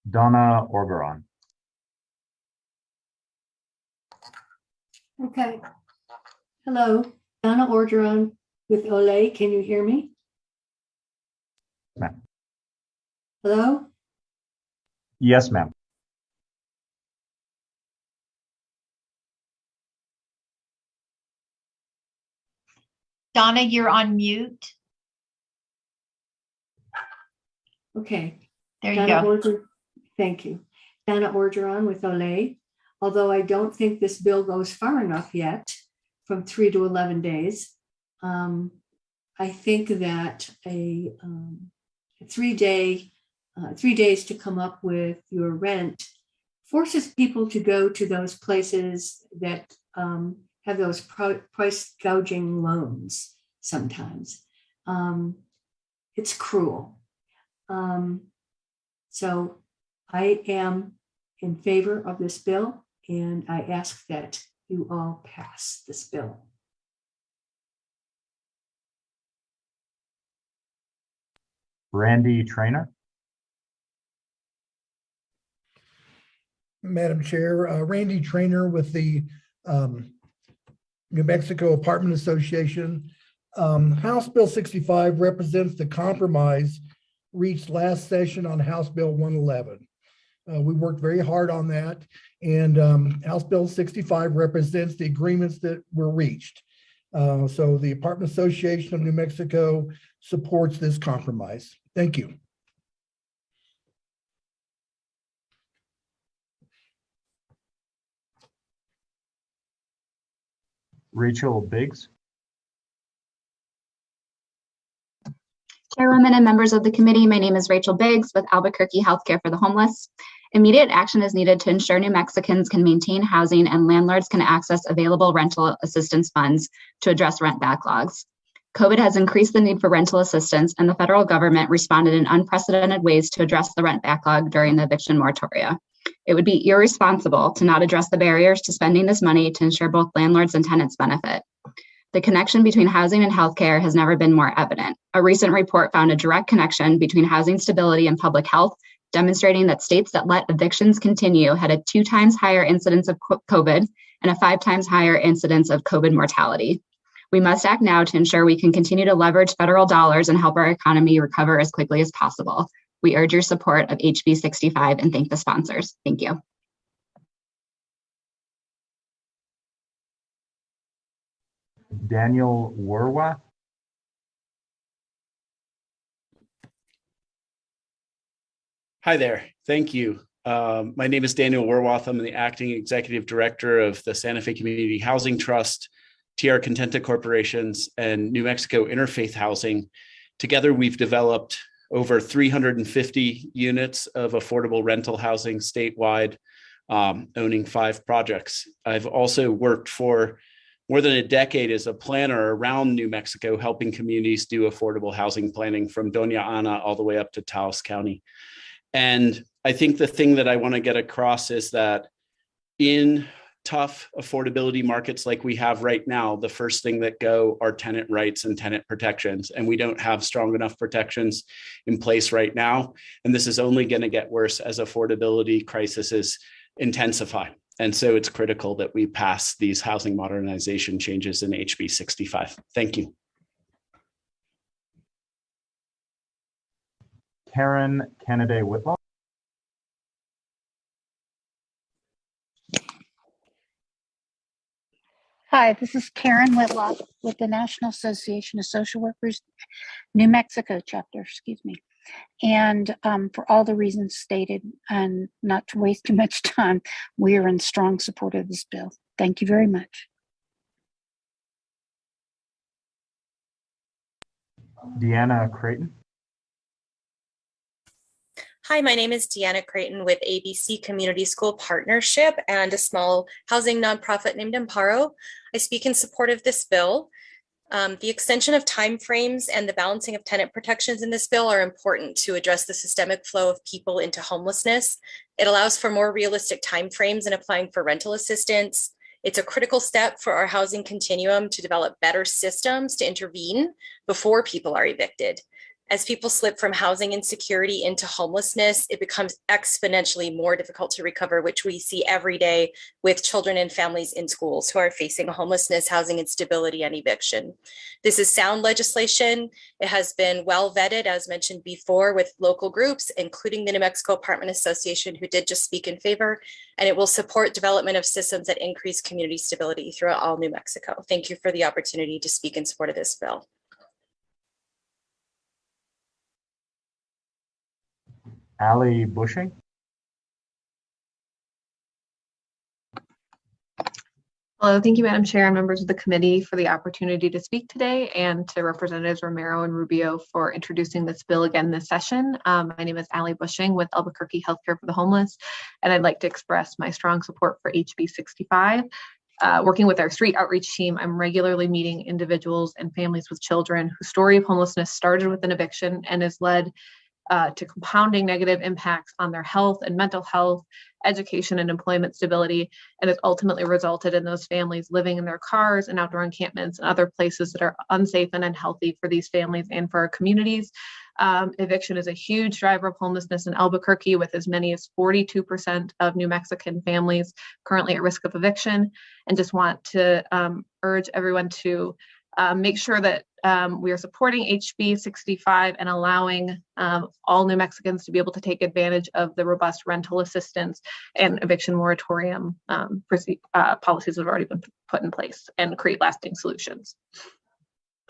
Donna Orgeron. Okay. Hello, Donna Orgeron with OLE. Can you hear me? Ma'am. Hello? Yes, ma'am. Donna, you're on mute. Okay. There you go. Thank you. Donna Orgeron with OLE. Although I don't think this bill goes far enough yet, from 3 to 11 days, I think that a 3 days to come up with your rent forces people to go to those places that have those price gouging loans sometimes. It's cruel. So I am in favor of this bill, and I ask that you all pass this bill. Randy Trainer. Madam Chair, Randy Trainer with the New Mexico Apartment Association. House Bill 65 represents the compromise reached last session on House Bill 111. We worked very hard on that, and House Bill 65 represents the agreements that were reached. So the Apartment Association of New Mexico supports this compromise. Thank you. Rachel Biggs. Chairwoman and members of the committee, my name is Rachel Biggs with Albuquerque Healthcare for the Homeless. Immediate action is needed to ensure New Mexicans can maintain housing and landlords can access available rental assistance funds to address rent backlogs. COVID has increased the need for rental assistance, and the federal government responded in unprecedented ways to address the rent backlog during the eviction moratoria. It would be irresponsible to not address the barriers to spending this money to ensure both landlords and tenants benefit. The connection between housing and healthcare has never been more evident. A recent report found a direct connection between housing stability and public health, demonstrating that states that let evictions continue had a 2 times higher incidence of COVID and a 5 times higher incidence of COVID mortality. We must act now to ensure we can continue to leverage federal dollars and help our economy recover as quickly as possible. We urge your support of HB 65 and thank the sponsors. Thank you. Daniel Werwa. Hi there. Thank you. My name is Daniel Werwath. I'm the acting executive director of the Santa Fe Community Housing Trust, TR Contenta Corporations, and New Mexico Interfaith Housing. Together, we've developed over 350 units of affordable rental housing statewide, owning 5 projects. I've also worked for more than a decade as a planner around New Mexico, helping communities do affordable housing planning from Doña Ana all the way up to Taos County. And I think the thing that I want to get across is that in tough affordability markets like we have right now, the first thing that go are tenant rights and tenant protections. And we don't have strong enough protections in place right now. And this is only going to get worse as affordability crises intensify. And so it's critical that we pass these housing modernization changes in HB 65. Thank you. Karen Kennedy Whitlaw. Hi, this is Karen Whitlock with the National Association of Social Workers, New Mexico chapter, excuse me. And for all the reasons stated, and not to waste too much time, we are in strong support of this bill. Thank you very much. Deanna Creighton. Hi, my name is Deanna Creighton with ABC Community School Partnership and a small housing nonprofit named Amparo. I speak in support of this bill. The extension of timeframes and the balancing of tenant protections in this bill are important to address the systemic flow of people into homelessness. It allows for more realistic timeframes in applying for rental assistance. It's a critical step for our housing continuum to develop better systems to intervene before people are evicted. As people slip from housing insecurity into homelessness, it becomes exponentially more difficult to recover, which we see every day with children and families in schools who are facing homelessness, housing instability, and eviction. This is sound legislation. It has been well vetted, as mentioned before, with local groups, including the New Mexico Apartment Association, who did just speak in favor, and it will support development of systems that increase community stability throughout all New Mexico. Thank you for the opportunity to speak in support of this bill. Allie Bushing. Hello, thank you, Madam Chair and members of the committee for the opportunity to speak today, and to Representatives Romero and Rubio for introducing this bill again this session. My name is Allie Bushing with Albuquerque Healthcare for the Homeless, and I'd like to express my strong support for HB 65. Working with our street outreach team, I'm regularly meeting individuals and families with children whose story of homelessness started with an eviction and has led to compounding negative impacts on their health and mental health, education, and employment stability, and has ultimately resulted in those families living in their cars and outdoor encampments and other places that are unsafe and unhealthy for these families and for our communities. Eviction is a huge driver of homelessness in Albuquerque, with as many as 42% of New Mexican families currently at risk of eviction, and just want to urge everyone to make sure that we are supporting HB 65 and allowing all New Mexicans to be able to take advantage of the robust rental assistance and eviction moratorium policies that have already been put in place, and create lasting solutions.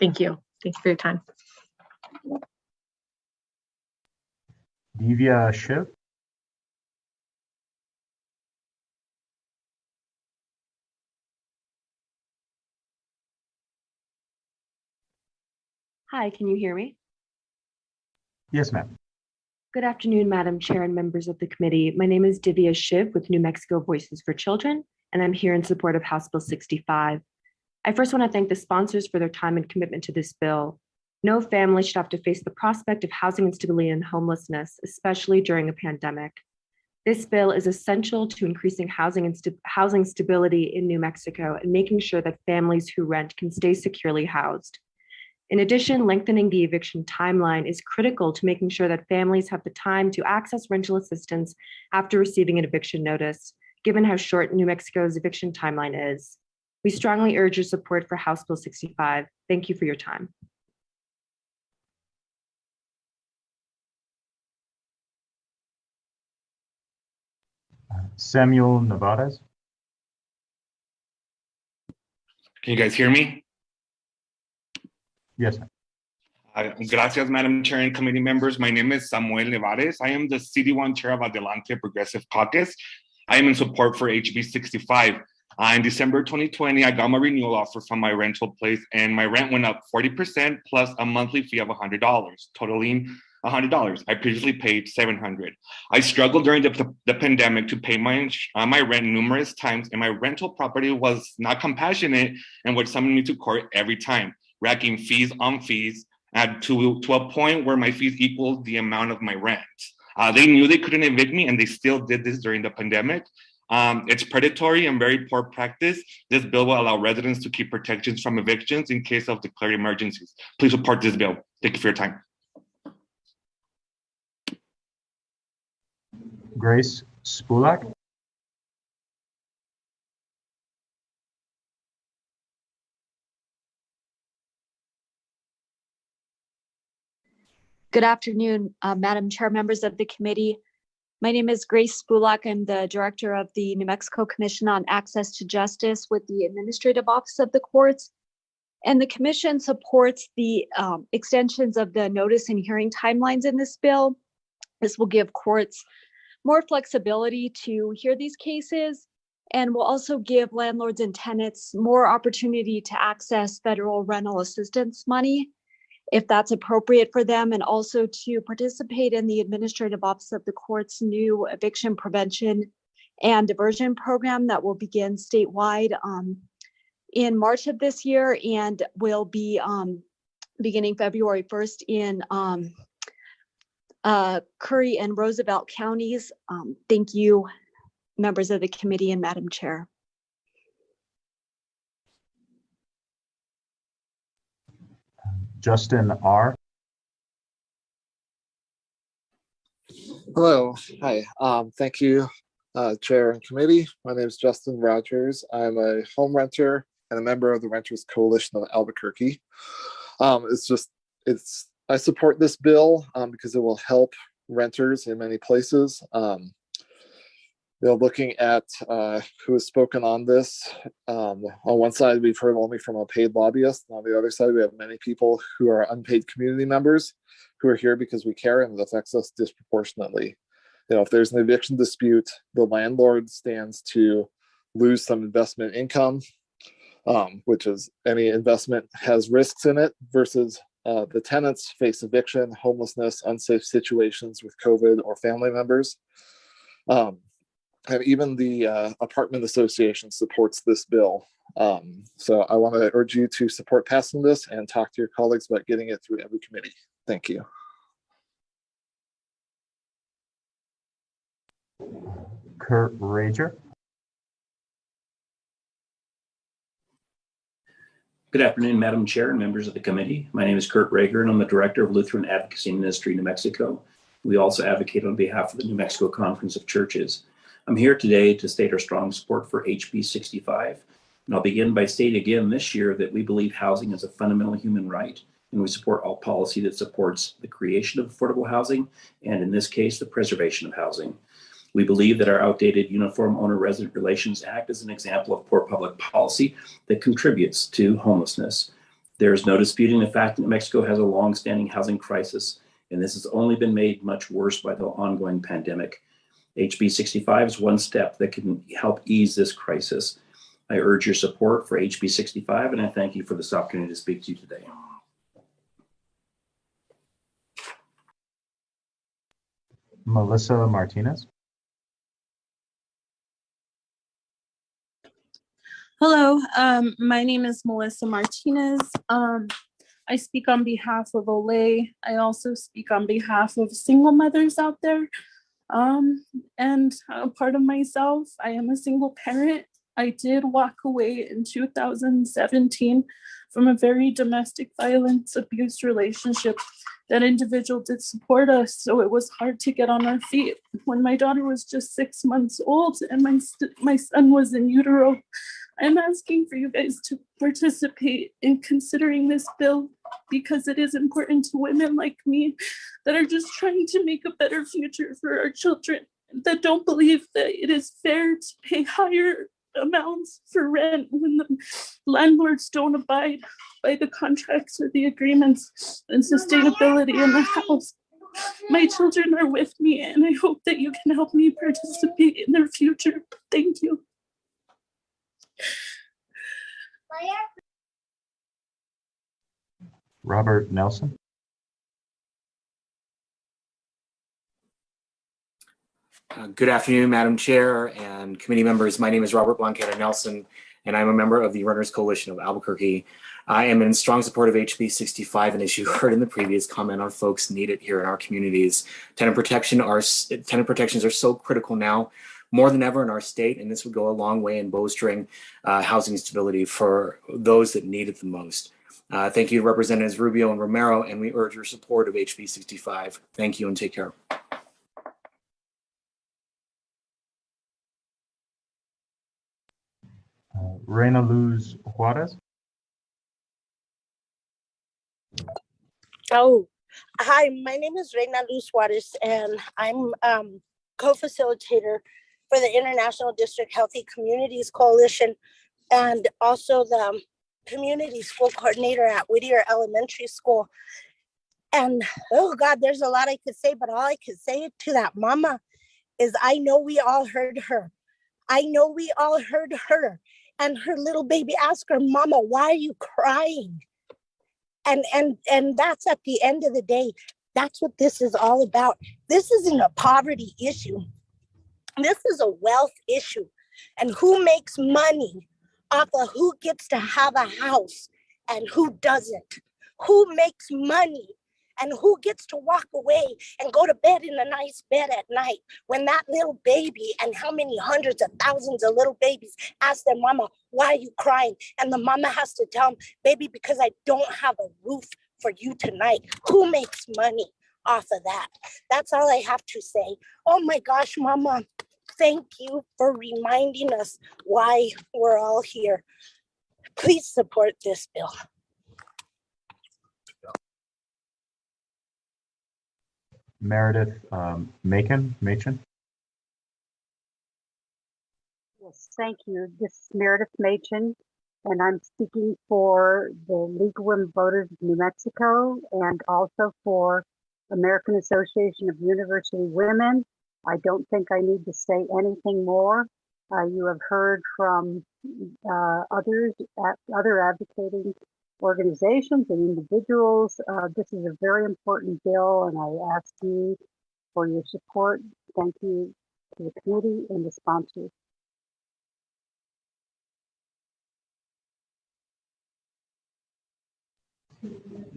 Thank you. Thank you for your time. Divya Shiv. Hi, can you hear me? Yes, ma'am. Good afternoon, Madam Chair and members of the committee. My name is Divya Shiv with New Mexico Voices for Children, and I'm here in support of House Bill 65. I first want to thank the sponsors for their time and commitment to this bill. No family should have to face the prospect of housing instability and homelessness, especially during a pandemic. This bill is essential to increasing housing stability in New Mexico and making sure that families who rent can stay securely housed. In addition, lengthening the eviction timeline is critical to making sure that families have the time to access rental assistance after receiving an eviction notice, given how short New Mexico's eviction timeline is. We strongly urge your support for House Bill 65. Thank you for your time. Samuel Nevarez. Can you guys hear me? Yes. Gracias, Madam Chair and committee members. My name is Samuel Nevarez. I am the CD1 chair of Adelante Progressive Caucus. I am in support for HB 65. In December 2020, I got my renewal offer from my rental place, and my rent went up 40% plus a monthly fee of $100, totaling $100. I previously paid $700. I struggled during the pandemic to pay my rent numerous times, and my rental property was not compassionate and would summon me to court every time, racking fees on fees to a point where my fees equaled the amount of my rent. They knew they couldn't evict me, and they still did this during the pandemic. It's predatory and very poor practice. This bill will allow residents to keep protections from evictions in case of declared emergencies. Please support this bill. Thank you for your time. Grace Spulak. Good afternoon, Madam Chair, members of the committee. My name is Grace Spulak. I'm the director of the New Mexico Commission on Access to Justice with the Administrative Office of the Courts. And the commission supports the extensions of the notice and hearing timelines in this bill. This will give courts more flexibility to hear these cases and will also give landlords and tenants more opportunity to access federal rental assistance money if that's appropriate for them, and also to participate in the Administrative Office of the Court's new eviction prevention and diversion program that will begin statewide in March of this year and will be beginning February 1st in Curry and Roosevelt counties. Thank you, members of the committee and Madam Chair. Justin R. Hello, hi. Thank you, Chair and Committee. My name is Justin Rogers. I'm a home renter and a member of the Renters Coalition of Albuquerque. I support this bill because it will help renters in many places. Looking at who has spoken on this, on one side, we've heard only from a paid lobbyist. And on the other side, we have many people who are unpaid community members who are here because we care, and it affects us disproportionately. If there's an eviction dispute, the landlord stands to lose some investment income, which is any investment has risks in it, versus the tenants face eviction, homelessness, unsafe situations with COVID or family members. And even the apartment association supports this bill. So I want to urge you to support passing this and talk to your colleagues about getting it through every committee. Thank you. Kurt Rager. Good afternoon, Madam Chair and members of the committee. My name is Kurt Rager, and I'm the Director of Lutheran Advocacy Ministry, New Mexico. We also advocate on behalf of the New Mexico Conference of Churches. I'm here today to state our strong support for HB 65. And I'll begin by stating again this year that we believe housing is a fundamental human right, and we support all policy that supports the creation of affordable housing, and in this case, the preservation of housing. We believe that our outdated Uniform Owner-Resident Relations Act is an example of poor public policy that contributes to homelessness. There is no disputing the fact that New Mexico has a long-standing housing crisis, and this has only been made much worse by the ongoing pandemic. HB 65 is one step that can help ease this crisis. I urge your support for HB 65, and I thank you for this opportunity to speak to you today. Melissa Martinez. Hello, my name is Melissa Martinez. I speak on behalf of OLE. I also speak on behalf of single mothers out there. And a part of myself, I am a single parent. I did walk away in 2017 from a very domestic violence abuse relationship. That individual did support us, so it was hard to get on our feet. When my daughter was just 6 months old and my son was in utero, I'm asking for you guys to participate in considering this bill because it is important to women like me that are just trying to make a better future for our children, that don't believe that it is fair to pay higher amounts for rent when the landlords don't abide by the contracts or the agreements and sustainability in the house. My children are with me, and I hope that you can help me participate in their future. Thank you. Robert Nelson. Good afternoon, Madam Chair and committee members. My name is Robert Blanqueta Nelson, and I'm a member of the Runners Coalition of Albuquerque. I am in strong support of HB 65, and as you heard in the previous comment, our folks need it here in our communities. Tenant protections are so critical now, more than ever in our state, and this would go a long way in bolstering housing stability for those that need it the most. Thank you to Representatives Rubio and Romero, and we urge your support of HB 65. Thank you and take care. Reina Luz Juarez. Oh, hi, my name is Reina Luz Juarez, and I'm co-facilitator for the International District Healthy Communities Coalition and also the community school coordinator at Whittier Elementary School. And oh God, there's a lot I could say, but all I could say to that mama is I know we all heard her. I know we all heard her. And her little baby asked her, Mama, why are you crying? And that's at the end of the day, that's what this is all about. This isn't a poverty issue. This is a wealth issue. And who makes money off of who gets to have a house and who doesn't? Who makes money and who gets to walk away and go to bed in a nice bed at night when that little baby, and how many hundreds of thousands of little babies ask their mama, why are you crying? And the mama has to tell them, baby, because I don't have a roof for you tonight. Who makes money off of that? That's all I have to say. Oh my gosh, mama, thank you for reminding us why we're all here. Please support this bill. Meredith Macon. Yes, thank you. This is Meredith Machen, and I'm speaking for the League of Women Voters of New Mexico and also for American Association of University Women. I don't think I need to say anything more. You have heard from other advocating organizations and individuals. This is a very important bill, and I ask you for your support. Thank you to the committee and the sponsors.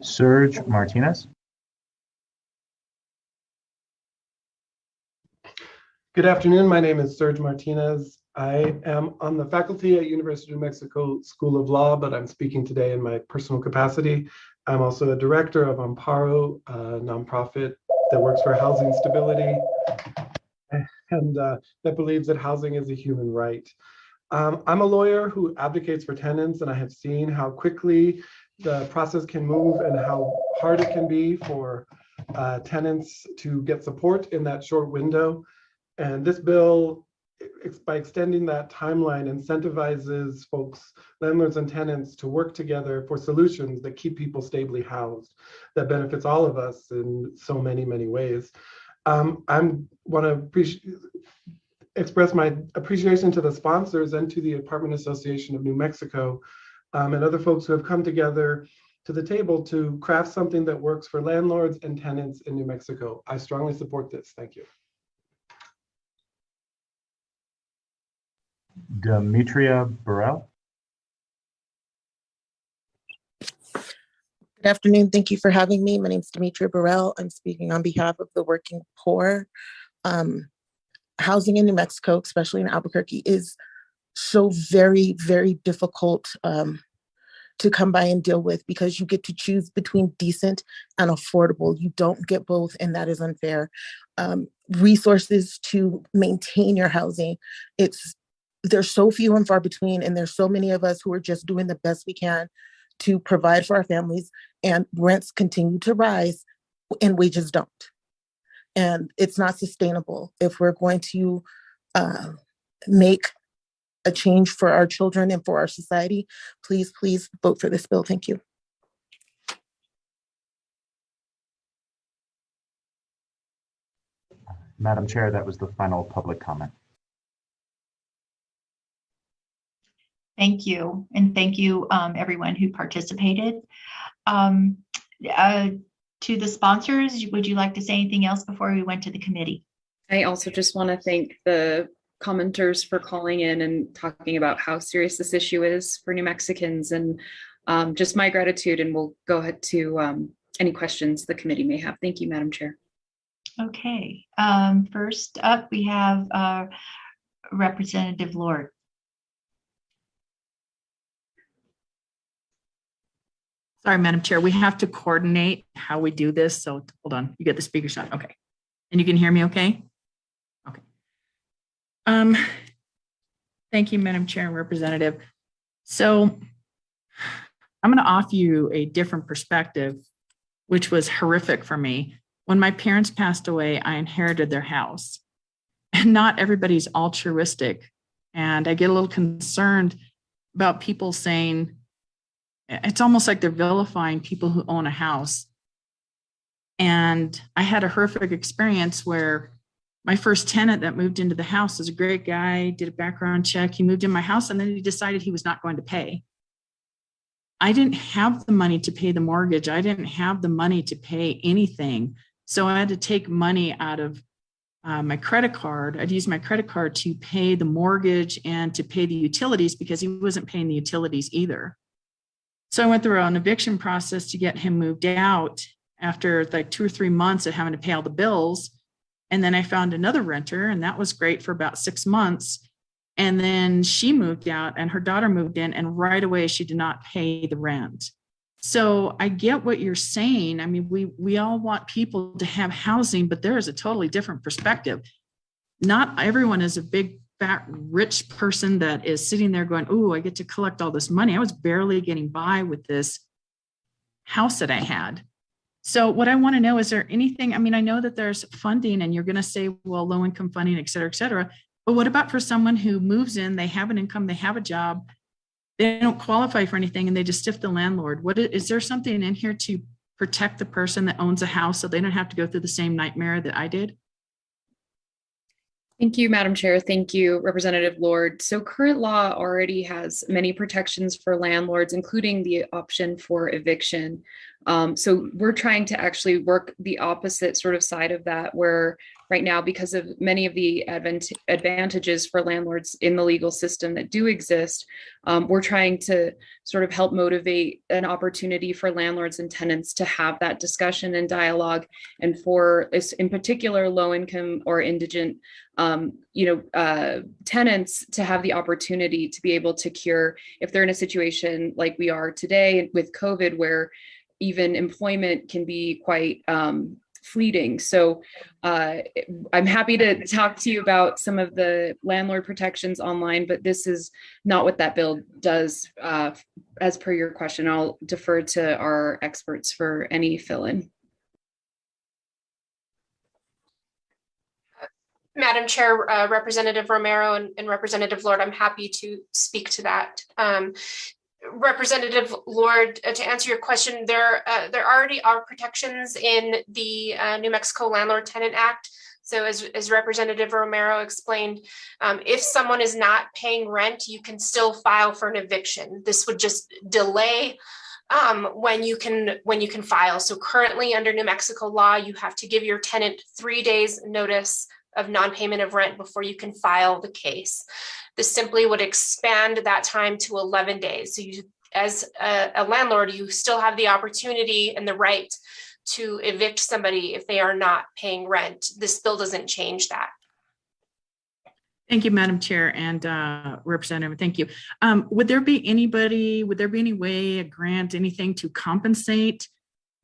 Serge Martinez. Good afternoon. My name is Serge Martinez. I am on the faculty at University of New Mexico School of Law, but I'm speaking today in my personal capacity. I'm also a director of Amparo, a nonprofit that works for housing stability and that believes that housing is a human right. I'm a lawyer who advocates for tenants, and I have seen how quickly the process can move and how hard it can be for tenants to get support in that short window. And this bill, by extending that timeline, incentivizes folks, landlords and tenants, to work together for solutions that keep people stably housed, that benefits all of us in so many, many ways. I want to express my appreciation to the sponsors and to the Apartment Association of New Mexico and other folks who have come together to the table to craft something that works for landlords and tenants in New Mexico. I strongly support this. Thank you. Demetria Burrell. Good afternoon. Thank you for having me. My name is Demetria Burrell. I'm speaking on behalf of the working poor. Housing in New Mexico, especially in Albuquerque, is so very, very difficult to come by and deal with because you get to choose between decent and affordable. You don't get both, and that is unfair. Resources to maintain your housing, they're so few and far between, and there's so many of us who are just doing the best we can to provide for our families, and rents continue to rise and wages don't. And it's not sustainable. If we're going to make a change for our children and for our society, please, please vote for this bill. Thank you. Madam Chair, that was the final public comment. Thank you. And thank you, everyone who participated. To the sponsors, would you like to say anything else before we went to the committee? I also just want to thank the commenters for calling in and talking about how serious this issue is for New Mexicans, and just my gratitude. And we'll go ahead to any questions the committee may have. Thank you, Madam Chair. Okay, first up we have Representative Lord. Sorry, Madam Chair, we have to coordinate how we do this. So hold on, you get the speaker shot. Okay. And you can hear me okay? Okay. Thank you, Madam Chair and Representative. So I'm going to offer you a different perspective, which was horrific for me. When my parents passed away, I inherited their house. And not everybody's altruistic. And I get a little concerned about people saying, it's almost like they're vilifying people who own a house. And I had a horrific experience where my first tenant that moved into the house was a great guy, did a background check. He moved in my house and then he decided he was not going to pay. I didn't have the money to pay the mortgage. I didn't have the money to pay anything. So I had to take money out of my credit card. I'd use my credit card to pay the mortgage and to pay the utilities because he wasn't paying the utilities either. So I went through an eviction process to get him moved out after like 2 or 3 months of having to pay all the bills. And then I found another renter, and that was great for about 6 months. And then she moved out and her daughter moved in, and right away she did not pay the rent. So I get what you're saying. I mean, we all want people to have housing, but there is a totally different perspective. Not everyone is a big, fat, rich person that is sitting there going, "Ooh, I get to collect all this money." I was barely getting by with this house that I had. So what I want to know, is there anything, I mean, I know that there's funding and you're going to say, well, low income funding, et cetera, but what about for someone who moves in, they have an income, they have a job, they don't qualify for anything and they just stiff the landlord? Is there something in here to protect the person that owns a house so they don't have to go through the same nightmare that I did? Thank you, Madam Chair. Thank you, Representative Lord. So current law already has many protections for landlords, including the option for eviction. So we're trying to actually work the opposite sort of side of that, where right now, because of many of the advantages for landlords in the legal system that do exist, we're trying to sort of help motivate an opportunity for landlords and tenants to have that discussion and dialogue, and for, in particular, low income or indigent tenants to have the opportunity to be able to cure if they're in a situation like we are today with COVID, where even employment can be quite fleeting. So I'm happy to talk to you about some of the landlord protections online, but this is not what that bill does. As per your question, I'll defer to our experts for any fill-in. Madam Chair, Representative Romero and Representative Lord, I'm happy to speak to that. Representative Lord, to answer your question, there already are protections in the New Mexico Landlord Tenant Act. So as Representative Romero explained, if someone is not paying rent, you can still file for an eviction. This would just delay when you can file. So currently under New Mexico law, you have to give your tenant 3 days notice of non-payment of rent before you can file the case. This simply would expand that time to 11 days. So you, as a landlord, you still have the opportunity and the right to evict somebody if they are not paying rent. This bill doesn't change that. Thank you, Madam Chair and Representative. Thank you. Would there be any way, a grant, anything to compensate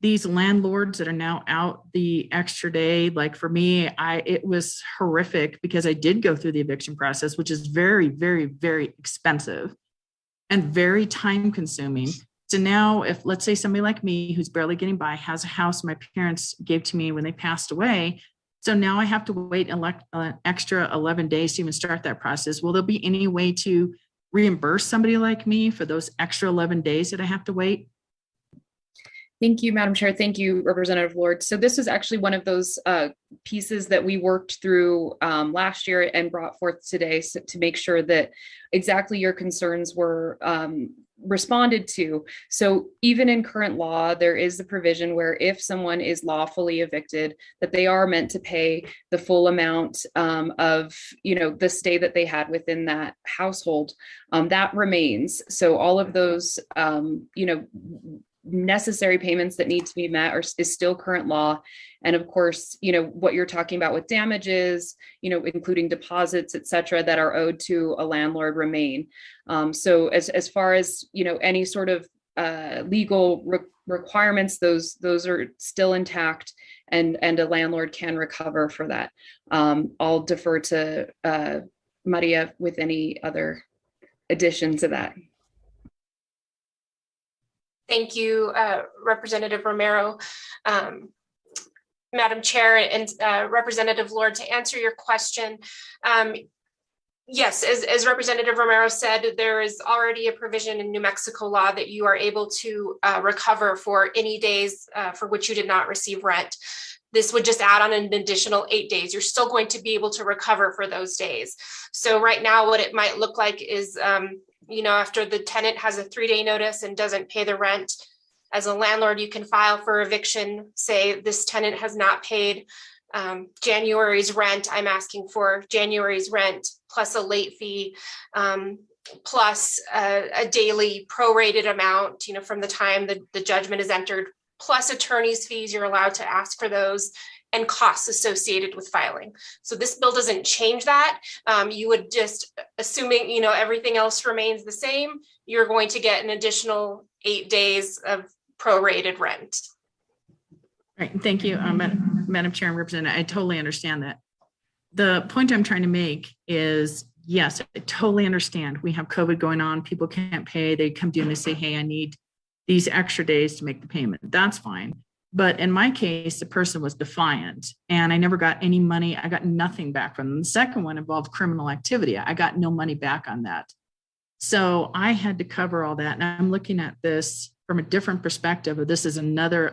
these landlords that are now out the extra day? Like for me, it was horrific because I did go through the eviction process, which is very, very, very expensive and very time consuming. So now if, let's say, somebody like me who's barely getting by has a house my parents gave to me when they passed away, so now I have to wait an extra 11 days to even start that process. Will there be any way to reimburse somebody like me for those extra 11 days that I have to wait? Thank you, Madam Chair. Thank you, Representative Lord. So this is actually one of those pieces that we worked through last year and brought forth today to make sure that exactly your concerns were responded to. So even in current law, there is the provision where if someone is lawfully evicted, that they are meant to pay the full amount of, the stay that they had within that household. That remains. So all of those, necessary payments that need to be met is still current law. And of course, what you're talking about with damages, including deposits, et cetera, that are owed to a landlord remain. So as far as, any sort of legal requirements, those are still intact, and a landlord can recover for that. I'll defer to Maria with any other addition to that. Thank you, Representative Romero. Madam Chair and Representative Lord, to answer your question, yes, as Representative Romero said, there is already a provision in New Mexico law that you are able to recover for any days for which you did not receive rent. This would just add on an additional 8 days. You're still going to be able to recover for those days. So right now, what it might look like is, after the tenant has a 3-day notice and doesn't pay the rent, as a landlord, you can file for eviction. Say this tenant has not paid January's rent. I'm asking for January's rent plus a late fee, plus a daily prorated amount, from the time the judgment is entered, plus attorney's fees. You're allowed to ask for those, and costs associated with filing. So this bill doesn't change that. You would just, assuming everything else remains the same, you're going to get an additional 8 days of prorated rent. Right. Thank you, Madam Chair and Representative. I totally understand that. The point I'm trying to make is, yes, I totally understand. We have COVID going on. People can't pay. They come to you and they say, hey, I need these extra days to make the payment. That's fine. But in my case, the person was defiant and I never got any money. I got nothing back from them. The second one involved criminal activity. I got no money back on that. So I had to cover all that. And I'm looking at this from a different perspective. This is another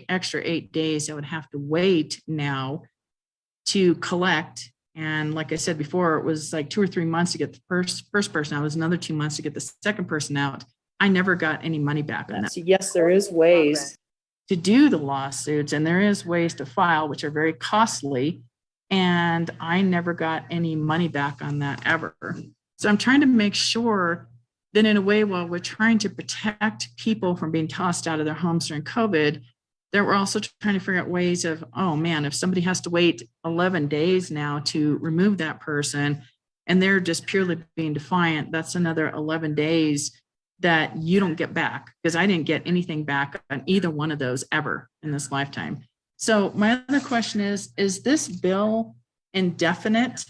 extra 8 days I would have to wait now to collect. And like I said before, it was like 2 or 3 months to get the first person out. It was another 2 months to get the second person out. I never got any money back on that. Yes, there is ways to do the lawsuits, and there is ways to file, which are very costly. And I never got any money back on that ever. So I'm trying to make sure that in a way, while we're trying to protect people from being tossed out of their homes during COVID, that we're also trying to figure out ways of, oh man, if somebody has to wait 11 days now to remove that person and they're just purely being defiant, that's another 11 days that you don't get back, because I didn't get anything back on either one of those ever in this lifetime. So my other question is this bill indefinite?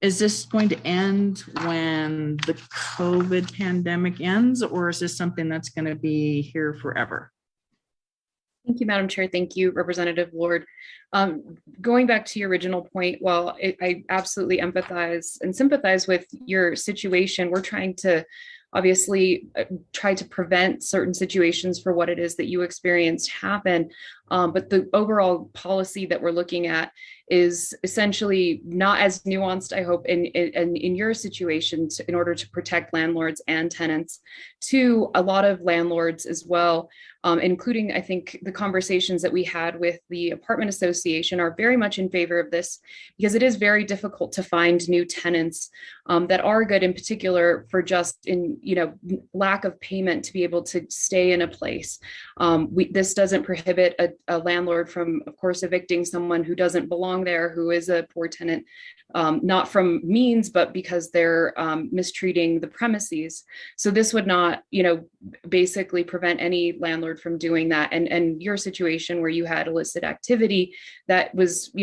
Is this going to end when the COVID pandemic ends, or is this something that's going to be here forever? Thank you, Madam Chair. Thank you, Representative Lord. Going back to your original point, while I absolutely empathize and sympathize with your situation, we're trying to obviously try to prevent certain situations for what it is that you experienced happen. But the overall policy that we're looking at is essentially not as nuanced, I hope, in your situation in order to protect landlords and tenants. To a lot of landlords as well, including, I think, the conversations that we had with the apartment association are very much in favor of this, because it is very difficult to find new tenants that are good, in particular for just lack of payment to be able to stay in a place. This doesn't prohibit a landlord from, of course, evicting someone who doesn't belong there, who is a poor tenant, not from means, but because they're mistreating the premises. So this would not, basically prevent any landlord from doing that. And your situation where you had illicit activity, that was,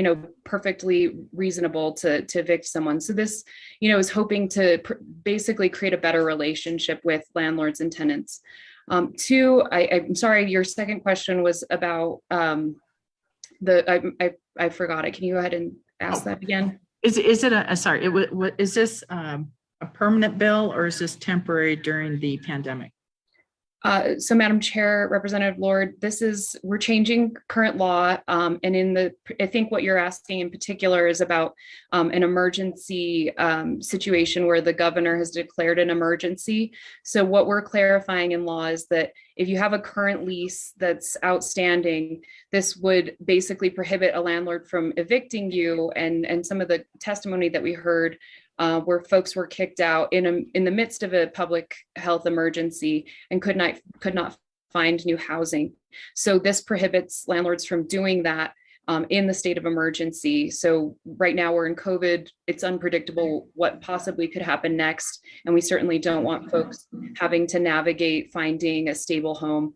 perfectly reasonable to evict someone. So this, is hoping to basically create a better relationship with landlords and tenants. Two, I'm sorry, your second question was about I forgot it. Can you go ahead and ask that again? Is it is this a permanent bill, or is this temporary during the pandemic? So Madam Chair, Representative Lord, we're changing current law. And I think what you're asking in particular is about an emergency situation where the governor has declared an emergency. So what we're clarifying in law is that if you have a current lease that's outstanding, this would basically prohibit a landlord from evicting you. And some of the testimony that we heard where folks were kicked out in the midst of a public health emergency and could not find new housing. So this prohibits landlords from doing that in the state of emergency. So right now we're in COVID. It's unpredictable what possibly could happen next, and we certainly don't want folks having to navigate finding a stable home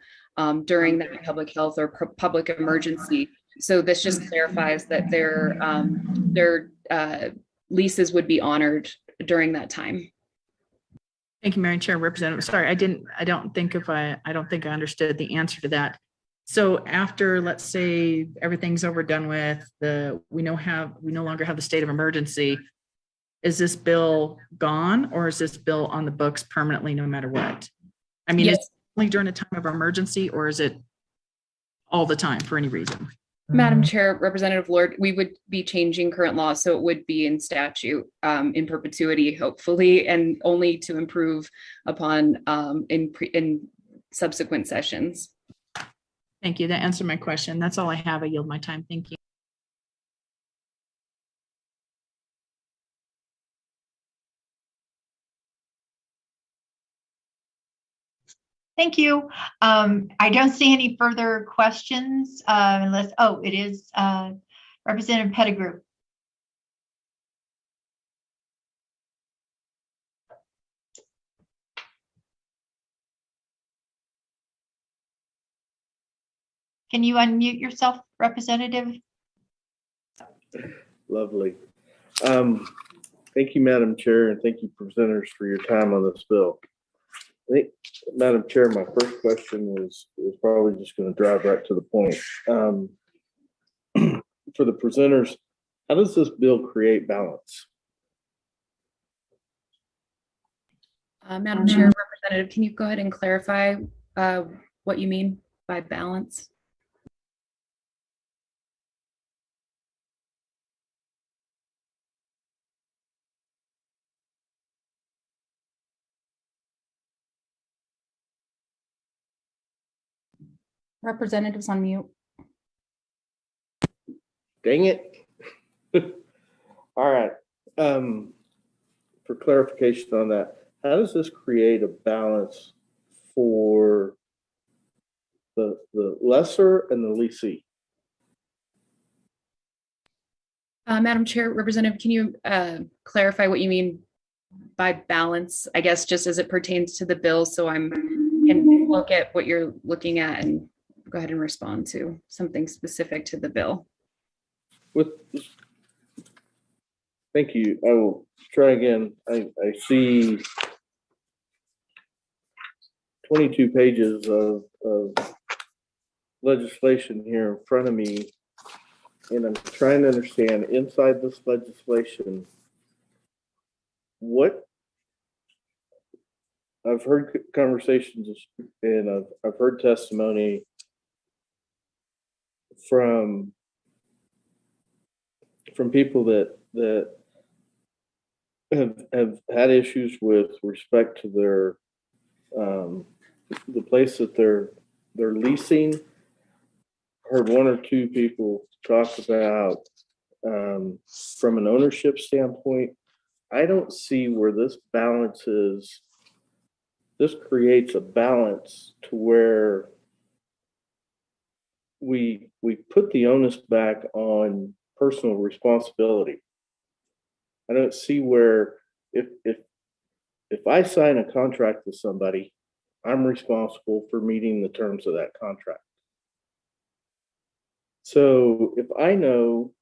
during that public health or public emergency. So this just clarifies that their leases would be honored during that time. Thank you, Madam Chair, Representative. Sorry, I don't think I understood the answer to that. So after, let's say everything's over, done with, we no longer have the state of emergency, is this bill gone, or is this bill on the books permanently no matter what? I mean, yes. Is it only during a time of emergency, or is it all the time for any reason? Madam Chair, Representative Lord, we would be changing current law, so it would be in statute in perpetuity, hopefully, and only to improve upon in subsequent sessions. Thank you. That answered my question. That's all I have. I yield my time. Thank you. Thank you. I don't see any further questions unless, it is Representative Pettigrew. Can you unmute yourself, Representative? Lovely. Thank you, Madam Chair, and thank you, presenters, for your time on this bill. I think, Madam Chair, my first question is probably just going to drive right to the point. For the presenters, how does this bill create balance? Madam Chair, Representative, can you go ahead and clarify what you mean by balance? Representatives on mute. Dang it. All right. For clarification on that, how does this create a balance for the lessor and the leasee? Madam Chair, Representative, can you clarify what you mean by balance? I guess just as it pertains to the bill, so I can look at what you're looking at and go ahead and respond to something specific to the bill. Thank you. I will try again. I see 22 pages of legislation here in front of me, and I'm trying to understand inside this legislation what I've heard conversations and I've heard testimony from people that have had issues with respect to their the place that they're leasing. Heard one or two people talk about from an ownership standpoint. I don't see where this balances. This creates a balance to where we put the onus back on personal responsibility. I don't see where if I sign a contract with somebody, I'm responsible for meeting the terms of that contract. So if I know,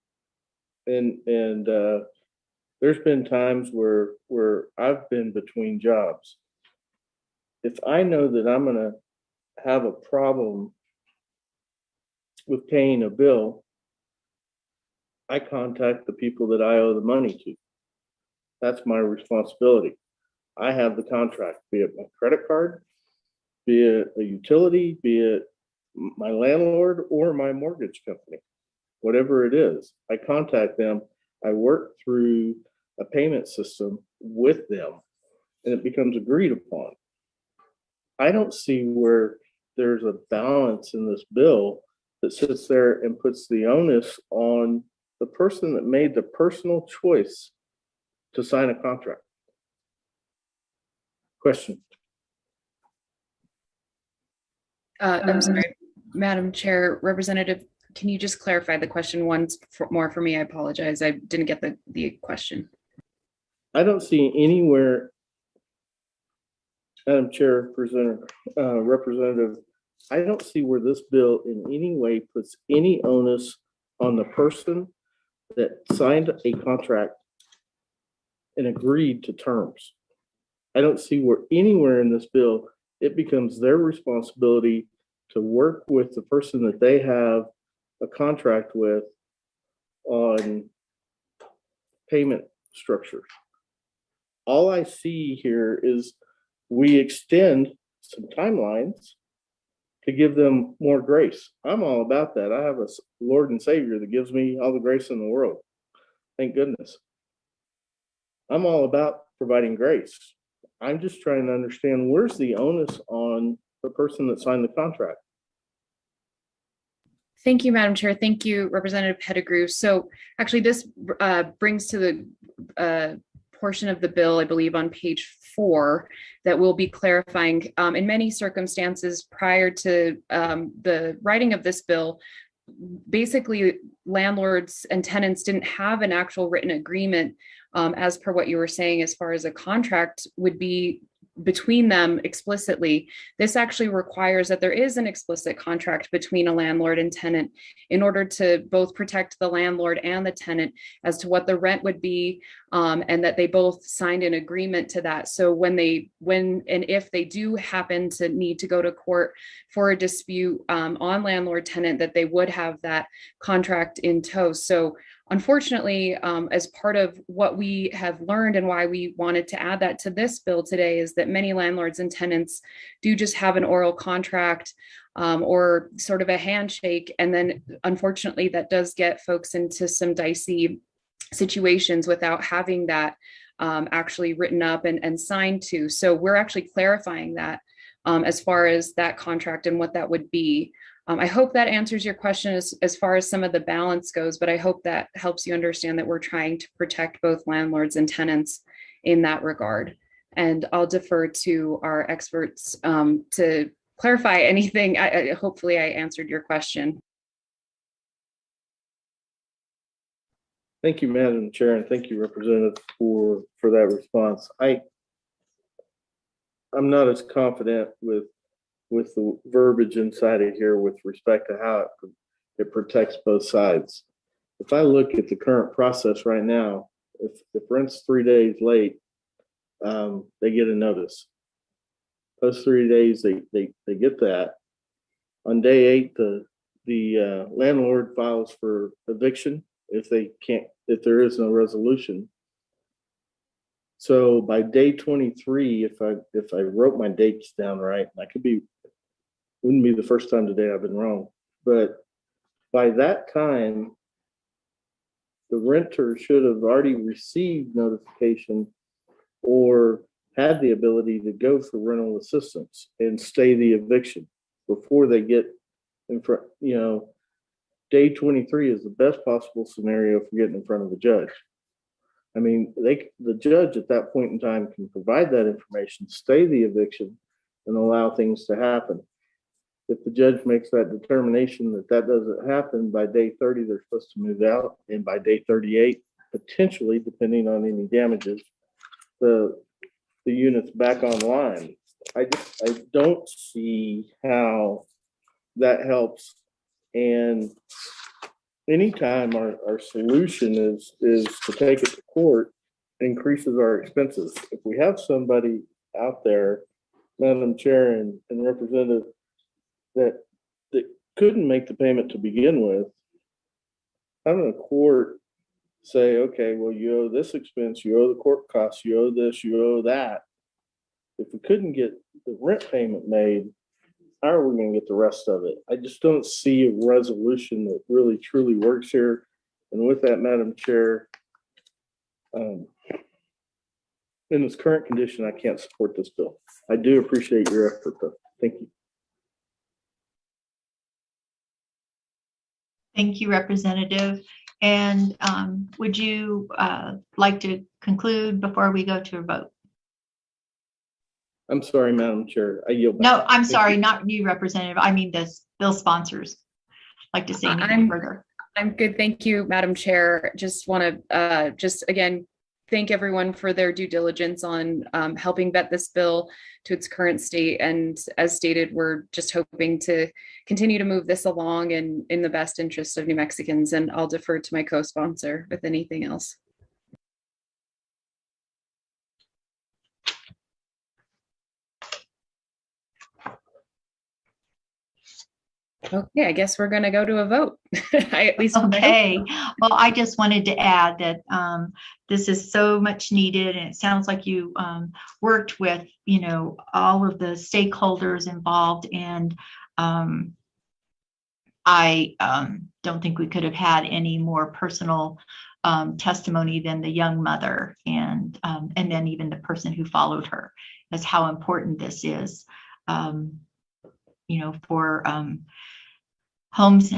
and there's been times where I've been between jobs. If I know that I'm going to have a problem with paying a bill, I contact the people that I owe the money to. That's my responsibility. I have the contract, be it my credit card, be it a utility, be it my landlord or my mortgage company, whatever it is. I contact them. I work through a payment system with them, and it becomes agreed upon. I don't see where there's a balance in this bill that sits there and puts the onus on the person that made the personal choice to sign a contract. Question. I'm sorry, Madam Chair, Representative, can you just clarify the question once more for me? I apologize. I didn't get the question. I don't see anywhere, Madam Chair, Representative, I don't see where this bill in any way puts any onus on the person that signed a contract and agreed to terms. I don't see where anywhere in this bill it becomes their responsibility to work with the person that they have a contract with on payment structure. All I see here is we extend some timelines to give them more grace. I'm all about that. I have a Lord and Savior that gives me all the grace in the world. Thank goodness. I'm all about providing grace. I'm just trying to understand where's the onus on the person that signed the contract. Thank you, Madam Chair. Thank you, Representative Pettigrew. So actually this brings to the portion of the bill, I believe on page 4, that we'll be clarifying. In many circumstances prior to the writing of this bill, basically landlords and tenants didn't have an actual written agreement as per what you were saying, as far as a contract would be between them explicitly. This actually requires that there is an explicit contract between a landlord and tenant in order to both protect the landlord and the tenant as to what the rent would be, and that they both signed an agreement to that. So when and if they do happen to need to go to court for a dispute on landlord tenant, that they would have that contract in tow. So unfortunately, as part of what we have learned and why we wanted to add that to this bill today, is that many landlords and tenants do just have an oral contract or sort of a handshake. And then unfortunately, that does get folks into some dicey situations without having that actually written up and signed to. So we're actually clarifying that as far as that contract and what that would be. I hope that answers your question as far as some of the balance goes, but I hope that helps you understand that we're trying to protect both landlords and tenants in that regard. And I'll defer to our experts to clarify anything. Hopefully I answered your question. Thank you, Madam Chair, and thank you, Representative, for that response. I'm not as confident with the verbiage inside of here with respect to how it protects both sides. If I look at the current process right now, if rent's 3 days late, they get a notice. Those 3 days, they get that. On day 8, the landlord files for eviction if there is no resolution. So by day 23, if I wrote my dates down right, wouldn't be the first time today I've been wrong, but by that time, the renter should have already received notification or had the ability to go for rental assistance and stay the eviction before they get in front. Day 23 is the best possible scenario for getting in front of the judge. I mean, the judge at that point in time can provide that information, stay the eviction, and allow things to happen. If the judge makes that determination that doesn't happen, by day 30, they're supposed to move out. And by day 38, potentially, depending on any damages, the unit's back online. I don't see how that helps. And anytime our solution is to take it to court, increases our expenses. If we have somebody out there, Madam Chair and Representative, that couldn't make the payment to begin with, having a court say, okay, well, you owe this expense, you owe the court costs, you owe this, you owe that. If we couldn't get the rent payment made, how are we going to get the rest of it? I just don't see a resolution that really truly works here. And with that, Madam Chair, in its current condition, I can't support this bill. I do appreciate your effort, though. Thank you. Thank you, Representative. And would you like to conclude before we go to a vote? I'm sorry, Madam Chair. I yield back. No, I'm Thank sorry, you. not you, Representative. I mean the bill sponsors. Like to say anything further? I'm good. Thank you, Madam Chair. Just want to just again thank everyone for their due diligence on helping vet this bill to its current state. And as stated, we're just hoping to continue to move this along in the best interest of New Mexicans. And I'll defer to my co-sponsor with anything else. Okay, I guess we're going to go to a vote. Okay. Well, I just wanted to add that this is so much needed, and it sounds like you worked with, all of the stakeholders involved, and I don't think we could have had any more personal testimony than the young mother, and then even the person who followed her, as how important this is, for homes,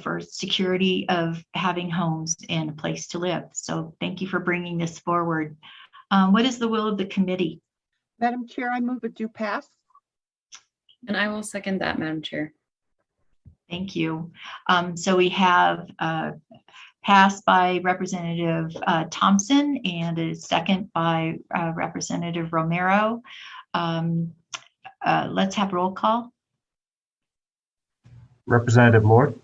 for security of having homes and a place to live. So thank you for bringing this forward. What is the will of the committee? Madam Chair, I move it do pass. And I will second that, Madam Chair. Thank you. So we have passed by Representative Thompson and a second by Representative Romero. Let's have roll call. Representative Lord.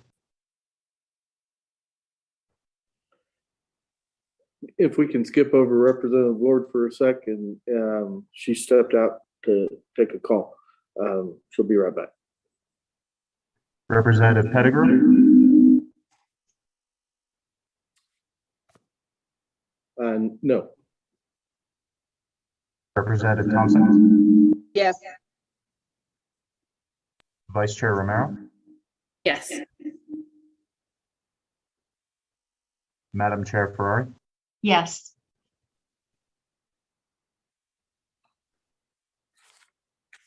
If we can skip over Representative Lord for a second, she stepped out to take a call. She'll be right back. Representative Pettigrew. No. Representative Thompson. Yes. Vice Chair Romero. Yes. Madam Chair Ferrari. Yes.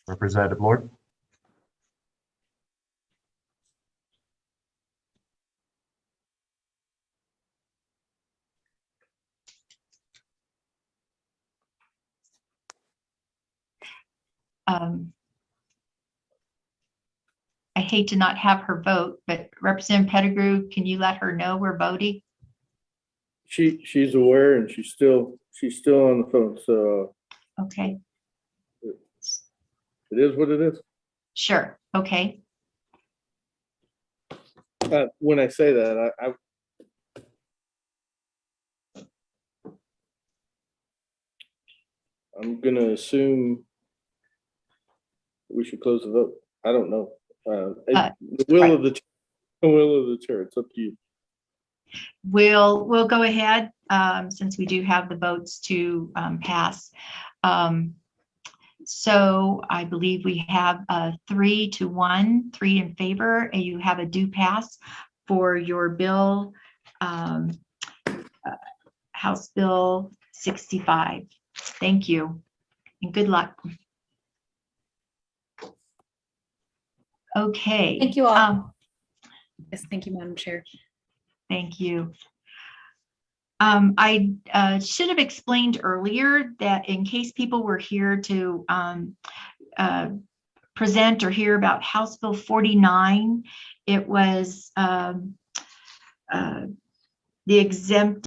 Representative Lord. I hate to not have her vote, but Representative Pettigrew, can you let her know we're voting? She's aware, and she's still on the phone. So okay, it is what it is. Sure. Okay. When I say that, I'm going to assume we should close the vote. I don't know. The will of the chair. It's up to you. We'll go ahead since we do have the votes to pass. So I believe we have 3-1, 3 in favor, and you have a do pass for your bill, House Bill 65. Thank you and good luck. Okay. Thank you all. Yes, thank you, Madam Chair. Thank you. I should have explained earlier that in case people were here to present or hear about House Bill 49, it was the exempt